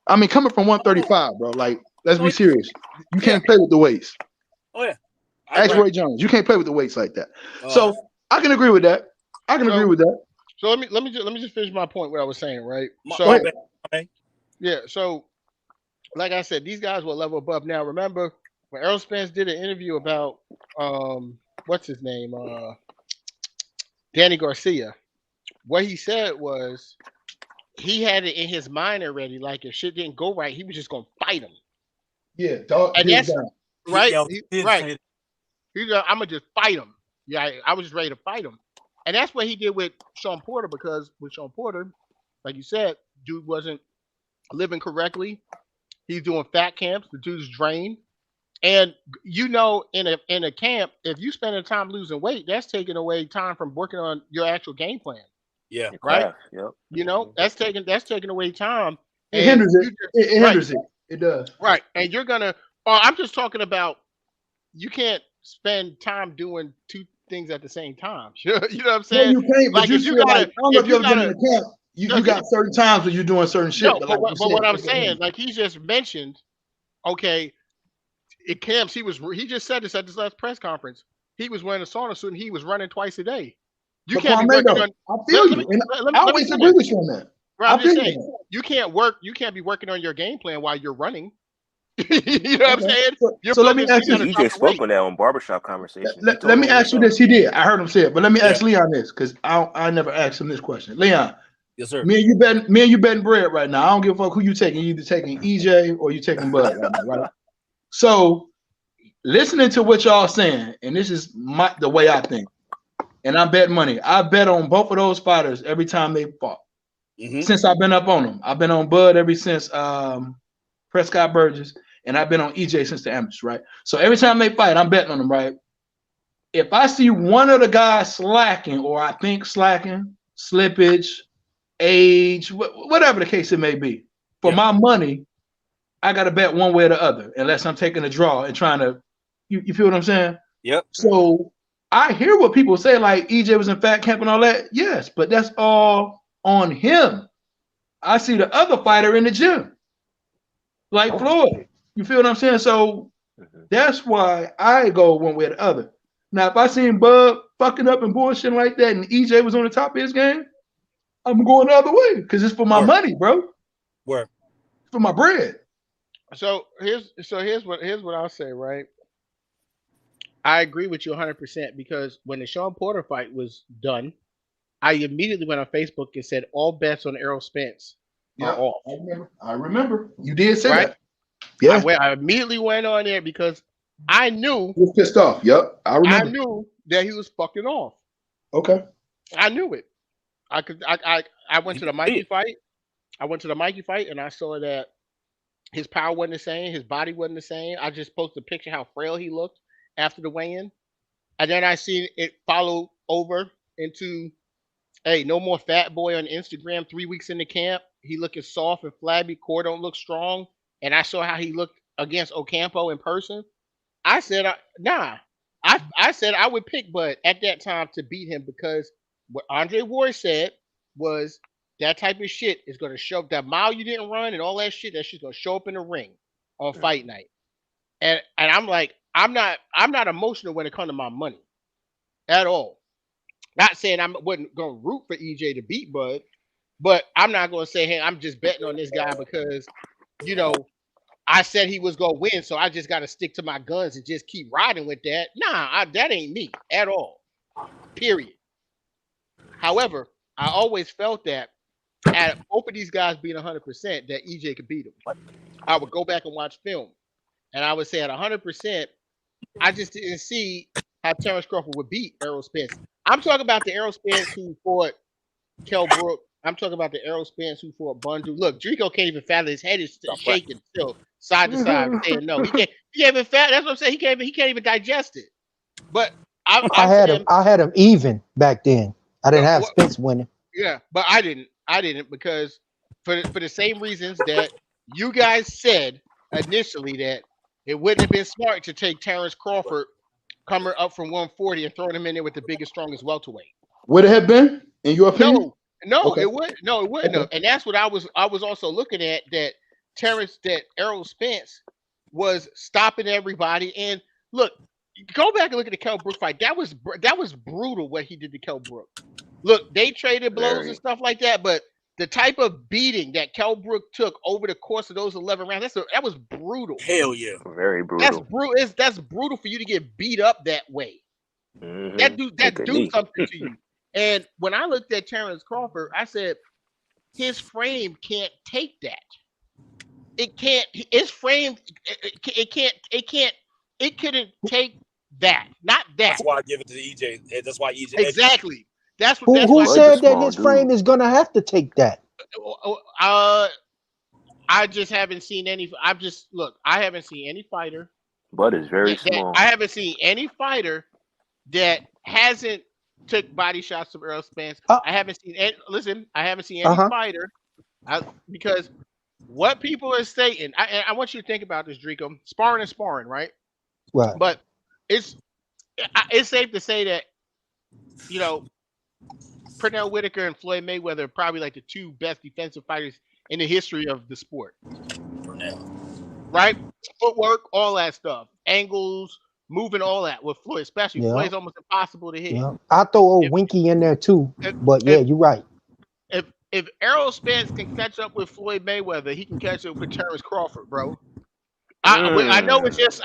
I mean, coming from 135, bro. Like, let's be serious. You can't play with the weights. Oh yeah. Ask Roy Jones. You can't play with the weights like that. So I can agree with that. Agree with that. So let me just finish my point. What I was saying, right? Yeah. So, like I said, these guys were level above. Now, remember when Errol Spence did an interview about what's his name, Danny Garcia. What he said was he had it in his mind already. Like, if shit didn't go right, he was just gonna fight him. Yeah, dog. And that's right. Right. He's like, I'm gonna just fight him. Yeah, I was just ready to fight him. And that's what he did with Sean Porter, because with Sean Porter, like you said, dude wasn't living correctly. He's doing fat camps. The dude's drained. And you know, in a camp, if you spend time losing weight, that's taking away time from working on your actual game plan. Yeah. Right. Yep. You know, that's taking away time. It hinders it. It hinders it. It does. Right. And you're gonna. I'm just talking about. You can't spend time doing two things at the same time. You know what I'm saying? No, you can't. But like, you if you gotta, I don't know if you ever been in the camp. You got certain times when you're doing certain shit. No, but what I'm saying, like he just mentioned, okay, at camps he just said this at this last press conference. He was wearing a sauna suit and he was running twice a day. You can't be working on. I feel you. I always agree with you on that. Right, I'm just saying, you can't be working on your game plan while you're running. You know what I'm saying? So let me ask you. He just spoke on that on Barbershop Conversation. Let me ask you this. He did. I heard him say it. But let me ask Leon this, because I never asked him this question. Leon. Yes, sir. Me and you betting bread right now. I don't give a fuck who you taking. You either taking EJ or you taking Bud right now, right? So listening to what y'all saying, and this is the way I think, and I bet money. I bet on both of those fighters every time they fought. Mm-hmm. Since I've been up on them. I've been on Bud ever since Prescott Burgess, and I've been on EJ since the amateurs, right? So every time they fight, I'm betting on them, right? If I see one of the guys slacking, or I think slacking, slippage, age, whatever the case it may be, for my money, I got to bet one way or the other, unless I'm taking a draw and trying to, you feel what I'm saying? Yep. So I hear what people say, like EJ was in fat camp and all that. Yes, but that's all on him. I see the other fighter in the gym, like Floyd. You feel what I'm saying? So that's why I go one way or the other. Now, if I seen Bud fucking up and bullshit like that, and EJ was on the top of his game, I'm going the other way because it's for my money, bro. Where? It's for my bread. Here's what I'll say, right? I agree with you 100% because when the Sean Porter fight was done, I immediately went on Facebook and said all bets on Errol Spence are Yep, off. I remember. I remember. You did say Right? that. Yeah, I immediately went on there because I knew you were pissed off. Yep, I I remember. knew that he was fucking off. Okay. I knew it. I went You to the can see Mikey it. fight. I went to the Mikey fight and I saw that his power wasn't the same, his body wasn't the same. I just posted a picture how frail he looked after the weigh-in. And then I seen it follow over into, hey, no more fat boy on Instagram 3 weeks into camp. He looking soft and flabby. Core don't look strong. And I saw how he looked against Ocampo in person. I said, nah. I said I would pick Bud at that time to beat him because what Andre Ward said was that type of shit is going to show up. That mile you didn't run and all that shit, that shit's going to show up in the ring on fight night. And I'm like, I'm not emotional when it comes to my money at all. Not saying I wasn't going to root for EJ to beat Bud, but I'm not going to say, hey, I'm just betting on this guy because, you know, I said he was gonna win, so I just got to stick to my guns and just keep riding with that. Nah, that ain't me at all. Period. However, I always felt that at both of these guys being 100%, that EJ could beat him. I would go back and watch film, and I would say at 100%, I just didn't see how Terrence Crawford would beat Errol Spence. I'm talking about the Errol Spence who fought Kell Brook. I'm talking about the Errol Spence who fought Bundu. Look, Drico can't even fathom. His head is still Stop practicing. shaking, still side to side, saying no. He can't. He can't even fathom. That's what I'm saying. He can't even digest it. But I'm saying, I had him even back then. I didn't have what, Spence winning. yeah, but I didn't. I didn't because for the same reasons that you guys said initially that it wouldn't have been smart to take Terrence Crawford coming up from 140 and throwing him in there with the biggest, strongest welterweight. Would it have been, in your opinion? No, Okay. it wouldn't. No, it wouldn't have. And that's what I was also looking at, that Errol Spence was stopping everybody. And look, go back and look at the Kell Brook fight. That was brutal what he did to Kell Brook. Look, they traded blows and Very. stuff like that, but the type of beating that Kell Brook took over the course of those 11 rounds, that was brutal. Hell yeah. Very That's brutal. brutal. That's brutal for you to get beat up that way. That Take a do knee. something to you. And when I looked at Terrence Crawford, I said his frame can't take that. It can't. His frame. It can't. It can't. It couldn't take that. Not that. That's why I give it to the EJ. That's why EJ. Exactly. That's Who why. Bud's a said that small his frame dude. is gonna have to take that? I just haven't seen any. I haven't seen any fighter. Bud is very small. I haven't seen any fighter that hasn't took body shots from Earl Spence. I haven't seen any. Listen, I haven't seen any fighter. Because what people are saying, I want you to think about this, Drico. Sparring is sparring, right? Right. But it's safe to say that, you know, Pernell Whitaker and Floyd Mayweather are probably like the two best defensive fighters in the history of the sport. Right? Footwork, all that stuff. Angles, moving, all that with Floyd, especially. Yeah. Floyd's almost impossible to hit. Yeah. I throw old Winky in there too. But yeah, you're right. If Errol Spence can catch up with Floyd Mayweather, he can catch up with Terrence Crawford, bro. I know it's just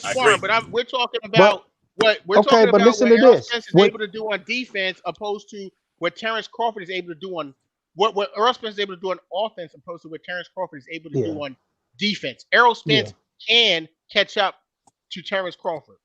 sparring, but we're talking about what Errol Spence is able to do on defense, opposed to what Terrence Crawford is able to do on what Errol Spence is able to do on offense, opposed to what Terrence Crawford is able to do on defense. Errol Spence can catch up to Terrence Crawford.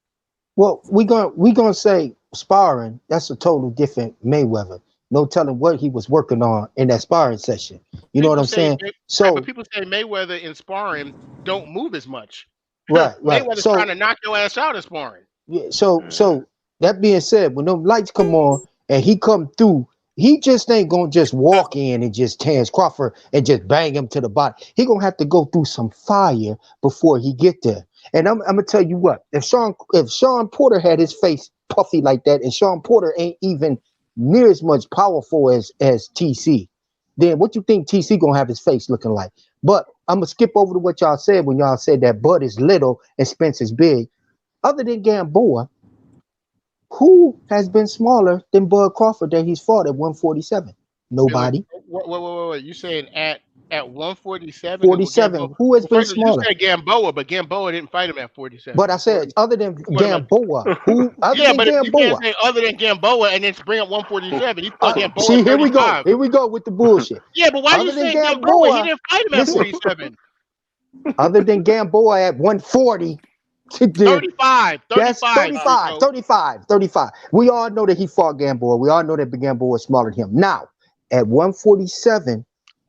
Well, we gonna say sparring. That's a total different Mayweather. No telling what he was working on in that sparring session. You know what I'm saying? But people say Mayweather in sparring don't move as much. Right. Mayweather's trying to knock your ass out in sparring. Yeah. So that being said, when them lights come on and he come through, he just ain't gonna just walk in and just Terrence Crawford and just bang him to the body. He gonna have to go through some fire before he get there. And I'm gonna tell you what, if Sean Porter had his face puffy like that, and Sean Porter ain't even near as much powerful as TC, then what you think TC gonna have his face looking like? But I'm gonna skip over to what y'all said when y'all said that Bud is little and Spence is big. Other than Gamboa, who has been smaller than Bud Crawford that he's fought at 147? Nobody. Wait. You saying at At 147. 47. Who has been First, you smaller? said Gamboa, but Gamboa didn't fight him at 47. But I said other than He fought him at- Gamboa. Who other Yeah, than but you can't Gamboa? say other than Gamboa and then bring up 147. He fought Gamboa See, at here we go. 35. Here we go with the bullshit. Yeah, but why Other you than saying Gamboa? He Gamboa, didn't fight him at listen. 47. Other than Gamboa at 140. 35. That's 35. 35. We all know that he fought Gamboa. We all know that Gamboa was smaller than him. Now, at 147,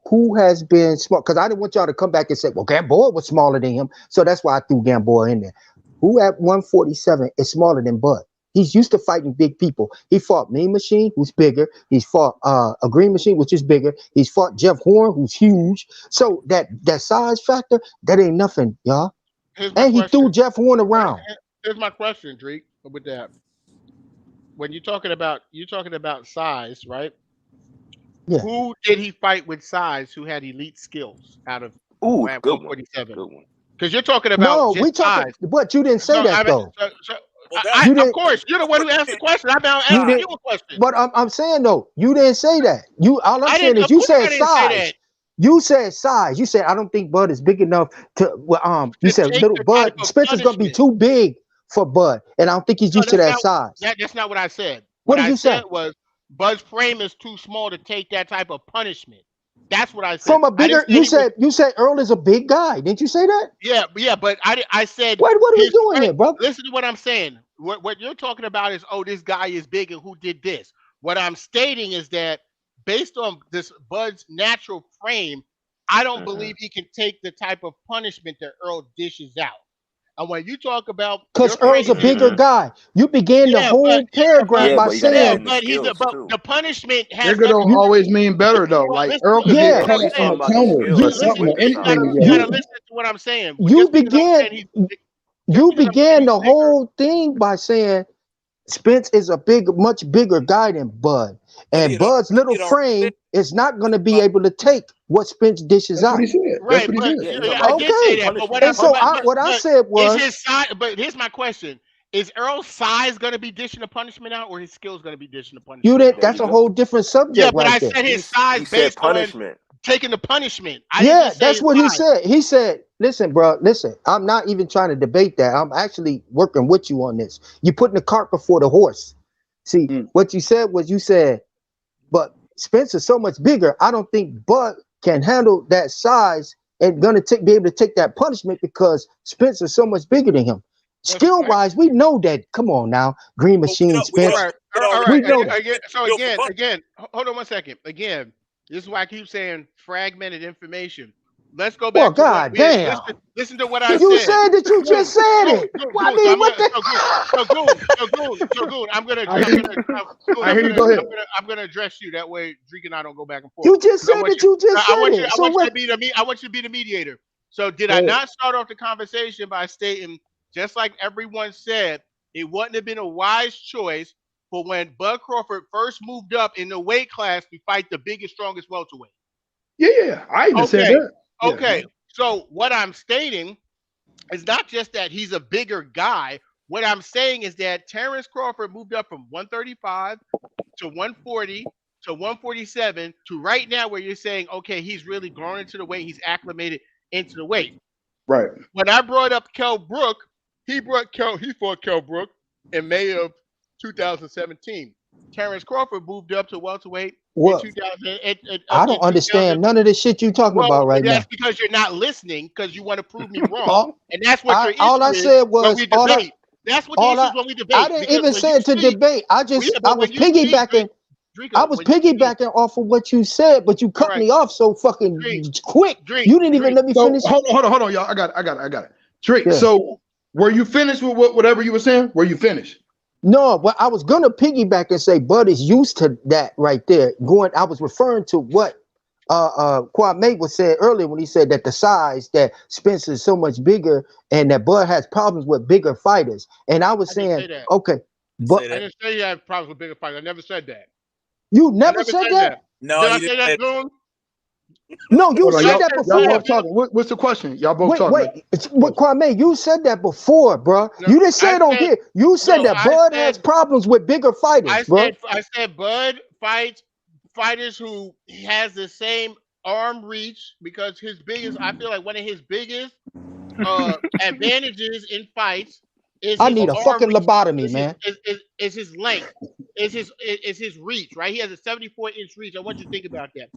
who has been small? Because I didn't want y'all to come back and say, well, Gamboa was smaller than him. So that's why I threw Gamboa in there. Who at 147 is smaller than Bud? He's used to fighting big people. He fought Mean Machine, who's bigger. He's fought a Green Machine, which is bigger. He's fought Jeff Horn, who's huge. So that size factor, that ain't nothing, y'all. And he threw Jeff Horn around. Here's my question, Drake, with that. When you're talking about size, right? Yeah. Who did he fight with size who had elite skills out of Ooh, good 147? one. Because you're talking about No, we talking, but you didn't say that though. Of course, you're the one who asked the question. I'm now asking you a question. But I'm saying though, you didn't say that. All I'm saying is you said size. You said size. You said I don't think Bud is big enough to. You said little Bud. Spencer's gonna be too big for Bud, and I don't think he's used to that size. That's not what I said. What did you say? Was Bud's frame is too small to take that type of punishment. That's what I said. From a bigger, you said Earl is a big guy. Didn't you say that? Yeah, but I said. What are we doing here, bro? Listen to what I'm saying. What you're talking about is, oh, this guy is big and who did this. What I'm stating is that based on this Bud's natural frame, I don't believe he can take the type of punishment that Earl dishes out. And when you talk about, because Earl's a bigger guy, you began the whole paragraph by saying, but the punishment has. Bigger don't always mean better though. Like Earl could get punished from a counter or something or anything. You gotta listen to what I'm saying. You began the whole thing by saying Spence is a much bigger guy than Bud, and Bud's little frame is not going to be able to take what Spence dishes out. Right, but I did say that. But what I said was, his size. But here's my question: is Earl's size going to be dishing the punishment out, or his skills going to be dishing the punishment? You did. That's a whole different subject. Yeah, but right I said his size based punishment. on taking the punishment. That's what he said. He said, listen, bro, listen, I'm not even trying to debate that. I'm actually working with you on this. You're putting the cart before the horse. See, what you said was but Spence is so much bigger. I don't think Bud can handle that size and gonna be able to take that punishment because Spence is so much bigger than him. Skill-wise, we know that. Come on now, Green Machine, Spence. We know that. So again, hold on one second. Again, this is why I keep saying fragmented information. Let's go back. Well, God damn. Listen to what I said. You said that you just said it. Well, I mean, what the? So Goon, I'm gonna address you. That way, Drake and I don't go back and forth. You just said that you just said it. I want you to be the mediator. So did I not start off the conversation by stating, just like everyone said, it wouldn't have been a wise choice for when Bud Crawford first moved up in the weight class to fight the biggest, strongest welterweight? Yeah, I even said that. Okay, so what I'm stating is not just that he's a bigger guy. What I'm saying is that Terrence Crawford moved up from 135 to 140 to 147 to right now where you're saying, okay, he's really grown into the weight. He's acclimated into the weight. Right. When I brought up Kell Brook, he fought Kell Brook in May of 2017. Terrence Crawford moved up to welterweight in 2000. I don't understand none of the shit you talking about right now. That's because you're not listening because you want to prove me wrong. And that's what your issue all I said was when we debate. That's what the issue is when we debate. I didn't even say it to debate. I was piggybacking. I was piggybacking off of what you said, but you cut me off so fucking quick. You didn't even let me finish. Hold on, y'all. I got it. Drake, so were you finished with whatever you were saying? Were you finished? No, but I was gonna piggyback and say Bud is used to that right there. I was referring to what Kwame was saying earlier when he said that the size that Spence is so much bigger and that Bud has problems with bigger fighters. And I was saying, okay, but I didn't say you had problems with bigger fighters. I never said that. You never said that? No, did I say that, Goon? No, you said that before. Y'all both talking. What's the question? Y'all both talking. Wait, Kwame, you said that before, bro. No, you didn't say it on here. You said that Bud has problems with bigger fighters, bro. I said Bud fights fighters who has the same arm reach because I feel like one of his biggest advantages in fights is I his need a arm fucking reach, lobotomy, man. is his length, is his reach, right? He has a 74-inch reach. I want you to think about that.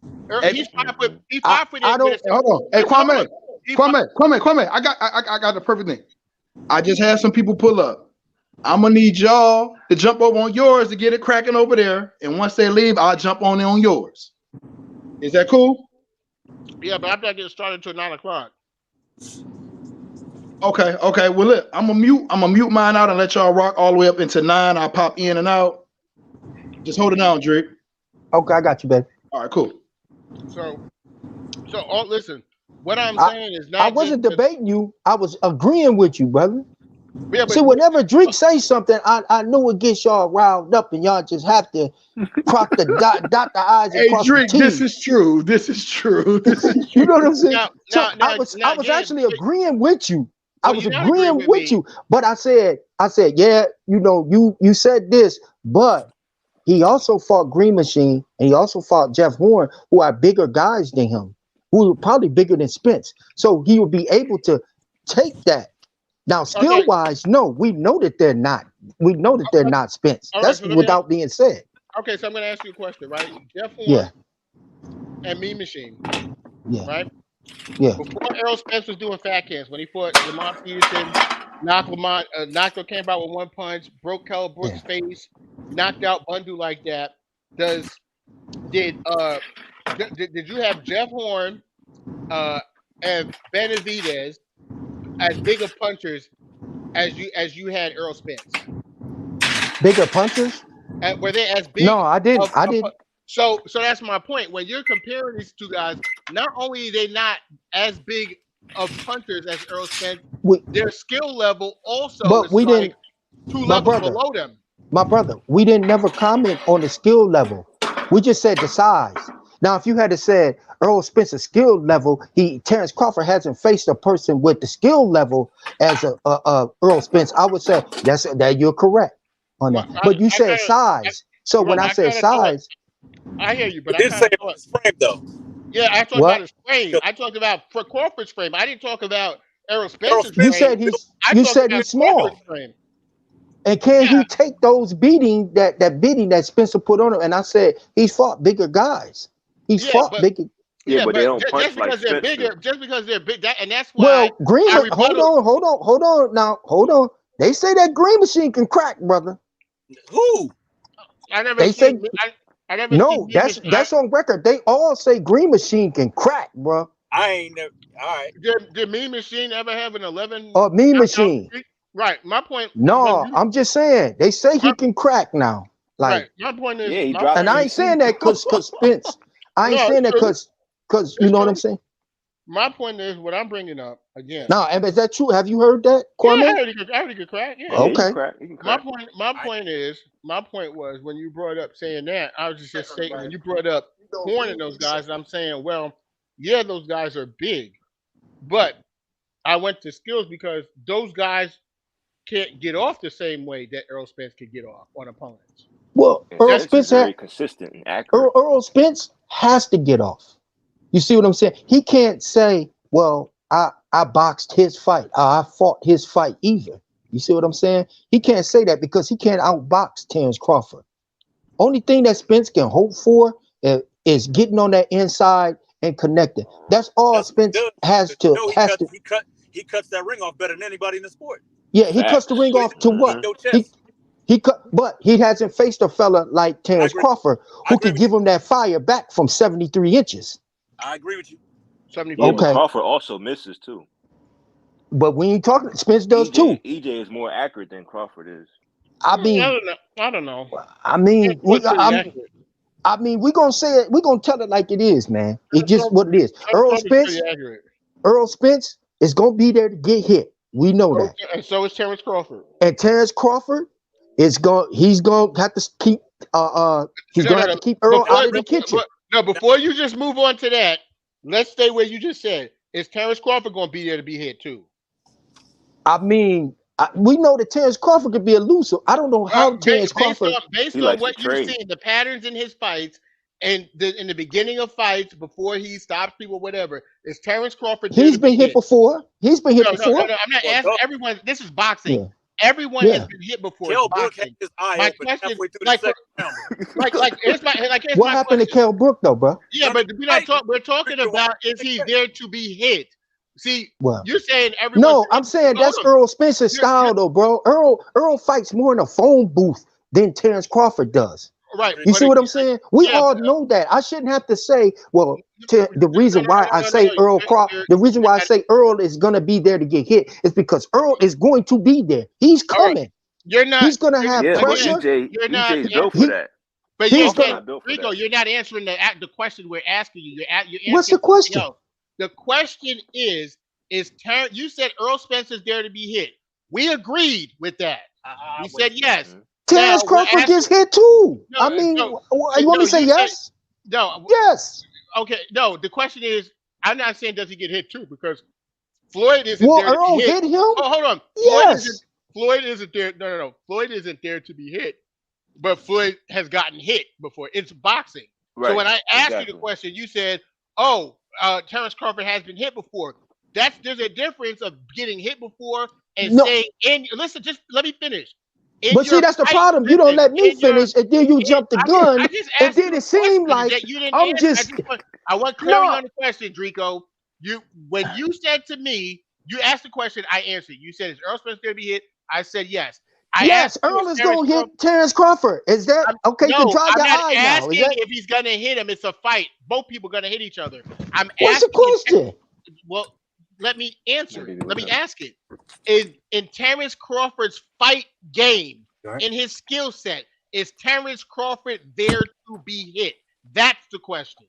Hey, He's 5 foot. He's 5 foot I eight with don't. a. hold on. Hey, Hold on. Kwame. I got the perfect thing. I just had some people pull up. I'm gonna need y'all to jump over on yours to get it cracking over there. And once they leave, I'll jump on yours. Is that cool? Yeah, but I'm not getting started until 9 o'clock. Okay. Well, look, I'm gonna mute mine out and let y'all rock all the way up into 9. I'll pop in and out. Just hold it down, Drake. Okay, I got you, baby. All right, cool. So listen. What I'm saying is not. I wasn't debating you. I was agreeing with you, brother. Yeah, but See, whenever Drake say something, I know it gets y'all riled up, and y'all just have to cross the dot the I's and Hey, cross Drake, the T's. this is true. You know what I'm saying? Now, I was actually agreeing with you. I Well, was you're not agreeing agreeing with with me. you, but I said, yeah, you said this, but he also fought Green Machine and he also fought Jeff Horn, who are bigger guys than him, who are probably bigger than Spence. So he would be able to take that. Now, skill wise, no, we know that they're not. We know that they're not Spence. All right, That's so without being said. Okay, so I'm going to ask you a question, right? Jeff Horn Yeah. and Mean Machine, Yeah. right? Yeah. Before Errol Spence was doing fat cans, when he fought Lamont Peterson, knocked Ocampo out with one punch, broke Kell Brooks' face, knocked out Bundu like that. Did you have Jeff Horn and Benavidez as big of punchers as you had Errol Spence? Bigger punchers? Were they as big? No, I didn't. I didn't. So that's my point. When you're comparing these two guys, not only are they not as big of punters as Errol Spence, their skill level also is like 2 levels below them. My brother, we didn't never comment on the skill level. We just said the size. Now, if you had to say Earl Spencer's skill level, Terrence Crawford hasn't faced a person with the skill level as Earl Spence. I would say that you're correct on that. But you said size. So when I said size, I hear you, but I didn't say about his frame though. Yeah, I talked about his frame. I talked about for Crawford's frame. I didn't talk about Errol Spencer's frame. You said he's small. And can he take those beating that Spencer put on him? And I said he's fought bigger guys. He's fought bigger. Yeah, but they don't punch just because like they're Spence bigger, do. just because they're big, and that's why. Well, Green. Hold on. They say that Green Machine can crack, brother. Who? I never. They say. I never. No, that's on record. They all say Green Machine can crack, bro. I ain't never. All right. Did Mean Machine ever have an 11? Mean Machine. Right. My point. No, I'm just saying they say he can crack now. Like, right. My point is. Yeah, he dropped. And I ain't saying that because Spence. I ain't saying that because you know what I'm saying. My point is what I'm bringing up again. No, and is that true? Have you heard that, Kwame? Yeah, I heard he could crack. Yeah. Okay. He can crack. My point was when you brought up saying that, I was just saying when you brought up Horn and those guys, I'm saying, well, yeah, those guys are big, but I went to skills because those guys can't get off the same way that Errol Spence can get off on opponents. Well, Earl Spence very consistent and accurate. Earl Spence has to get off. You see what I'm saying? He can't say, well, I boxed his fight. I fought his fight either. You see what I'm saying? He can't say that because he can't outbox Terrence Crawford. Only thing that Spence can hope for is getting on that inside and connecting. That's all Spence has to. He cuts that ring off better than anybody in the sport. Yeah, he cuts the ring off to what? But he hasn't faced a fella like Terrence Crawford who can give him that fire back from 73 inches. I agree with you. 74. Yeah, but Crawford also misses too. But when you talk, Spence does too. EJ is more accurate than Crawford is. I mean, I don't know. I mean, we're gonna say it. We're gonna tell it like it is, man. It's just what it is. Earl Spence is gonna be there to get hit. We know that. And so is Terrence Crawford. And Terrence Crawford he's gonna have to keep Earl out of the kitchen. No, before you just move on to that, let's stay where you just said. Is Terrence Crawford going to be there to be hit too? I mean, we know that Terrence Crawford could be elusive. I don't know how Terrence Crawford. Based on what you've seen, the patterns in his fights, in the beginning of fights, before he stops people, whatever, is Terrence Crawford there He's to be been hit before. He's been hit No, before. I'm not Well, asking duh. everyone. This is boxing. Yeah. Everyone Yeah. has been hit before. It's Kell Brook had boxing. his eye My open question, halfway through the like, second round. here's What my happened to question. Kell Brook though, bro? Yeah, None but of we're the not fight. talking. We're talking Why about would is you he think that? there to be hit? See, Well, you're saying everyone's no, been I'm hit. saying Hold that's on. Earl Spencer's You're style though, bro. Earl fights more in a phone booth than Terrence Crawford does. right, You but see what I'm saying? We yeah, all know that. I shouldn't have to say, well, no, the reason why I say the reason why I say Earl is gonna be there to get hit is because Earl is going to be there. He's all right. coming. You're not. He's gonna have Yeah, but Again, pressure. you're not. EJ's built for He that. But he's Crawford gonna. not built for Rico, that. you're not answering the question we're asking you. You're What's the asking something question? else. The question is you said Earl Spencer's there to be hit. We agreed with that. We said yes. Mhm. Terrence Now we're Crawford asking. gets hit too. No, I mean, no, you want me to say you said yes? no. Yes. Okay, no. The question is, I'm not saying does he get hit too, because Floyd isn't Will there to be Earl hit. hit him? Oh, hold on. Yes. Floyd isn't there. No. Floyd isn't there to be hit, but Floyd has gotten hit before. It's boxing. So Right. when I asked you Exactly. the question, you said, "Oh, Terrence Crawford has been hit before." There's a difference of getting hit before and No. saying, listen, just let me finish. But see, that's the problem. You don't let me finish, and then you jump the gun, I just and asked then you a it seemed question like that you didn't I'm answer. just I want clarity no. on the question, Drico. When you said to me, you asked the question, I answered. You said, "Is Earl Spence going to be hit?" I said yes. I Yes, asked you, Earl "Is is Terrence gonna Crawford?" hit Terrence Crawford. Is that okay? You can No, dry I'm your not eye now. Is asking that if he's going to hit him. It's a fight. Both people going to hit each other. I'm what's the asking you. question? Well, let me answer Maybe it. we Let me will. ask it. In Terrence Crawford's fight game, Right. in his skill set, is Terrence Crawford there to be hit? That's the question.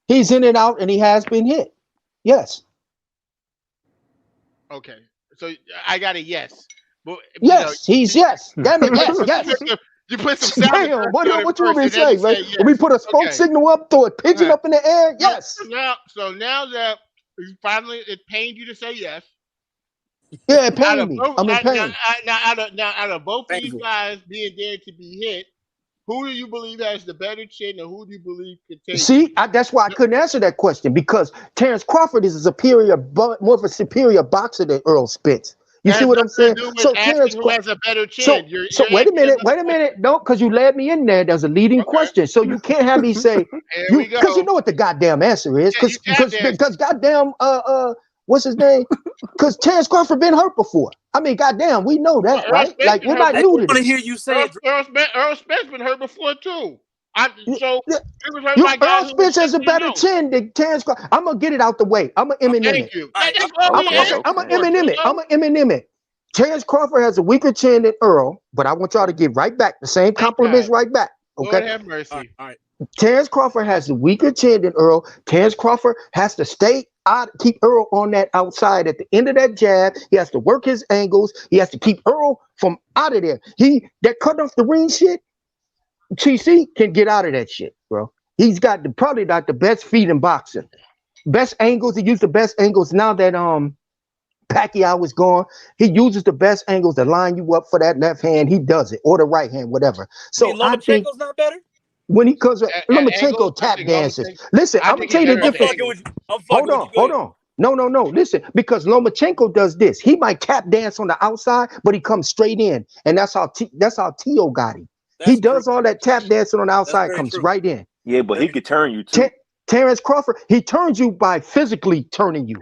He's in and out, and he has been hit. Yes, Okay, so I got a yes, but yes, he's yes. Damn it, but yes, yes. you put some sound Damn, effects on it what you want first, me and to then say, you man? say We yes. put a smoke Okay. signal up, throw a pigeon Right. up in the air. So, Yes. so now that you finally it pained you to say yes. Yeah, it Out pained of me. both, I'm in pain. out of both of these Painful. guys being there to be hit, who do you believe has the better chin, and who do you believe could take? See, that's why I couldn't answer that question because Terrence Crawford is a more of a superior boxer than Earl Spence. You That see has what I'm nothing saying? to do with So Terrence, asking who has a better so chin. You're wait a asking minute, another question. no, because you led me in there. There's a leading Okay, question, so you can't have me say here we you because you go. know what the goddamn answer is, Yeah, you tap dancing. because goddamn what's his name? Because Terrence Crawford been hurt before. I mean, goddamn, we know Well, that, Earl right? Spence Like been we're hurt not They new before. to want to hear this. you say it. Earl Spence been hurt before too. So he was hurt You by guys Earl who were Spence has a 60 and better out. chin than Terrence Crawford. I'm gonna get it out the way. I'm gonna All Eminem Thank it. you. right. That's all we I'm Okay. asked I'm gonna Okay. for, Eminem it. I'm Drico. gonna Eminem it. Terrence Crawford has a weaker chin than Earl, but I want y'all to give right back the same Thank compliments God. right back. Lord Okay. have All right. mercy. All right. Terrence Crawford has the weaker chin than Earl. Terrence Crawford has to stay out, keep Earl on that outside at the end of that jab. He has to work his angles. He has to keep Earl from out of there. That cut off the ring shit. TC can get out of that shit, bro. He's got probably not the best feet in boxing. Best angles. He used the best angles now that Pacquiao is gone. He uses the best angles to line you up for that left hand. He does it, or the right hand, whatever. You mean So I think Lomachenko's not better? when he comes with Angles, Lomachenko I tap think dances. Lomachenko. Listen, I I'm gonna think he's tell you the better at I'm the difference. fucking angles. with you. I'm fucking with you. Go Hold ahead. on. No. Listen, because Lomachenko does this. He might tap dance on the outside, but he comes straight in, and that's how Tio got him. He That's true. does all that tap dancing on the That's outside, very comes true. right in. Yeah, but he Very could turn you too. Terrence Crawford, he turns you by physically turning you.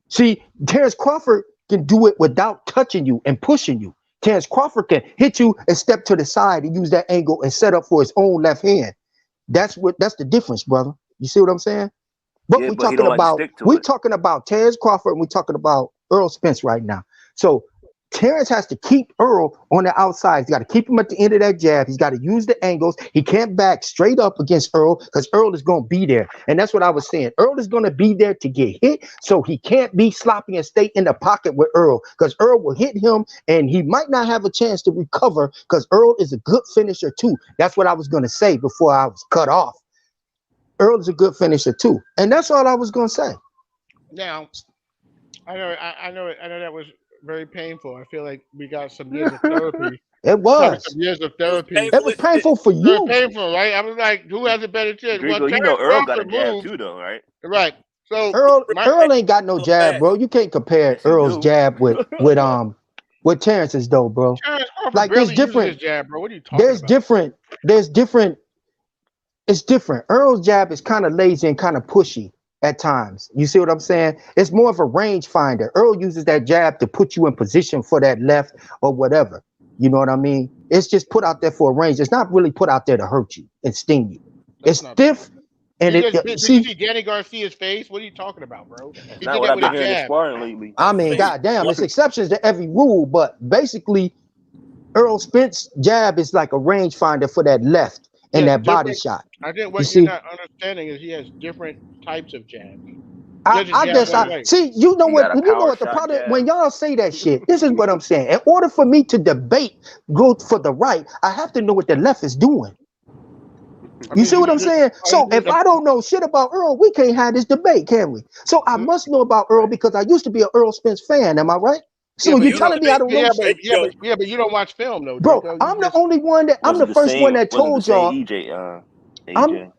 See, Terrence Crawford can do it without touching you and pushing you. Terrence Crawford can hit you and step to the side and use that angle and set up for his own left hand. That's the difference, brother. You see what I'm saying? But Yeah, but he don't like to stick to we're it. talking about Terrence Crawford and we're talking about Earl Spence right now. So Terrence has to keep Earl on the outside. He's got to keep him at the end of that jab. He's got to use the angles. He can't back straight up against Earl because Earl is going to be there. And that's what I was saying. Earl is going to be there to get hit, so he can't be sloppy and stay in the pocket with Earl because Earl will hit him and he might not have a chance to recover because Earl is a good finisher too. That's what I was going to say before I was cut off. Earl is a good finisher too. And that's all I was going to say. Now, I know that was very painful. I feel like we got some years of therapy It Probably was. some years of It was therapy. It painful was as shit. painful for Very you. painful, right? I was like, who has a better chance? Well, Drico, you know Terrence Earl got a Crawford jab moved. too, though, right? Right. So my Earl ain't got no Hella jab, fast. bro. You can't compare Yes, he Earl's do. jab with Terrence's though, bro. Terrence Crawford Like there's barely uses his different. jab, bro. What are you talking There's about? different. There's different. It's different. Earl's jab is kind of lazy and kind of pushy at times. You see what I'm saying? It's more of a range finder. Earl uses that jab to put you in position for that left or whatever. You know what I mean? It's just put out there for a range. It's not really put out there to hurt you and sting you. That's It's not true. stiff and Did you see. see Danny Garcia's face? What are you talking about, bro? That's He not did what that I've with a been hearing in jab. sparring lately. I That mean, face. goddamn, it's exceptions to every rule, but basically, Earl Spence jab is like a rangefinder for that left and Yes, that body different. shot. I think You what you're see, not understanding is he has different types of jabs. He doesn't I jab guess one I way. see. He got a You know power what the shot problem jab. when y'all say that shit. This is what I'm saying. In order for me to debate, go for the right, I have to know what the left is doing. I You mean, see what I'm saying? So if I don't know shit about Earl, we can't have this debate, can we? So I must know about Earl Right. because I used to be an Earl Spence fan. Am I right? yeah, So but you you don't. telling me I don't know shit? But you don't watch film though, Bro, Draco. You I'm the just only one that I'm Was the it the first one same? that Was it the told same y'all I'm AJ?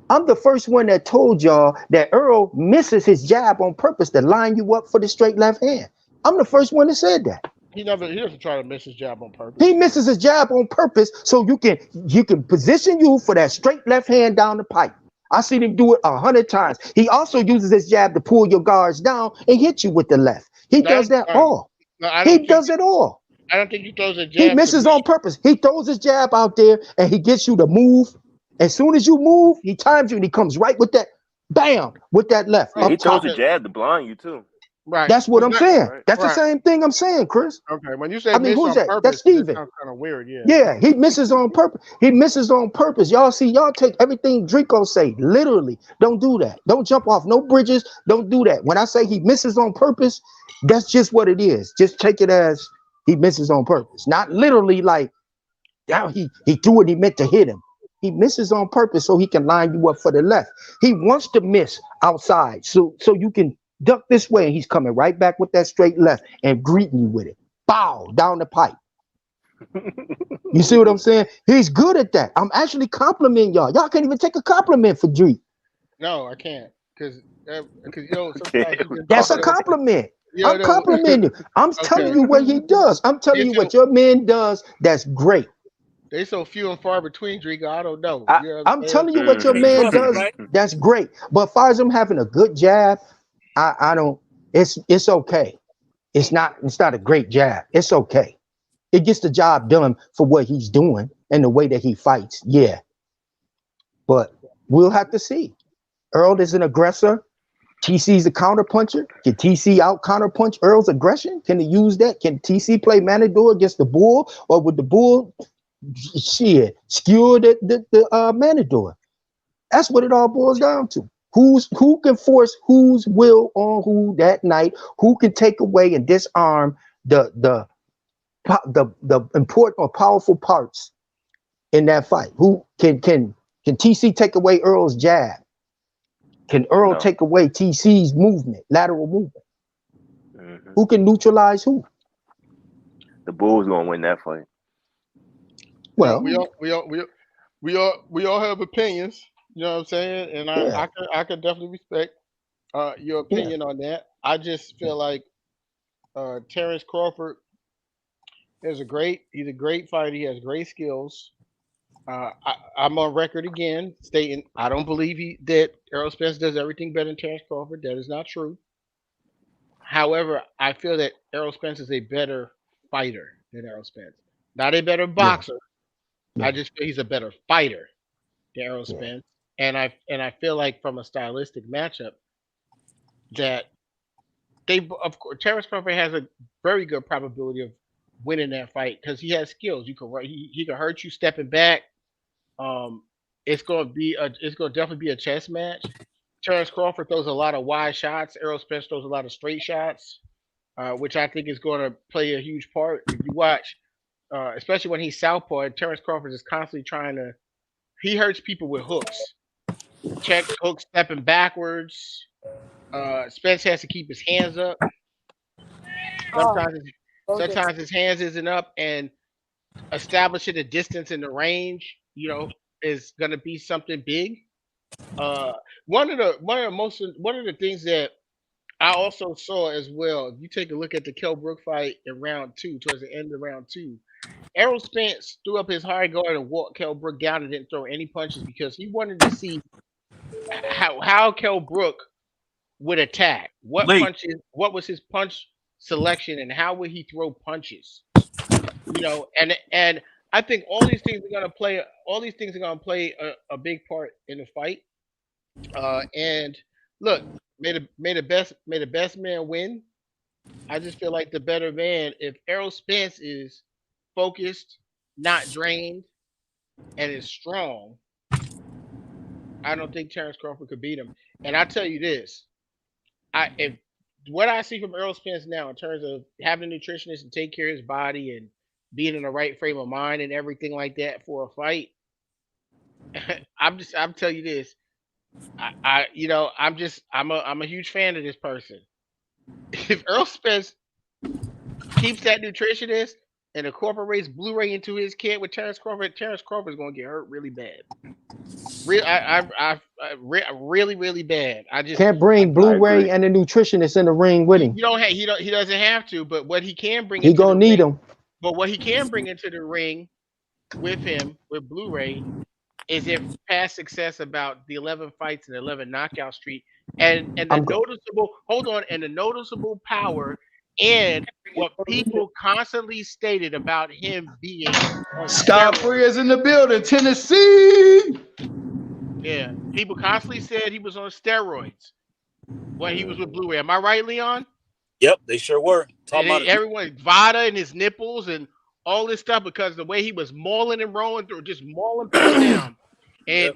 I'm the first one that told y'all that Earl misses his jab on purpose to line you up for the straight left hand. I'm the first one that said that. he doesn't try to miss his jab on purpose. He misses his jab on purpose so you can position you for that straight left hand down the pipe. I seen him do it 100 times. He also uses his jab to pull your guards down and hit you with the left. He does that all. No, I He don't think does it all. I don't think he throws a He jab to misses miss. on purpose. He throws his jab out there and he gets you to move. As soon as you move, he times you and he comes right with that bam with that left Yeah, Oh, he up throws top. a jab to blind you too. right. That's what I'm saying. Right. That's the Right. same thing I'm saying, Chris. Okay. When you say I mean, miss who's on that? That's purpose, that Steven. sounds kind of weird. Yeah. Yeah, he misses on purpose. He misses on purpose. Y'all see, y'all take everything Draco say literally. Don't do that. Don't jump off no bridges. Don't do that. When I say he misses on purpose, that's just what it is. Just take it as he misses on purpose. Not literally like, yeah, he threw it, he meant to hit him. He misses on purpose so he can line you up for the left. He wants to miss outside so you can duck this way and he's coming right back with that straight left and greeting you with it. Bow down the pipe. You see what I'm saying? He's good at that. I'm actually complimenting y'all. Y'all can't even take a compliment for Drake. No, I can't because sometimes you can That's talk a to compliment. you I'm know. complimenting you. I'm telling Okay. you what he does. I'm telling you what your man does. That's great. They so few and far between, Draco. I don't know. I, You know what I'm I'm saying? telling you what your Can't man trust him, does. right? That's great. But as far as him having a good jab, I don't. It's okay. It's not a great jab. It's okay. It gets the job done for what he's doing and the way that he fights. Yeah, but we'll have to see. Earl is an aggressor. TC's a counterpuncher. Can TC out counterpunch Earl's aggression? Can he use that? Can TC play Matador against the Bull, or would the Bull skewer the Matador? That's what it all boils down to. Who can force whose will on who that night? Who can take away and disarm the important or powerful parts in that fight? Who can TC take away Earl's jab? Can Earl No. take away TC's movement, lateral movement? Mm-hmm. Who can neutralize who? The Bulls gonna win that fight. Well, we all have opinions. You know what I'm saying? And yeah, I can definitely respect your yeah, opinion on that. I just feel like Terrence Crawford he's a great fighter. He has great skills. I'm on record again stating I don't believe that Errol Spence does everything better than Terrence Crawford. That is not true. However, I feel that Errol Spence is a better fighter than Errol Spence. Not a better yeah, boxer. I yeah, just feel he's a better fighter than Errol yeah, Spence. And I feel like from a stylistic matchup that of course Terrence Crawford has a very good probability of winning that fight because he has skills. He can hurt you stepping back. Um, it's going to definitely be a chess match. Terrence Crawford throws a lot of wide shots. Errol Spence throws a lot of straight shots, which I think is going to play a huge part. If you watch, especially when he's southpaw, Terrence Crawford is constantly trying to. He hurts people with hooks, check hooks, stepping backwards. Spence has to keep his hands up. Sometimes, sometimes his hands isn't up, and establishing a distance in the range, is going to be something big. Uh, one of the things that I also saw as well. If you take a look at the Kell Brook fight in round two, towards the end of round two, Errol Spence threw up his high guard and walked Kell Brook down and didn't throw any punches because he wanted to see how Kell Brook would attack. Late. What was his punch selection, and how would he throw punches? And I think all these things are gonna play. All these things are gonna play a big part in the fight. And look, may the best man win. I just feel like the better man. If Errol Spence is focused, not drained, and is strong, I don't think Terrence Crawford could beat him. And I tell you this, if what I see from Errol Spence now in terms of having a nutritionist and take care of his body and being in the right frame of mind and everything like that for a fight, I'm telling you this. I'm a huge fan of this person. If Earl Spence keeps that nutritionist and incorporates Blu-ray into his kit with Terrence Crawford is going to get hurt really bad. Really, really bad. I just can't bring Blu-ray and a nutritionist in the ring with him. He doesn't have to, but what he can bring, he gonna need him. But what he can bring into the ring with him with Blu-ray is if past success about the 11 fights and 11 knockout streak, and the noticeable power and what people constantly stated about him being Scott Free is in the building, Tennessee. Yeah, people constantly said he was on steroids when he was with Blu-ray. Am I right, Leon? Yep, they sure were. Everyone, Vada and his nipples and all this stuff because the way he was mauling and rolling through, just mauling people down. And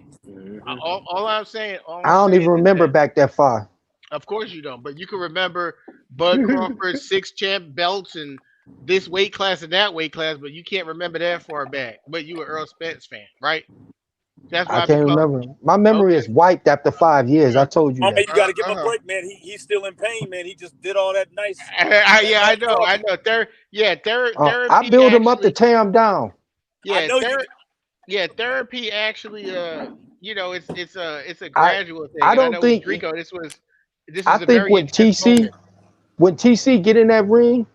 all I'm saying, I don't even remember back that far. Of course you don't, but you can remember Bud Crawford's 6 champ belts and this weight class and that weight class, but you can't remember that far back. But you were Earl Spence fan, right? That's why I can't remember. My memory is wiped after 5 years. I told you that. You got to give him a break, man. He's still in pain, man. He just did all that nice. I know. Therapy. I build him up to tear him down. Yeah, therapy actually. It's a gradual thing. I don't think Rico. This was I think when TC get in that ring,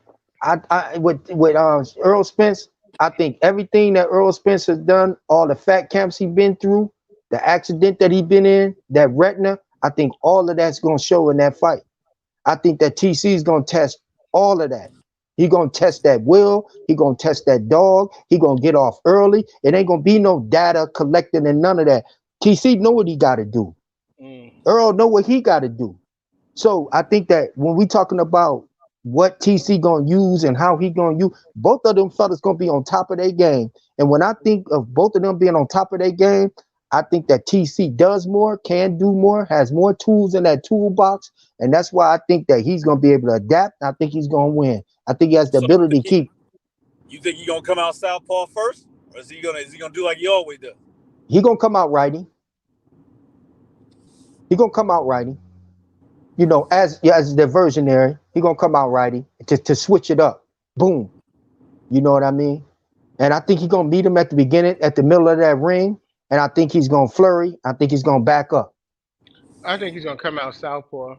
with Earl Spence, I think everything that Earl Spence has done, all the fat camps he's been through, the accident that he's been in, that retina, I think all of that's going to show in that fight. I think that TC is going to test all of that. He's going to test that will. He's going to test that dog. He's going to get off early. It ain't going to be no data collecting and none of that. TC know what he got to do. Earl know what he got to do. So I think that when we talking about what TC gonna use and how he gonna use, both of them fellas gonna be on top of their game. And when I think of both of them being on top of their game, I think that TC does more, can do more, has more tools in that toolbox, and that's why I think that he's gonna be able to adapt. I think he's gonna win. I think he has the ability to keep. You think he's gonna come out southpaw first, or is he gonna do like he always does? He gonna come out righty. He gonna come out righty. You know, as the versionary, he gonna come out righty to switch it up. Boom. You know what I mean? And I think he's gonna meet him at the beginning, at the middle of that ring, and I think he's gonna flurry. I think he's gonna back up. I think he's gonna come out southpaw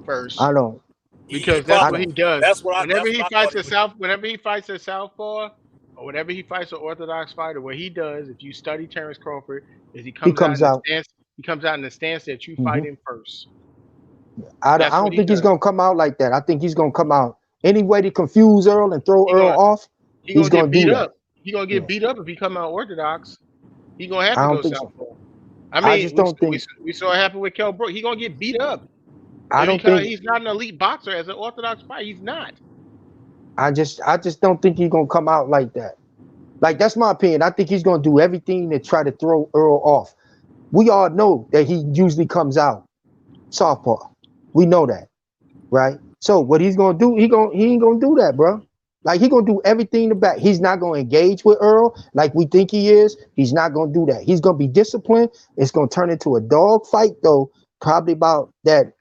first. I don't. Because that's what he does. Whenever he fights a southpaw, or whenever he fights an orthodox fighter, what he does, if you study Terrence Crawford, is he comes out in the stance that you fight him first. I don't think he's gonna come out like that. I think he's gonna come out any way to confuse Earl and throw Earl off. He's gonna get beat up. He's gonna get beat up if he come out orthodox. He's gonna have to go southpaw. So. I just don't think we saw it happen with Kell Brook. He's gonna get beat up. I don't think he's not an elite boxer as an orthodox fighter. He's not. I just don't think he's gonna come out like that. Like, that's my opinion. I think he's gonna do everything to try to throw Earl off. We all know that he usually comes out southpaw. We know that, right? So what he's gonna do, he ain't gonna do that, bro. Like, he gonna do everything to back. He's not gonna engage with Earl like we think he is. He's not gonna do that. He's gonna be disciplined. It's gonna turn into a dog fight, though. Probably about that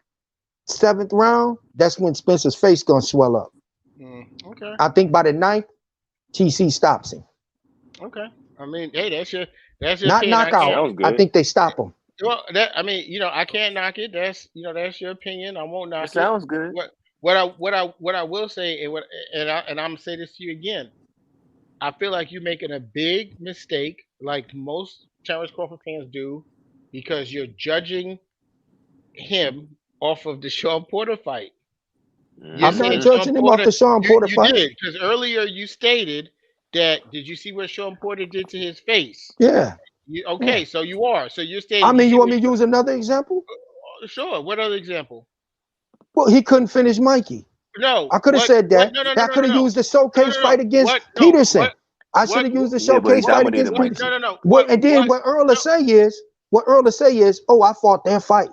7th round. That's when Spencer's face gonna swell up. Okay. I think by the 9th, TC stops him. Okay. I mean, hey, that's your Not opinion. I can't. knockout. Sounds I good. think they stop him. Well, I mean, I can't knock it. That's your opinion. I won't knock It sounds good. What I will say, and I'm gonna say this to you again. I feel like you're making a big mistake, like most Terrence Crawford fans do, because you're judging him off of the Sean Porter fight. You're I'm not saying Mm-hmm. Sean judging him off Porter. the Sean Porter You fight. did, because earlier you stated that. Did you see what Sean Porter did to his face? Yeah. Okay, so you are. So you're I stating. mean, see you want what me to use another example? Sure. What other example? Well, he couldn't finish Mikey. No. I could have What? said What? that. No. I could have used the showcase No. fight against What? No. Peterson. I should What? have used the Yeah, but he showcase fight dominated against Mikey. Peterson. No. And then what Earl will say is, oh, I fought that fight.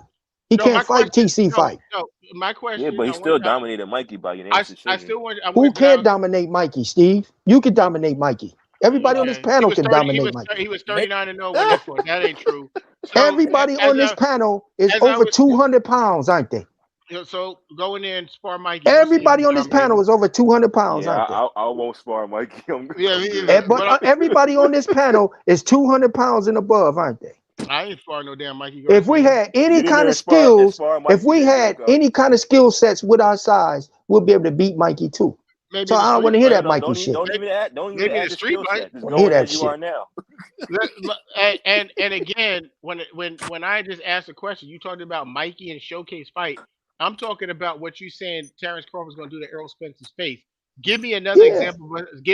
He No, my can't fight question. TC fight. No. My question. Yeah, but he still dominated Mikey by unanimous decision. Who can't dominate Mikey, Steve? You can dominate Mikey. Everybody on this panel can dominate Mikey. He was 39-0 when he fought. That ain't true. So, Everybody on this panel is over 200 pounds, aren't they? So go in there and spar Mikey. Everybody on this panel is over 200 pounds, Yeah, aren't they? I won't spar Mikey. I'm Yeah, But everybody on this panel is 200 pounds and above, aren't they? I ain't sparring no damn Mikey. If we had any kind of skills, if we had any kind of skill sets with our size, we'll be able to beat Mikey too. So I don't want to hear that Mikey shit. Don't even add the skill set. Just hear go that as you shit. are now. And again, when I just asked a question, you talked about Mikey and showcase fight. I'm talking about what you saying Terrence Crawford's going to do to Errol Spence's face. Give me another example.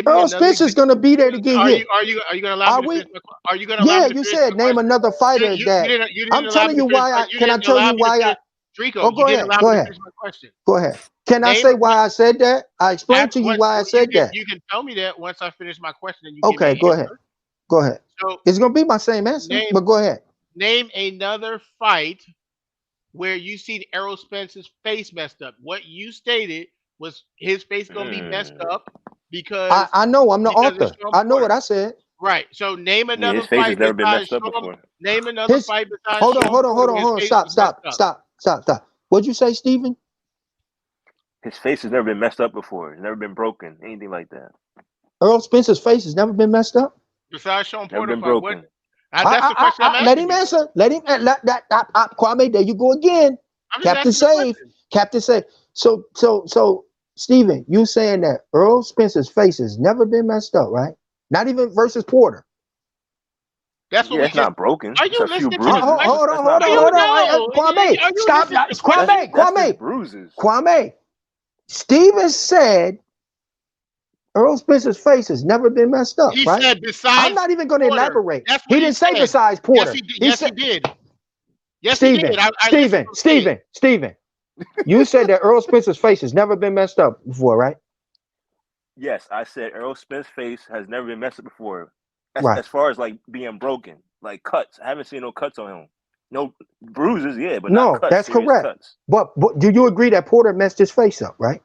Errol Spence is going to be there to get hit. Are you going to allow me to finish? Are you going to allow me to you finish said name another fighter that. I'm telling you why. Can I tell you why I? Drico, go ahead. Go ahead. My question. Go ahead. Can I say why I said that? I explained to you why I said that. You can tell me that once I finish my question. And you okay, go ahead. Go ahead. So it's going to be my same answer, but go ahead. Name another fight where you seen Errol Spence's face messed up. What you stated was his face going to be messed up because I know I'm the author. I know what I said. Right. So name another his face fight has never been messed up Sean, before. Name another fight besides Hold Sean on. Stop. What'd you say, Steven? His face has never been messed up before. It's never been broken. Anything like that. Errol Spence's face has never been messed up? Besides Sean Porter. Never been broken. That's the question I'm asking. Let him answer. Let him. Kwame, there you go again. Captain Save. So, Steven, you saying that Errol Spence's face has never been messed up, right? Not even versus Porter. That's what it's not broken. Are you listening to Hold on. Kwame, stop. Kwame. Bruises. Kwame. Steven said Errol Spence's face has never been messed up, he right? Said besides I'm not even going to elaborate. He didn't say besides Porter. Yes, he did. Yes, he did. Steven. You said that Errol Spence's face has never been messed up before, right? Yes, I said Errol Spence's face has never been messed up before. Right. As far as like being broken, like cuts. I haven't seen no cuts on him. No bruises, yeah, but no, not cuts. That's correct. Cuts. But do you agree that Porter messed his face up, right?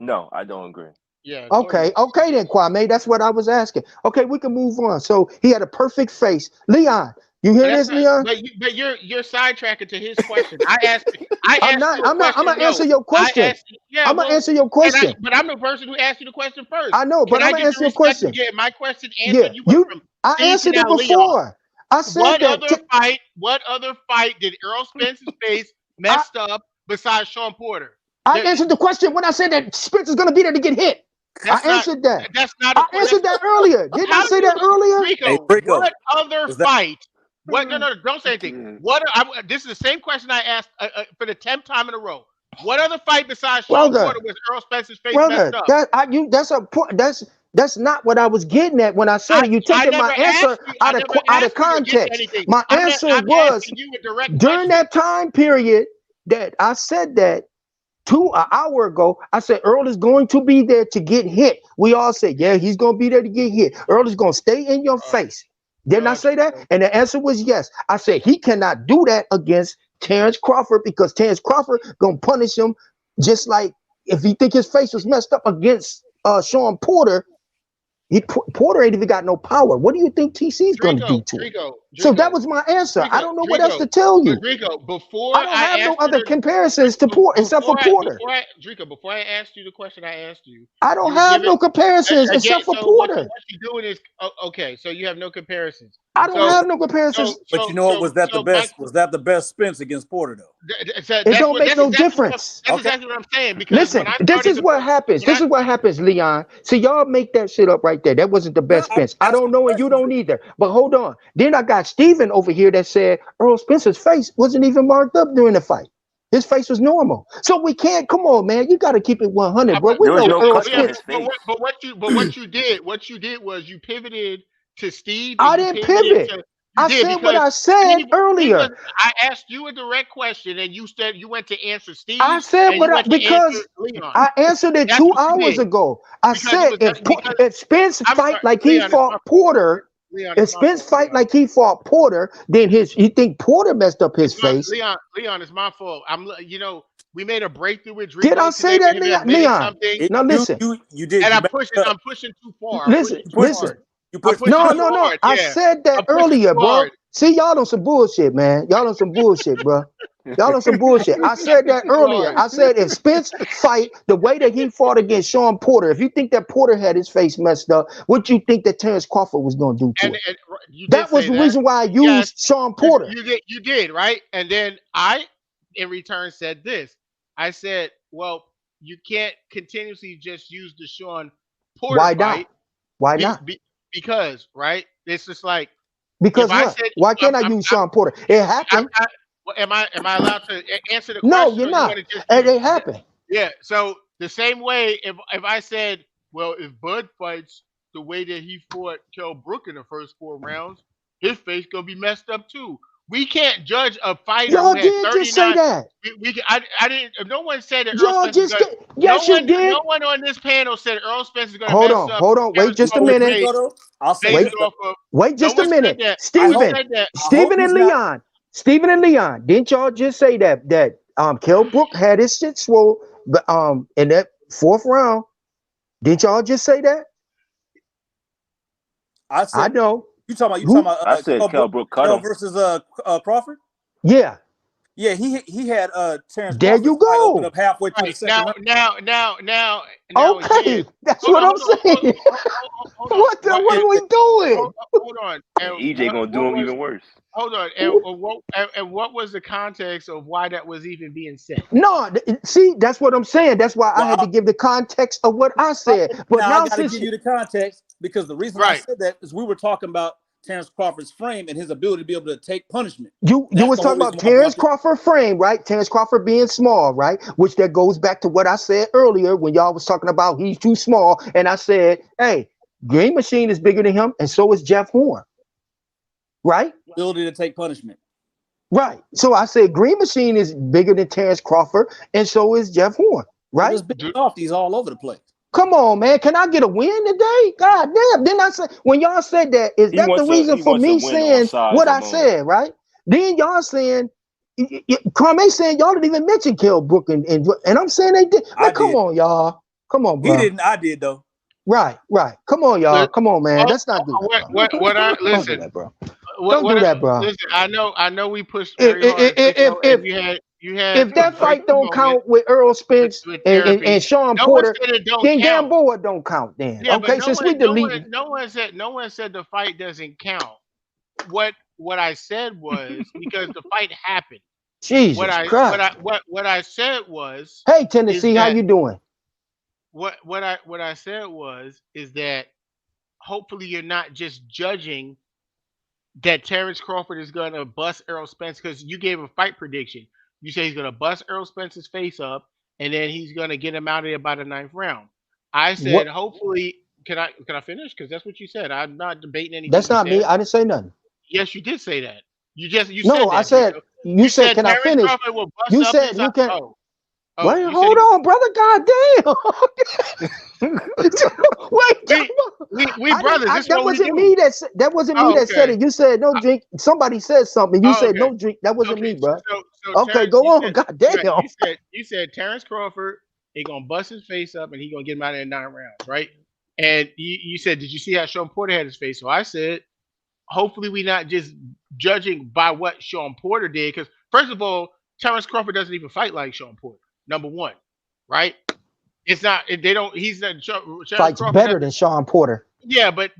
No, I don't agree. Yeah. Okay then, Kwame. That's what I was asking. Okay, we can move on. So he had a perfect face. Leon, you hear this, Leon? But you're sidetracking to his question. I'm gonna answer your question. I'm gonna answer your question. But I'm the person who asked you the question first. I know, but I'm gonna answer your question. Yeah, my question answered. I answered it before. I said what other fight did Errol Spence's face messed up besides Sean Porter? I answered the question when I said that Spence is gonna be there to get hit. I answered that. I answered that earlier. Didn't I say that earlier? Rico, what other fight? What? No, don't say anything. This is the same question I asked for the 10th time in a row. What other fight besides Sean Porter was Errol Spence's face messed up? That's not what I was getting at when I said it. You taking my answer out of context. My answer was during that time period that I said that an hour ago, I said Earl is going to be there to get hit. We all said, yeah, he's going to be there to get hit. Earl is going to stay in your face. Didn't I say that? And the answer was yes. I said he cannot do that against Terrence Crawford because Terrence Crawford going to punish him just like if he think his face was messed up against Sean Porter. Porter ain't even got no power. What do you think TC's going to do to him? So that Drico, was my answer. I Drico, don't know what else Drico, to tell you. Drico, before I don't I have no asked you other the comparisons to Porter except for Porter. Drico, before I asked you the question I asked you, I don't you were have giving no comparisons again. except for So what Porter. you're doing is okay. So you have no comparisons. I don't So have no comparisons. But you know what? Was that the best? Was that the best Spence against Porter though? It don't make no difference. That's exactly what I'm saying. Because Listen, when I this started is what happens. This is what happens, Leon. See, y'all make that shit up right there. That wasn't the best Spence. I don't know, and you don't either. But hold on. Then I got Steven over here that said Earl Spencer's face wasn't even marked up during the fight. His face was normal. So we can't, come on, man. You got to keep it 100, bro. We There was know no Earl cuts on Spence. his face. But what you did was you pivoted to Steve. I And you didn't pivoted pivot. to, I did said what because I said Steve, earlier. I asked you a direct question, and you said you went to answer Steve. I said and what you I went to because answer Leon. I answered it That's 2 what you hours did. ago. I Because said if Spence I'm fight sorry, like he Leon, it's my fought fault. Porter, Leon, if it's my Spence fault, fight Leon. like he fought Porter, then you think Porter messed up his face? Leon, it's my fault. We made a breakthrough with Drico. Did I say that, Leon? Something, Now listen. You did. and You I'm pushing too far. Listen. You pushed No. Hard. I Yeah. said that I'm pushing earlier, too bro. hard. See, y'all on some bullshit, man. Y'all on some bullshit, bro. Y'all on some bullshit. I said that earlier. I said if Spence fight the way that he fought against Sean Porter, if you think that Porter had his face messed up, what you think that Terrence Crawford was going to do to it? That was the reason why I used Sean Porter. You did, right? And then I, in return, said this. I said, well, you can't continuously just use the Sean Porter Why fight. not? Why not? Because, right? It's just like, because if what? I said, Why can't I use Sean Porter? It happened. Am I allowed to answer the question? No, you're not. It happened. Yeah. So the same way, if I said, well, if Bud fights the way that he fought Kell Brook in the first 4 rounds, his face gonna be messed up too. We can't judge a fighter Y'all who had did 39. just say that. I didn't. No one said that Y'all Earl Spence just yes, you did. No one on this panel said Earl Spence is gonna Hold mess on, up. hold on. Wait just a minute. Wait just a minute. Steven and Leon. Steven and Leon. Didn't y'all just say that Kell Brook had his shit swole in that 4th round? Didn't y'all just say that? I know. You talking about I said Kell Brook cut him versus Crawford? Yeah. Yeah, he had Terrence there Crawford's you go. Open up halfway through the second round. Now okay, again, that's what I'm saying. What are we doing? Hold on. and EJ gonna do him even worse. Hold on. And what was the context of why that was even being said? No, see, that's what I'm saying. That's why I had to give the context of what I said. But now I gotta give you the context because the reason I said that is we were talking about Terrence Crawford's frame and his ability to be able to take punishment. You was talking about Terrence Crawford frame, right? Terrence Crawford being small, right? Which that goes back to what I said earlier when y'all was talking about he's too small. And I said, hey, Green Machine is bigger than him, and so is Jeff Horn. Right? Ability to take punishment. Right. So I said Green Machine is bigger than Terrence Crawford, and so is Jeff Horn. Right? There's big softies all over the place. Come on, man. Can I get a win today? God damn. Didn't I say when y'all said that? Is that the reason for me saying what I said, right? Then y'all saying Carme saying y'all didn't even mention Kell Brook and I'm saying they did. Man, come on, y'all. Come on, bro. He didn't. I did though. Right. Come on, y'all. Come on, man. Let's not do that. Don't do that, bro. Don't do that, bro. Listen, I know we pushed very hard. If that fight don't count with Earl Spence and Sean Porter, then Gamboa don't count. Then okay, since we delete, no one said the fight doesn't count. What I said was because the fight happened. Jesus Christ. What I said was, hey Tennessee, how you doing? What I said was is that hopefully you're not just judging that Terrence Crawford is going to bust Earl Spence because you gave a fight prediction. You say he's going to bust Earl Spence's face up, and then he's going to get him out of there by the 9th round. I said, hopefully, can I finish? Because that's what you said. I'm not debating anything. That's not me. I didn't say nothing. Yes, you did say that. You said that. I said you said can I finish? You said you can. Wait, hold on, brother. God damn. Wait, we brothers. That wasn't me that said it. You said no drink. Somebody said something. You said no drink. That wasn't me, bro. Okay, go on. God damn. You said Terrence Crawford is gonna bust his face up and he's gonna get him out of there in 9 rounds, right? And you said, did you see how Sean Porter had his face? So I said, hopefully we're not just judging by what Sean Porter did. Because first of all, Terrence Crawford doesn't even fight like Sean Porter. Number one, right? It's not. They don't. He's not. Terrence Fights Crawford better doesn't. than Sean Porter. Yeah, but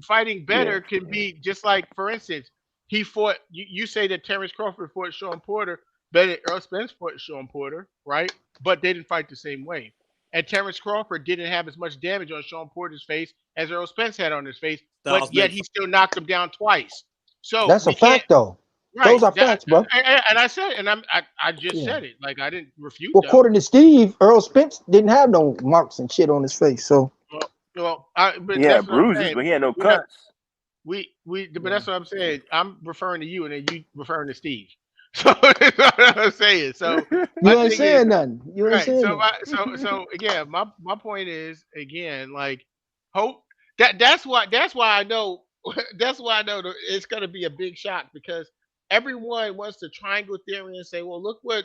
fighting Yeah. better can be just like, for instance, he fought. You say that Terrence Crawford fought Sean Porter better than Earl Spence fought Sean Porter, right? But they didn't fight the same way. And Terrence Crawford didn't have as much damage on Sean Porter's face as Earl Spence had on his face, but Styles yet make he still knocked him down twice. So That's a we can't. fact, though. Right. Those are facts, bro. And I said, and I just Yeah. said it. Like I didn't refute Well, them. according to Steve, Earl Spence didn't have no marks and shit on his face. So But Yeah, that's what I'm bruises, saying. but he had no We're not- cuts. but that's what I'm saying. I'm referring to you, and then you referring to Steve. So that's what I'm saying. So you my ain't thing is, saying nothing. You ain't right. saying So nothing. so again, my point is again, like hope that's why I know that's why I know it's gonna be a big shock because everyone wants to triangle theory and say, well, look what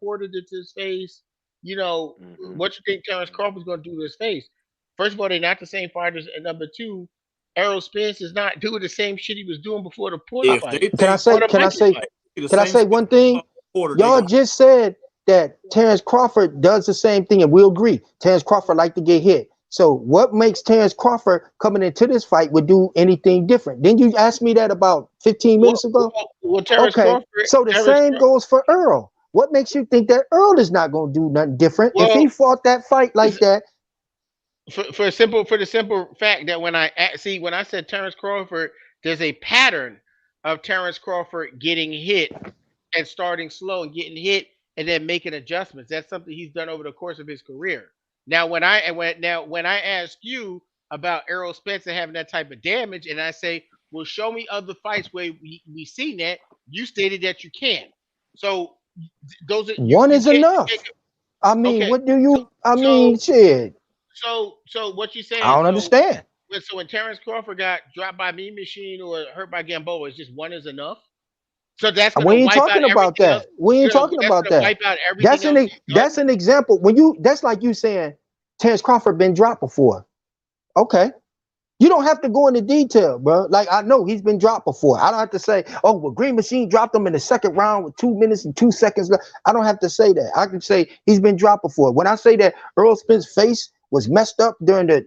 Porter did to his face. Mhm. What you think Terrence Crawford's gonna do to his face? First of all, they're not the same fighters, and number two, Errol Spence is not doing the same shit he was doing before the Porter If fight they Can I think say? or the Can I Mikey say? fight. the Can I same say shit one thing? Porter, they Y'all gonna just said that Terrence Crawford does the same thing, and we agree. Terrence Crawford like to get hit. So what makes Terrence Crawford coming into this fight would do anything different? Didn't you ask me that about 15 minutes ago? Terrence Okay, Crawford, so the same goes for Earl. What makes you think that Earl is not going to do nothing different if well, he fought that fight like that? for the simple fact that when I said Terrence Crawford, there's a pattern of Terrence Crawford getting hit and starting slow and getting hit and then making adjustments. That's something he's done over the course of his career. Now, when I ask you about Errol Spencer having that type of damage, and I say, well, show me other fights where we seen that, you stated that you can. So those are One you is can't enough. I mean, okay. what do you? I So mean, shit. so what you I saying? don't understand. So when Terrence Crawford got dropped by Mean Machine or hurt by Gamboa, it's just one is enough. So that's We gonna ain't wipe out talking about everything else. that. We ain't talking That's about gonna that. wipe out everything else he's That's done. an example. That's like you saying Terrence Crawford been dropped before. Okay. You don't have to go into detail, bro. Like I know he's been dropped before. I don't have to say, oh, well, Green Machine dropped him in the second round with 2 minutes and 2 seconds left. I don't have to say that. I can say he's been dropped before. When I say that Earl Spence's face was messed up during the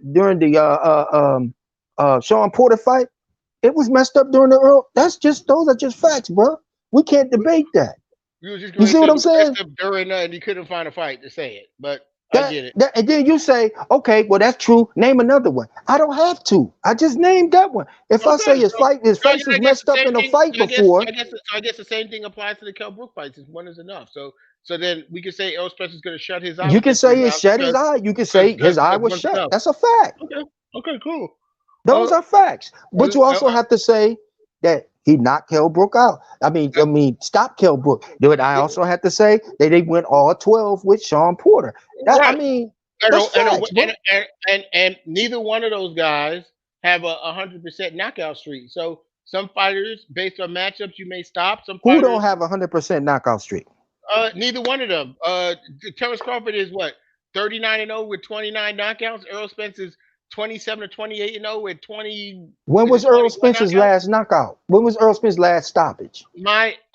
Sean Porter fight, it was messed up during the Earl. Those are just facts, bro. We can't debate that. You was just You going to see say what it I'm was saying? messed up during and you couldn't find a fight to say it, but I get it. And then you say, okay, well that's true. Name another one. I don't have to. I just named that one. If I say Okay, his so face was I guess messed the up same in a thing. fight before, I guess the same thing applies to the Kell Brook fights. Is one is enough. So then we can say Errol Spencer's going to shut his eye you can within 3 say it rounds shut his eye. You can say his eye was one's shut. enough. That's a fact. Okay, cool. Those are facts. But you also Uh, have to say that he knocked Kell Brook out. I mean, stop Kell Brook. But I also have to say that they went all 12 with Sean Porter. I right. mean, that's facts, bro. And neither one of those guys have a 100% knockout streak. So some fighters, based on matchups, you may stop. Some Who fighters, don't have 100% knockout streak? neither one of them. Terrence Crawford is what 39-0 with 29 knockouts. Errol Spence is 27 or 28-0 with 20. When Is it was Earl 21 Spence's knockouts? last knockout? When was Earl Spence's last stoppage?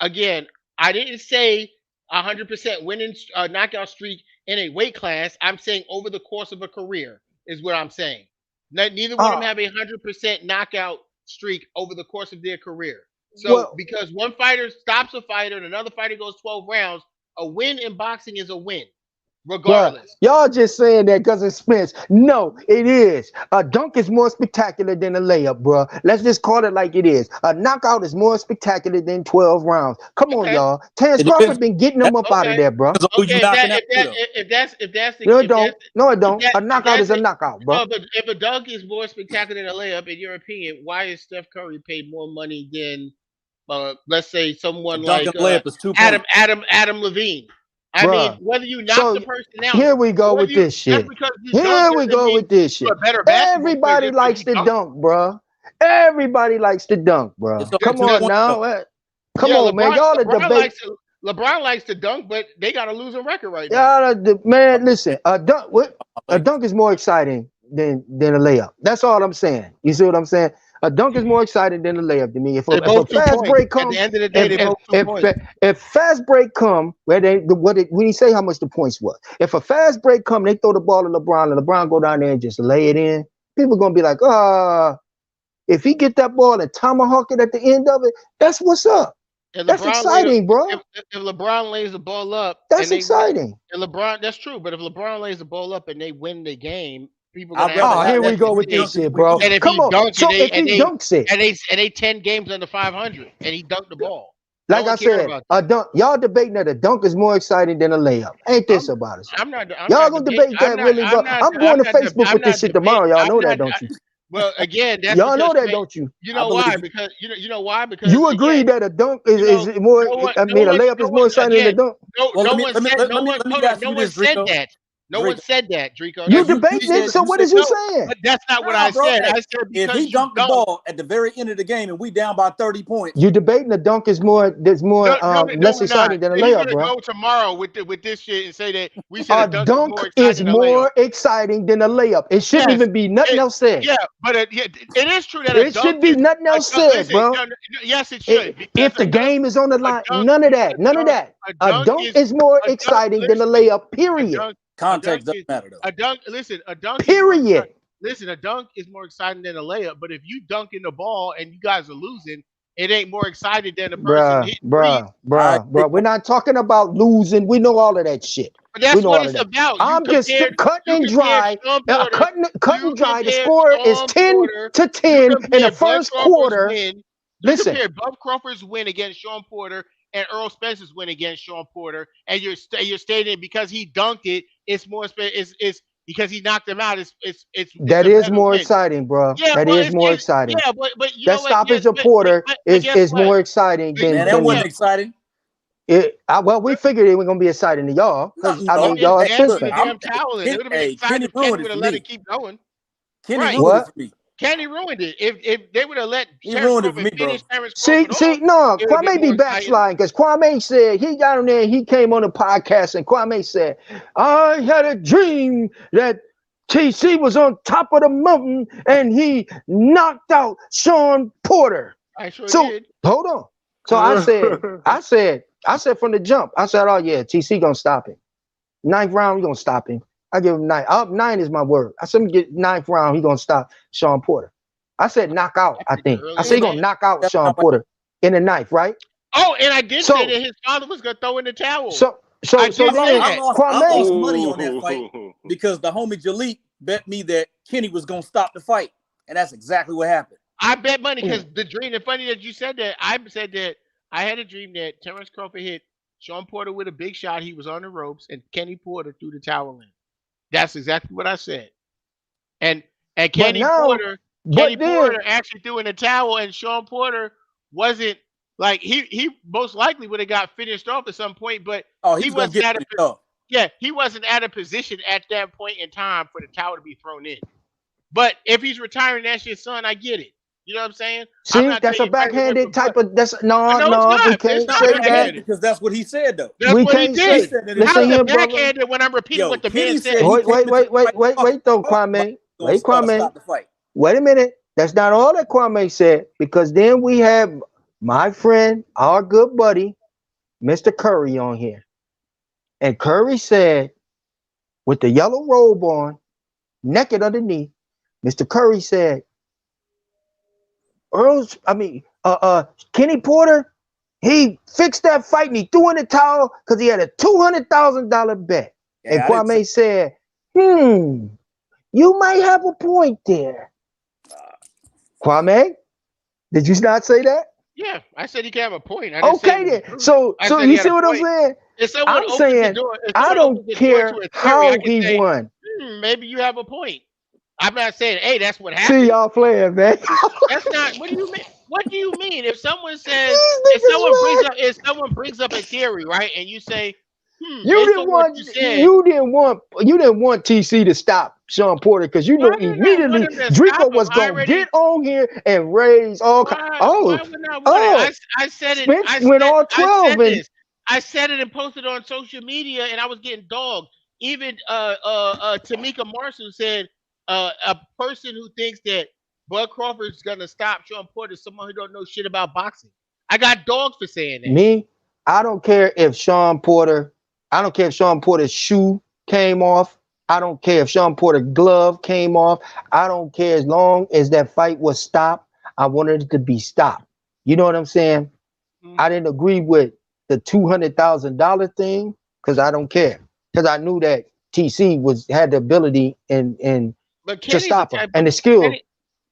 Again, I didn't say 100% winning knockout streak in a weight class. I'm saying over the course of a career is what I'm saying. Neither one of them Uh, have a 100% knockout streak over the course of their career. So well, because one fighter stops a fighter and another fighter goes 12 rounds, a win in boxing is a win, bruh, regardless. y'all just saying that because it's Spence. No, it is. A dunk is more spectacular than a layup, bruh. Let's just call it like it is. A knockout is more spectacular than 12 rounds. Come on, Okay. y'all. Terrence it depends. Crawford been getting them up out of Okay. there, bruh. Depends on who you Okay. knocking out too, though. If that's the No, it if that's don't. No, it if don't. that A if knockout that's is a it, knockout, bruh. no, but if a dunk is more spectacular than a layup, in your opinion, why is Steph Curry paid more money than, let's say, A someone dunk like and layup is 2 points. Adam Levine? I mean, Bruh. whether you knock So the person out here we go or whether with you this just shit. because you dunk Here we doesn't go mean with this you're shit. a better basketball player Everybody just because likes you to dunk. dunk, bruh. Everybody likes to dunk, bruh. It's only Come two on points though. now. Come Yeah, on, man. Y'all to debate. LeBron likes to dunk, but they got a losing record right now. Man, listen. A dunk is more exciting than a layup. That's all I'm saying. You see what I'm saying? A dunk is more exciting than a layup to me. If They a both 2 fast points. break At comes, the end of the day, they both 2 points. if fast break come, where we didn't say how much the points was. If a fast break come, they throw the ball to LeBron and LeBron go down there and just lay it in. People gonna be like, if he get that ball and tomahawk it at the end of it, that's what's up. If That's exciting, bro. if LeBron lays the ball up That's and they exciting. and LeBron, that's true. But if LeBron lays the ball up and they win the game, people I'd gonna have rather Oh, here have we that go if with he this dunks it shit, we bro. win. and if Come he on. dunks So if he dunks it, and they 10 games under 500 and he dunked the ball. like I said, a dunk. Y'all debating that a dunk is more exciting than a layup. Ain't this about it? I'm not. Y'all gonna debate that really, bro? I'm going to Facebook with this shit tomorrow. Y'all know that, don't you? Well, again, that's Y'all know because that, don't you? you know why? Because you know why? Because You agree that a dunk is more. I mean, a layup is more exciting than a dunk. No one ask you this, said Drico. that. No one said that, Drico. You That's what debating said- it. So you what said is you no, saying? But that's not what Nah, I bro, said. hey, I said if because he dunked the ball at the very end of the game and we down by 30 points, You debating a dunk is more. There's more less exciting than a He's layup, gonna bro. go tomorrow with this shit and say that we said A a dunk dunk more exciting than a layup. is more exciting than a layup. It shouldn't Yes, even be nothing else said. Yeah, but it is true that a It dunk should be is nothing else a dunk, said, listen, bro. yes, it should. Because If the game is on the line, none of that. None of that. A dunk is more exciting than a layup. Period. context doesn't matter though. A dunk. Listen, a dunk. Period. Listen, a dunk is more exciting than a layup. But if you dunk in the ball and you guys are losing, it ain't more exciting than the person hitting threes. Bruh. We're not talking about losing. We know all of that shit. But that's We know what all it's of that. about. I'm just cutting and dry. Cut and dry. The score is 10-10 in the first quarter. You Listen, compare Bud Crawford's win against Sean Porter and Earl Spencer's win against Sean Porter, and you're stating because he dunked it, it's more it's because he knocked him out. that is more exciting, bro. Yeah, that is more exciting. Yeah, but you that know what? stoppage of Porter is more exciting than. Man, that wasn't exciting. Well, we figured it was gonna be exciting to y'all because I mean y'all are Spurs fans. Damn towel. It would have been exciting if Kenny would have let it keep going. Kenny ruined it for me. Kenny ruined it. If they would have let Terrence Crawford finish Terrence See, Crawford no, Kwame be backsliding because Kwame said he got on there and he came on the podcast and Kwame said, I had a dream that TC was on top of the mountain and he knocked out Sean Porter. I sure so, did. Hold on. So I said from the jump, I said, oh yeah, TC gonna stop him. 9th round, we gonna stop him. I give him 9. Up 9 is my word. I said, get 9th round, he gonna stop Sean Porter. I said knock out, I think. I said he gonna knock out Sean Porter in the 9th, right? Oh, and I did say that his father was gonna throw in the towel. I lost money on that fight because the homie Jalik bet me that Kenny was gonna stop the fight, and that's exactly what happened. I bet money because the dream. And funny that you said that. I said that I had a dream that Terrence Crawford hit Sean Porter with a big shot. He was on the ropes, and Kenny Porter threw the towel in. That's exactly what I said. And Kenny Porter actually threw in the towel, and Sean Porter wasn't like he most likely would have got finished off at some point, but he wasn't he wasn't at a position at that point in time for the towel to be thrown in. But if he's retiring, that's your son. I get it. You know what I'm saying? See, that's a backhanded type of. That's no, we can't say that because that's what he said though. That's what he did. Listen here, brother. Backhanded when I'm repeating what the man said. Wait, though, Kwame. Wait, Kwame. Wait a minute. That's not all that Kwame said because then we have my friend, our good buddy, Mr. Curry on here, and Curry said, with the yellow robe on, naked underneath, Mr. Curry said. Kenny Porter, he fixed that fight and he threw in the towel because he had a $200,000 bet. Yeah, and Kwame said, you might have a point there. Kwame, did you not say that? Yeah, I said he can have a point. Okay then. So you see what I'm saying? I'm saying I don't care how he won. Maybe you have a point. I'm not saying, hey, that's what happened. See y'all playing, man. That's not. What do you mean? What do you mean? If someone says, if someone brings up a theory, right, and you say, you didn't want TC to stop Sean Porter because you know immediately Drico was gonna get on here and raise all. I said it. Spence went all 12 I said it and posted on social media, and I was getting dogged. Even Tamika Marshall said. A person who thinks that Bud Crawford's gonna stop Sean Porter, someone who don't know shit about boxing. I got dogs for saying that. Me, I don't care if Sean Porter's shoe came off. I don't care if Sean Porter's glove came off. I don't care as long as that fight was stopped. I wanted it to be stopped. You know what I'm saying? I didn't agree with the $200,000 thing because I don't care. Because I knew that TC had the ability and to stop him and the skill.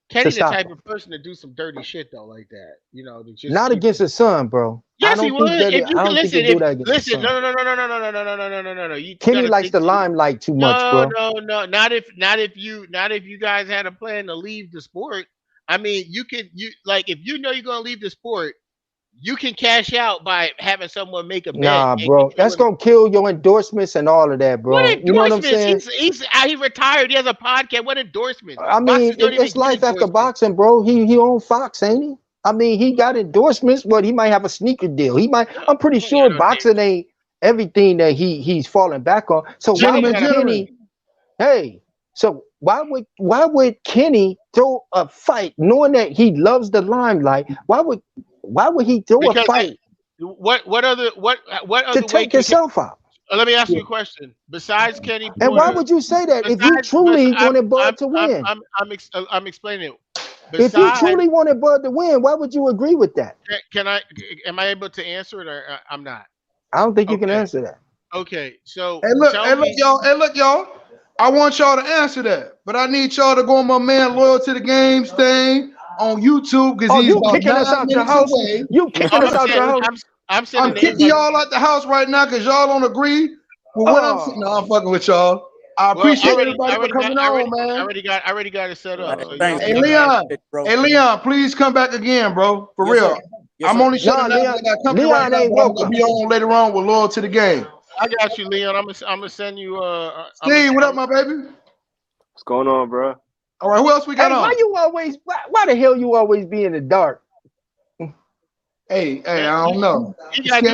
Kenny's the type of person to do some dirty shit though, like that. You know, to just not against his son, bro. Yes, he would. If you can listen, listen, no. Kenny likes the limelight too much, bro. No. Not if you guys had a plan to leave the sport. I mean, if you know you're gonna leave the sport, you can cash out by having someone make a bet. Nah, bro, that's gonna kill your endorsements and all of that, bro. What you know what I'm saying? He retired. He has a podcast. What endorsements? I mean, it's life after boxing, bro. He owns Fox, ain't he? I mean, he got endorsements, but he might have a sneaker deal. He might. I'm pretty sure boxing ain't everything that he's falling back on. So why would Kenny? Hey, so why would Kenny throw a fight knowing that he loves the limelight? Why would he throw a fight? What other to take yourself out? Let me ask you a question. Besides Kenny Porter, and why would you say that if you truly wanted Bud to win? I'm explaining it. If you truly wanted Bud to win, why would you agree with that? Am I able to answer it or I'm not? I don't think you can answer that. Okay, so look, y'all. I want y'all to answer that, but I need y'all to go on my man Loyal to the Games thing on YouTube because he's about kicking us out your house. Away. You kicking us out your house. I'm kicking y'all out the house right now because y'all don't agree with what I'm saying. No, I'm fucking with y'all. I appreciate everybody for coming on, man. I already got it set up. So hey, Leon, please come back again, bro. For real. Yes, I'm only shutting down that company right now, but I'm gonna be on later on with Loyal to the Game. I got you, Leon. I'm gonna send you. Steve, what up, my baby? What's going on, bro? All right, who else we got on? Why the hell you always be in the dark? Hey, I don't know. He got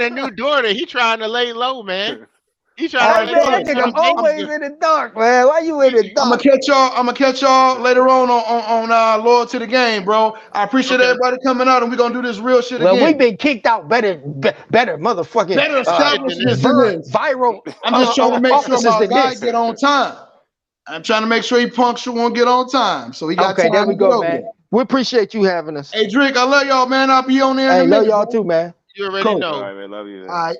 a new daughter. He trying to lay low, man. He trying to lay low. I'm always in the dark, man. Why you in the dark? I'm gonna catch y'all later on Loyal to the Game, bro. I appreciate everybody coming out, and we're gonna do this real shit again. Well, we've been kicked out better motherfucking establishments viral. I'm just trying to make sure my guy get on time. I'm trying to make sure he punctual and get on time. So he got time. There we go, man. We appreciate you having us. Hey, Drake, I love y'all, man. I'll be on there. Hey, love y'all too, man. You already know. All right, man. Love you, man. All right.